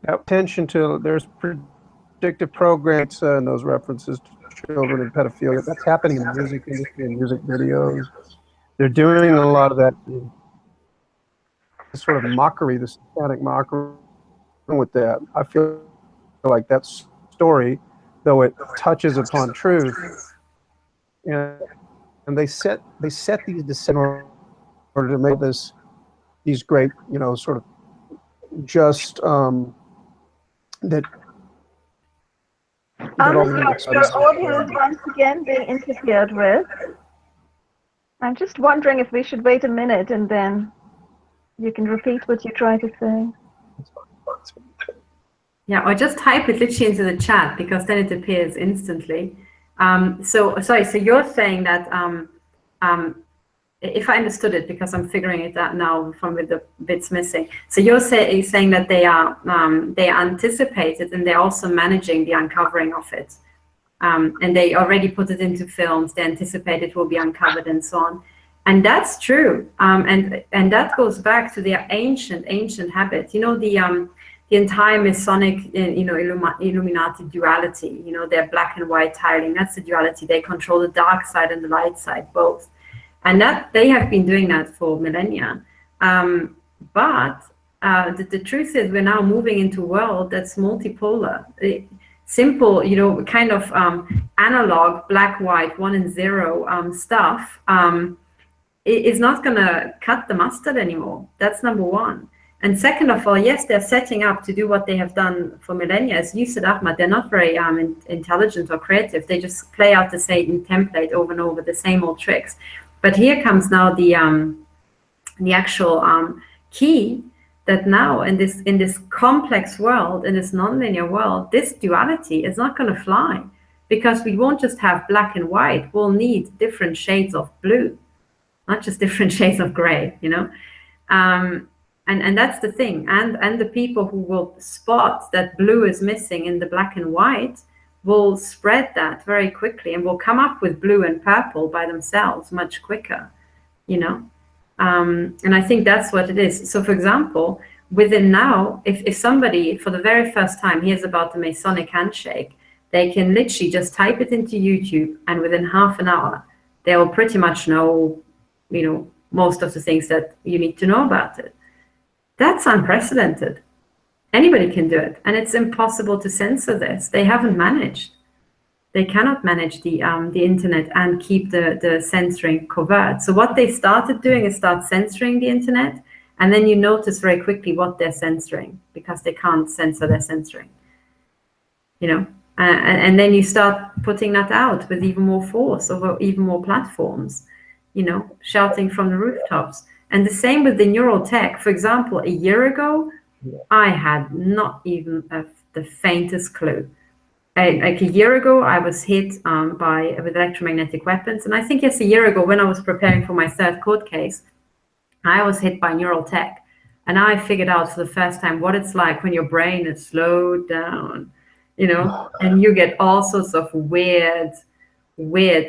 have attention to there's predictive programs and those references to children and pedophilia. That's happening in the music industry and music videos. They're doing a lot of that sort of mockery, the satanic mockery with that. I feel like that story, though it touches upon truth, and they set these descent in order to make these great, sort of just that your audio is once again being interfered with. I'm just wondering if we should wait a minute and then you can repeat what you try to say. Yeah, or just type it literally into the chat, because then it appears instantly. So you're saying that if I understood it, because I'm figuring it out now from with the bits missing. So you're saying that they anticipated, and they're also managing the uncovering of it. And they already put it into films. They anticipate it will be uncovered and so on. And that's true. And that goes back to their ancient habit. The entire Masonic, Illuminati duality. Their black and white tiling. That's the duality. They control the dark side and the light side, both. And that they have been doing that for millennia. But the truth is, we're now moving into a world that's multipolar. Simple, kind of analog, black, white, 1 and 0 stuff is not going to cut the mustard anymore. That's number one. And second of all, yes, they're setting up to do what they have done for millennia. As you said, Ahmad, they're not very intelligent or creative. They just play out the same template over and over, the same old tricks. But here comes now the actual key, that now in this complex world, in this nonlinear world, this duality is not going to fly, because we won't just have black and white. We'll need different shades of blue, not just different shades of gray, And that's the thing. And the people who will spot that blue is missing in the black and white will spread that very quickly, and will come up with blue and purple by themselves much quicker, And I think that's what it is. So, for example, within now, if somebody for the very first time hears about the Masonic handshake, they can literally just type it into YouTube, and within half an hour, they will pretty much know, most of the things that you need to know about it. That's unprecedented. Anybody can do it, and it's impossible to censor this. They haven't managed. They cannot manage the internet and keep the censoring covert. So what they started doing is start censoring the internet, and then you notice very quickly what they're censoring, because they can't censor their censoring. And then you start putting that out with even more force over even more platforms, shouting from the rooftops. And the same with the neural tech. For example, a year ago, I had not even the faintest clue. Like a year ago, I was hit with electromagnetic weapons. And I think, yes, a year ago, when I was preparing for my third court case, I was hit by neural tech. And I figured out for the first time what it's like when your brain is slowed down, and you get all sorts of weird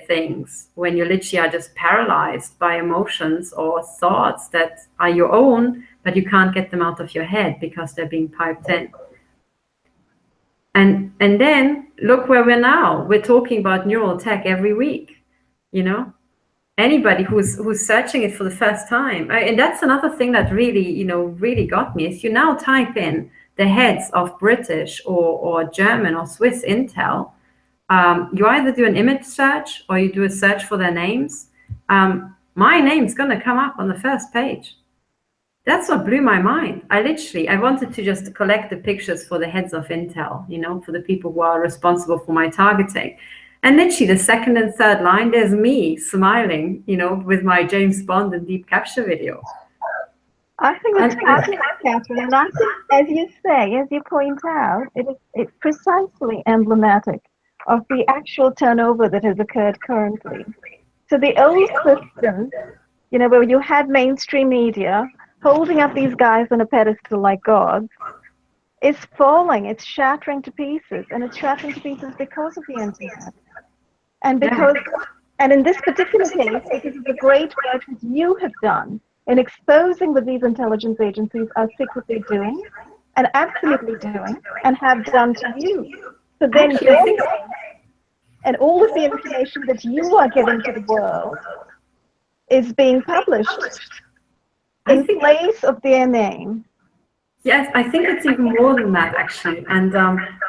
things when you literally are just paralyzed by emotions or thoughts that are your own, but you can't get them out of your head because they're being piped in. And then look where we're now. We're talking about neural tech every week, Anybody who's searching it for the first time. And that's another thing that really got me, is you now type in the heads of British or German or Swiss intel. You either do an image search or you do a search for their names. My name's going to come up on the first page. That's what blew my mind. I wanted to just collect the pictures for the heads of intel, for the people who are responsible for my targeting. And literally the second and third line, there's me smiling, with my James Bond and deep capture video. I think that's fascinating, Catherine. And I think, as you point out, it's precisely emblematic of the actual turnover that has occurred currently. So the old system, where you had mainstream media holding up these guys on a pedestal like gods, is falling. It's shattering to pieces, and it's shattering to pieces because of the internet. And because, and in this particular case, because of the great work that you have done in exposing what these intelligence agencies are secretly doing, and absolutely doing, and have done to you. So then and all of the information that you are giving to the world is being published in place of their name. Yes, I think it's even more than that, actually. And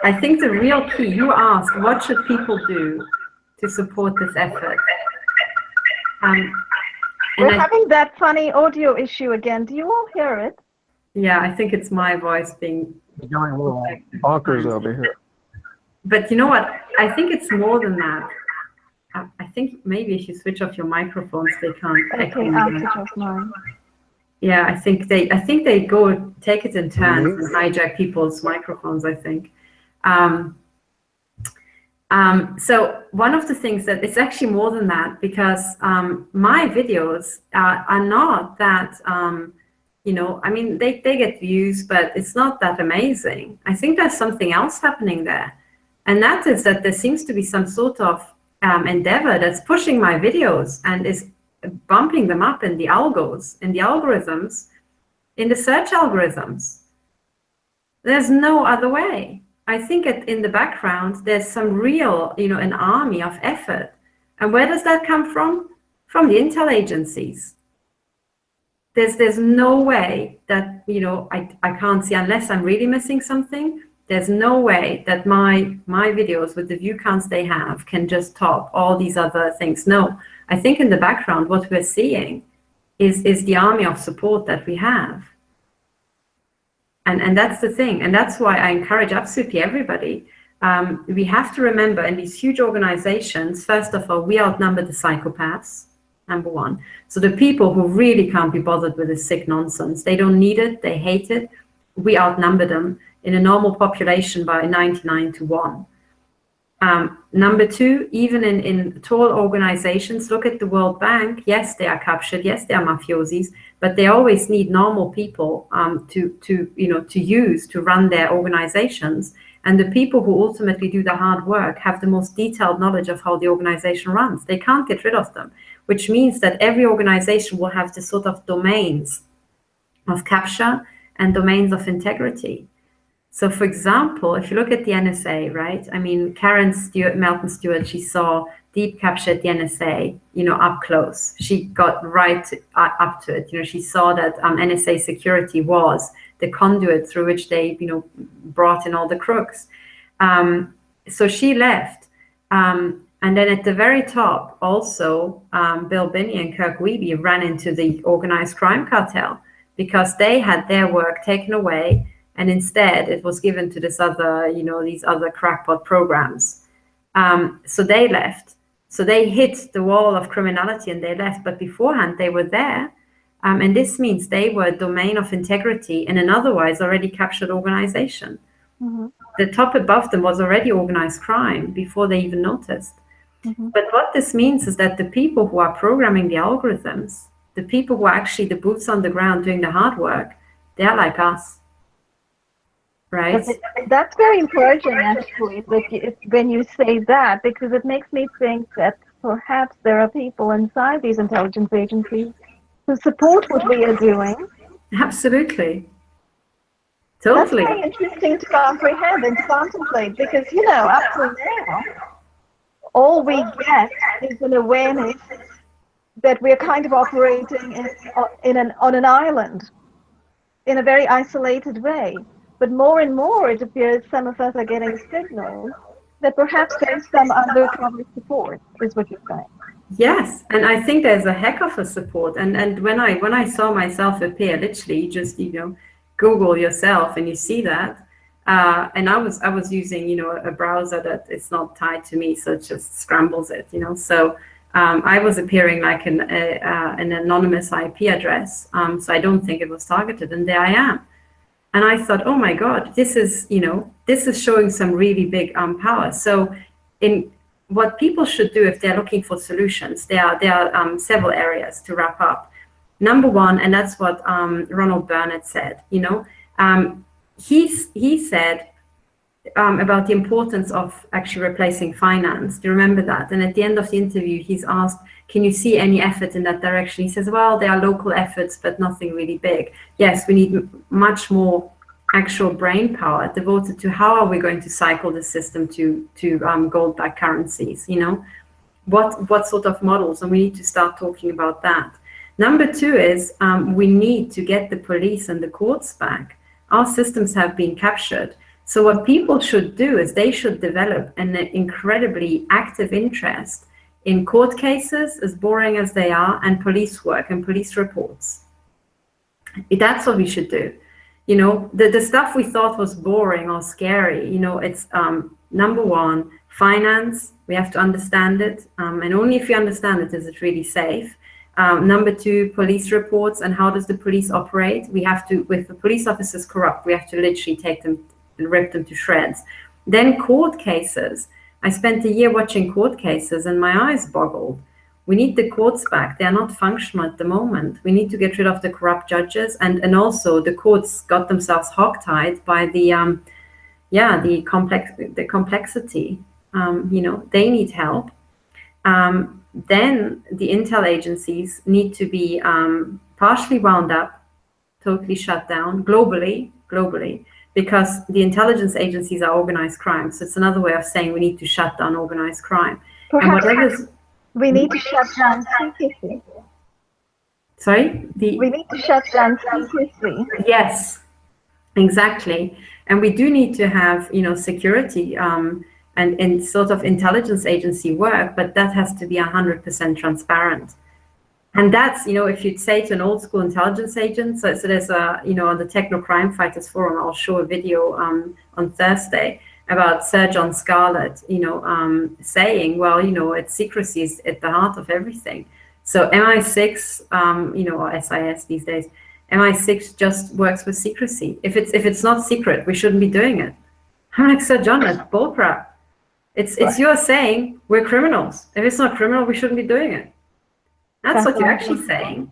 I think the real key, you asked, what should people do to support this effort? We're having that funny audio issue again. Do you all hear it? Yeah, I think it's my voice being going a little bonkers over here. But you know what? I think it's more than that. I think maybe if you switch off your microphones, they can't. Okay, I'll switch off mine. Yeah, I think they go take it in turns and hijack people's microphones, I think. So one of the things that it's actually more than that, because my videos are not that, you know, I mean, they get views, but it's not that amazing. I think there's something else happening there. And that is that there seems to be some sort of endeavor that's pushing my videos and is bumping them up in the algos, in the algorithms, in the search algorithms. There's no other way. I think in the background, there's some real, you know, an army of effort. And where does that come from? From the intel agencies. There's no way that, you know, I can't see, unless I'm really missing something, there's no way that my videos with the view counts they have can just top all these other things. No, I think in the background, what we're seeing is the army of support that we have. And that's the thing. And that's why I encourage absolutely everybody. We have to remember in these huge organizations, first of all, we outnumber the psychopaths, number one. So the people who really can't be bothered with this sick nonsense, they don't need it, they hate it. We outnumber them in a normal population by 99 to 1. Number two, even in tall organizations, look at the World Bank. Yes, they are captured. Yes, they are mafiosis, but they always need normal people to use to run their organizations. And the people who ultimately do the hard work have the most detailed knowledge of how the organization runs. They can't get rid of them, which means that every organization will have this sort of domains of capture and domains of integrity. So, for example, if you look at the NSA, right? I mean, Melton Stewart, she saw deep capture at the NSA, you know, up close. She got right up to it. You know, she saw that NSA security was the conduit through which they, you know, brought in all the crooks. So she left. And then at the very top, also, Bill Binney and Kirk Wiebe ran into the organized crime cartel because they had their work taken away. And instead, it was given to this other, you know, these other crackpot programs. So they left. So they hit the wall of criminality and they left. But beforehand, they were there. And this means they were a domain of integrity in an otherwise already captured organization. Mm-hmm. The top above them was already organized crime before they even noticed. Mm-hmm. But what this means is that the people who are programming the algorithms, the people who are actually the boots on the ground doing the hard work, they're like us. Right. That's very encouraging, actually, when you say that, because it makes me think that perhaps there are people inside these intelligence agencies who support what we are doing. Absolutely. Totally. That's very interesting to comprehend and to contemplate, because, you know, up to now, all we get is an awareness that we're kind of operating on an island in a very isolated way. But more and more, it appears some of us are getting signals that perhaps there's some undercover support, is what you're saying. Yes, and I think there's a heck of a support. And when I saw myself appear, literally, you just, you know, Google yourself and you see that. And I was using, you know, a browser that is not tied to me, so it just scrambles it, you know. So I was appearing like an anonymous IP address, so I don't think it was targeted, and there I am. And I thought, oh my God, this is showing some really big power. So in what people should do if they're looking for solutions, there are several areas to wrap up. Number one, and that's what Ronald Burnett said, you know, he said about the importance of actually replacing finance. Do you remember that? And at the end of the interview, he's asked, can you see any effort in that direction? He says, well, there are local efforts, but nothing really big. Yes, we need much more actual brain power devoted to how are we going to cycle the system to gold-backed currencies, you know? What sort of models? And we need to start talking about that. Number two is we need to get the police and the courts back. Our systems have been captured. So what people should do is they should develop an incredibly active interest in court cases, as boring as they are, and police work and police reports. That's what we should do. You know, the stuff we thought was boring or scary, you know, it's number one, finance, we have to understand it. And only if you understand it is it really safe. Number two, police reports and how does the police operate? We have to, if the police officers corrupt, we have to literally take them and rip them to shreds. Then court cases. I spent a year watching court cases and my eyes boggled. We need the courts back. They are not functional at the moment. We need to get rid of the corrupt judges, and also the courts got themselves hogtied by the complexity. You know, they need help. Then the intel agencies need to be partially wound up, totally shut down globally, because the intelligence agencies are organized crime. So it's another way of saying we need to shut down organized crime. Perhaps and whatever's we need to shut down secrecy. Sorry? We need to shut down secrecy. Yes, exactly. And we do need to have, you know, security and sort of intelligence agency work, but that has to be 100% transparent. And that's, you know, if you'd say to an old school intelligence agent, so there's a, you know, on the Techno Crime Fighters Forum, I'll show a video on Thursday about Sir John Scarlett, you know, saying, well, you know, secrecy is at the heart of everything. So MI6, you know, or SIS these days, MI6 just works with secrecy. If it's not secret, we shouldn't be doing it. I'm like, Sir John, that's bullcrap. It's you're saying we're criminals. If it's not criminal, we shouldn't be doing it. That's what you're actually saying,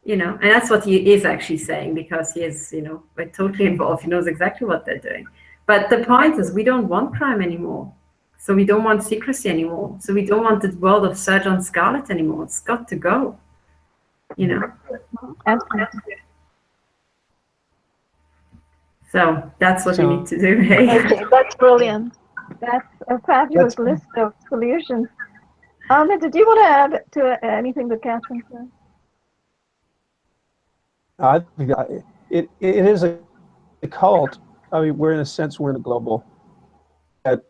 you know, and that's what he is actually saying, because he is, you know, we're totally involved. He knows exactly what they're doing. But the point is, we don't want crime anymore. So we don't want secrecy anymore. So we don't want the world of Sir John Scarlett anymore. It's got to go, you know. Absolutely. So that's what we need to do. Hey? Okay, that's brilliant. That's a fabulous list of solutions. Ahmed, did you want to add to anything that Katherine said? I think it is a cult. I mean, we're in a sense, we're in a global that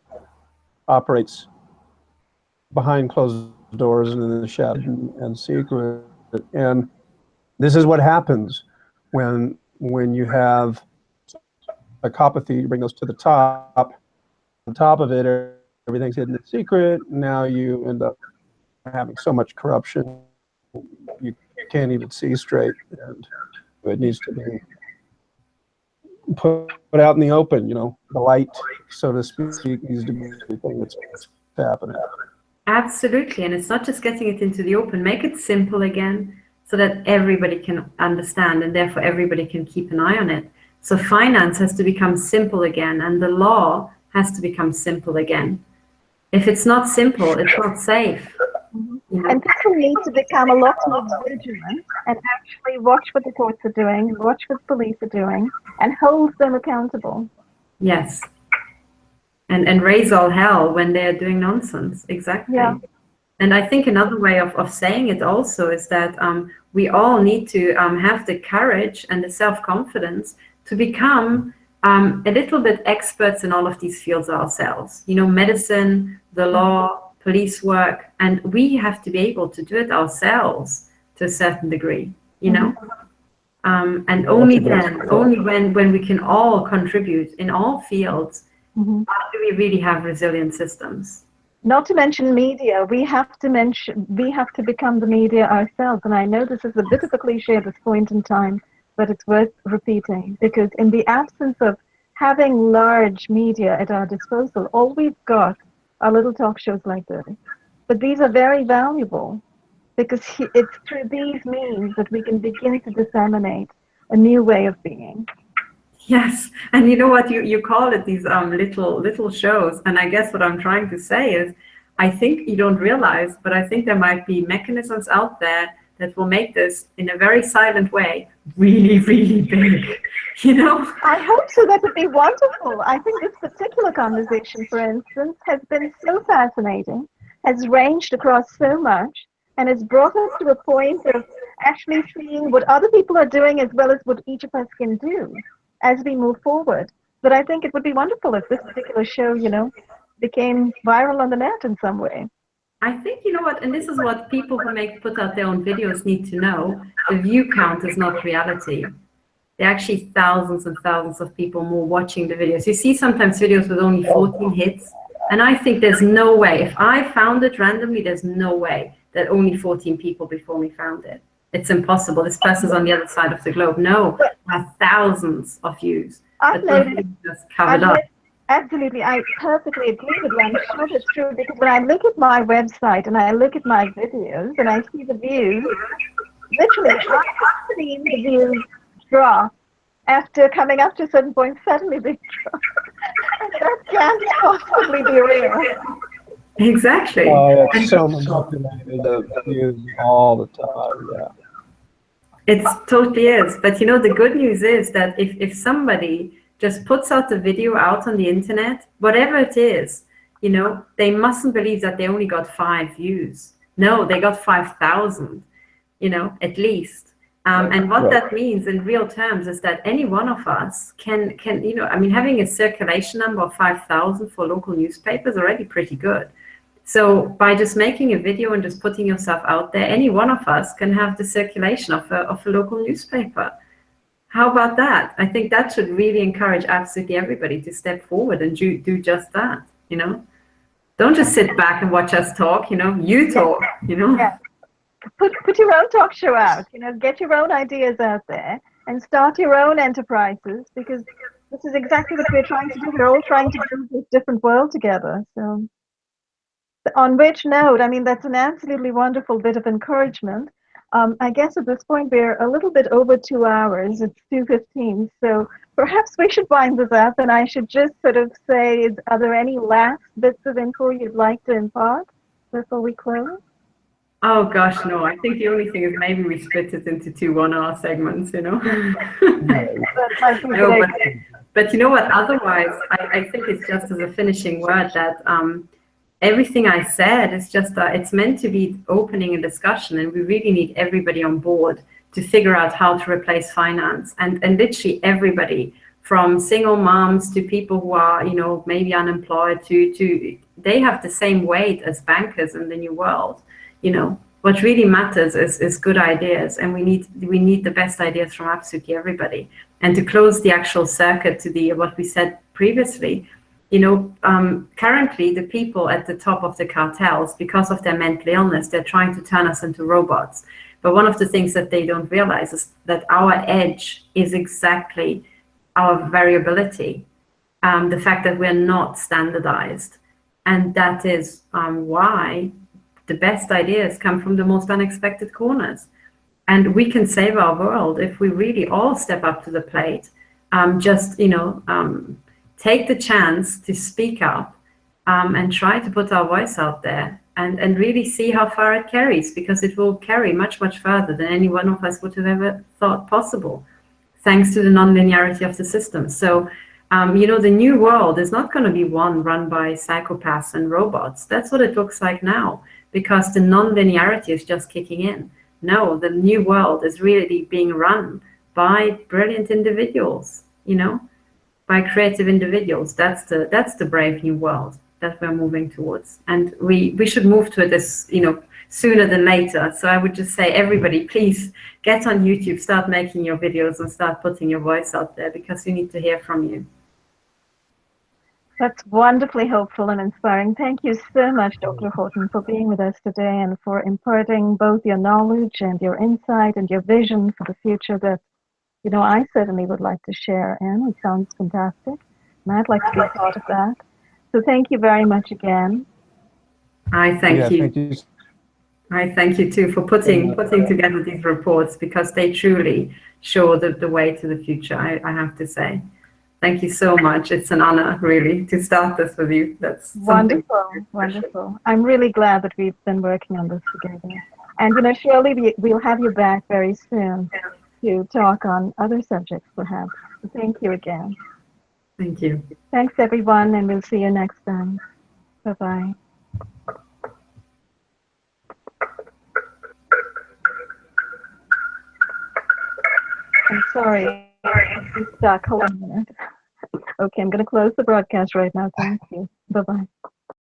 operates behind closed doors and in the shadow and secret. And this is what happens when you have psychopathy. You bring those to the top. On top of it, everything's hidden in secret. Now you end up having so much corruption you can't even see straight, and it needs to be put out in the open. You know, the light, so to speak, needs to be everything that's happening. Absolutely, and it's not just getting it into the open. Make it simple again, so that everybody can understand, and therefore everybody can keep an eye on it. So finance has to become simple again, and the law has to become simple again. If it's not simple, it's not safe. Mm-hmm. You know? And people need to become a lot more vigilant and actually watch what the courts are doing, watch what the police are doing, and hold them accountable. Yes. And raise all hell when they're doing nonsense. Exactly. Yeah. And I think another way of saying it also is that we all need to have the courage and the self-confidence to become a little bit experts in all of these fields ourselves. You know, medicine, the law, police work, and we have to be able to do it ourselves to a certain degree, you know? And only then, only when we can all contribute in all fields, do we really have resilient systems. Not to mention media. We have to become the media ourselves. And I know this is a bit of a cliche at this point in time, but it's worth repeating, because in the absence of having large media at our disposal, all we've got are little talk shows like this. But these are very valuable. because it's through these means that we can begin to disseminate a new way of being. Yes, and you know what, you call it these little shows, and I guess what I'm trying to say is, I think you don't realize, but I think there might be mechanisms out there that will make this, in a very silent way, really, really big. You know? I hope so. That would be wonderful. I think this particular conversation, for instance, has been so fascinating, has ranged across so much, and has brought us to a point of actually seeing what other people are doing as well as what each of us can do as we move forward. But I think it would be wonderful if this particular show, became viral on the net in some way. I think, you know what, and this is what people who put out their own videos need to know. The view count is not reality. There are actually thousands and thousands of people more watching the videos. You see sometimes videos with only 14 hits, and I think there's no way, if I found it randomly, there's no way that only 14 people before me found it. It's impossible. This person's on the other side of the globe. No, there are thousands of views. Just covered up. Absolutely, I perfectly agree with you. I'm sure it's true, because when I look at my website and I look at my videos and I see the views, literally, I've seen the views drop after coming up to a certain point. Suddenly they drop. That can't possibly be real. Exactly. Oh, it's so manipulated, the views all the time, yeah. It totally is. But you know, the good news is that if somebody just puts out the video out on the internet, whatever it is, they mustn't believe that they only got 5 views. No, they got 5,000, at least. And what that means in real terms is that any one of us can having a circulation number of 5,000 for local newspapers is already pretty good. So by just making a video and just putting yourself out there, any one of us can have the circulation of a local newspaper. How about that? I think that should really encourage absolutely everybody to step forward and do just that, Don't just sit back and watch us talk, you talk, Yeah. Put your own talk show out, get your own ideas out there and start your own enterprises, because this is exactly what we're trying to do. We're all trying to build this different world together. So on which note, that's an absolutely wonderful bit of encouragement. I guess at this point we're a little bit over 2 hours. It's 2:15, so perhaps we should wind this up, and I should just sort of say, are there any last bits of info you'd like to impart before we close? Oh gosh, no. I think the only thing is maybe we split it into 2 1-hour segments, No, but you know what? Otherwise, I think it's just as a finishing word that everything I said is just it's meant to be opening a discussion, and we really need everybody on board to figure out how to replace finance, and literally everybody, from single moms to people who are maybe unemployed to they have the same weight as bankers in the new world. What really matters is good ideas, and we need the best ideas from absolutely everybody. And to close the actual circuit to what we said previously, currently the people at the top of the cartels, because of their mental illness, they're trying to turn us into robots. But one of the things that they don't realize is that our edge is exactly our variability, the fact that we're not standardized. And that is why the best ideas come from the most unexpected corners. And we can save our world if we really all step up to the plate. Take the chance to speak up and try to put our voice out there and really see how far it carries, because it will carry much, much further than any one of us would have ever thought possible, thanks to the non-linearity of the system. So, the new world is not going to be one run by psychopaths and robots. That's what it looks like now, because the non-linearity is just kicking in. No, the new world is really being run by brilliant individuals, by creative individuals. That's the brave new world that we're moving towards, and we should move to this sooner than later. So I would just say, everybody, please get on YouTube, start making your videos and start putting your voice out there, because we need to hear from you. That's wonderfully hopeful and inspiring. Thank you so much, Dr. Horton, for being with us today and for imparting both your knowledge and your insight and your vision for the future that I certainly would like to share in. It sounds fantastic, and I'd like to be a part of that. So thank you very much again. Thank you. Thank you. I thank you too for putting together these reports, because they truly show the way to the future, I have to say. Thank you so much. It's an honor, really, to start this with you. That's wonderful, wonderful. I'm really glad that we've been working on this together. And, you know, surely we'll have you back very soon to talk on other subjects, perhaps. So thank you again. Thank you. Thanks, everyone, and we'll see you next time. Bye-bye. I'm sorry. I'm stuck. Hold on a minute. Okay, I'm going to close the broadcast right now. Thank you. Bye-bye.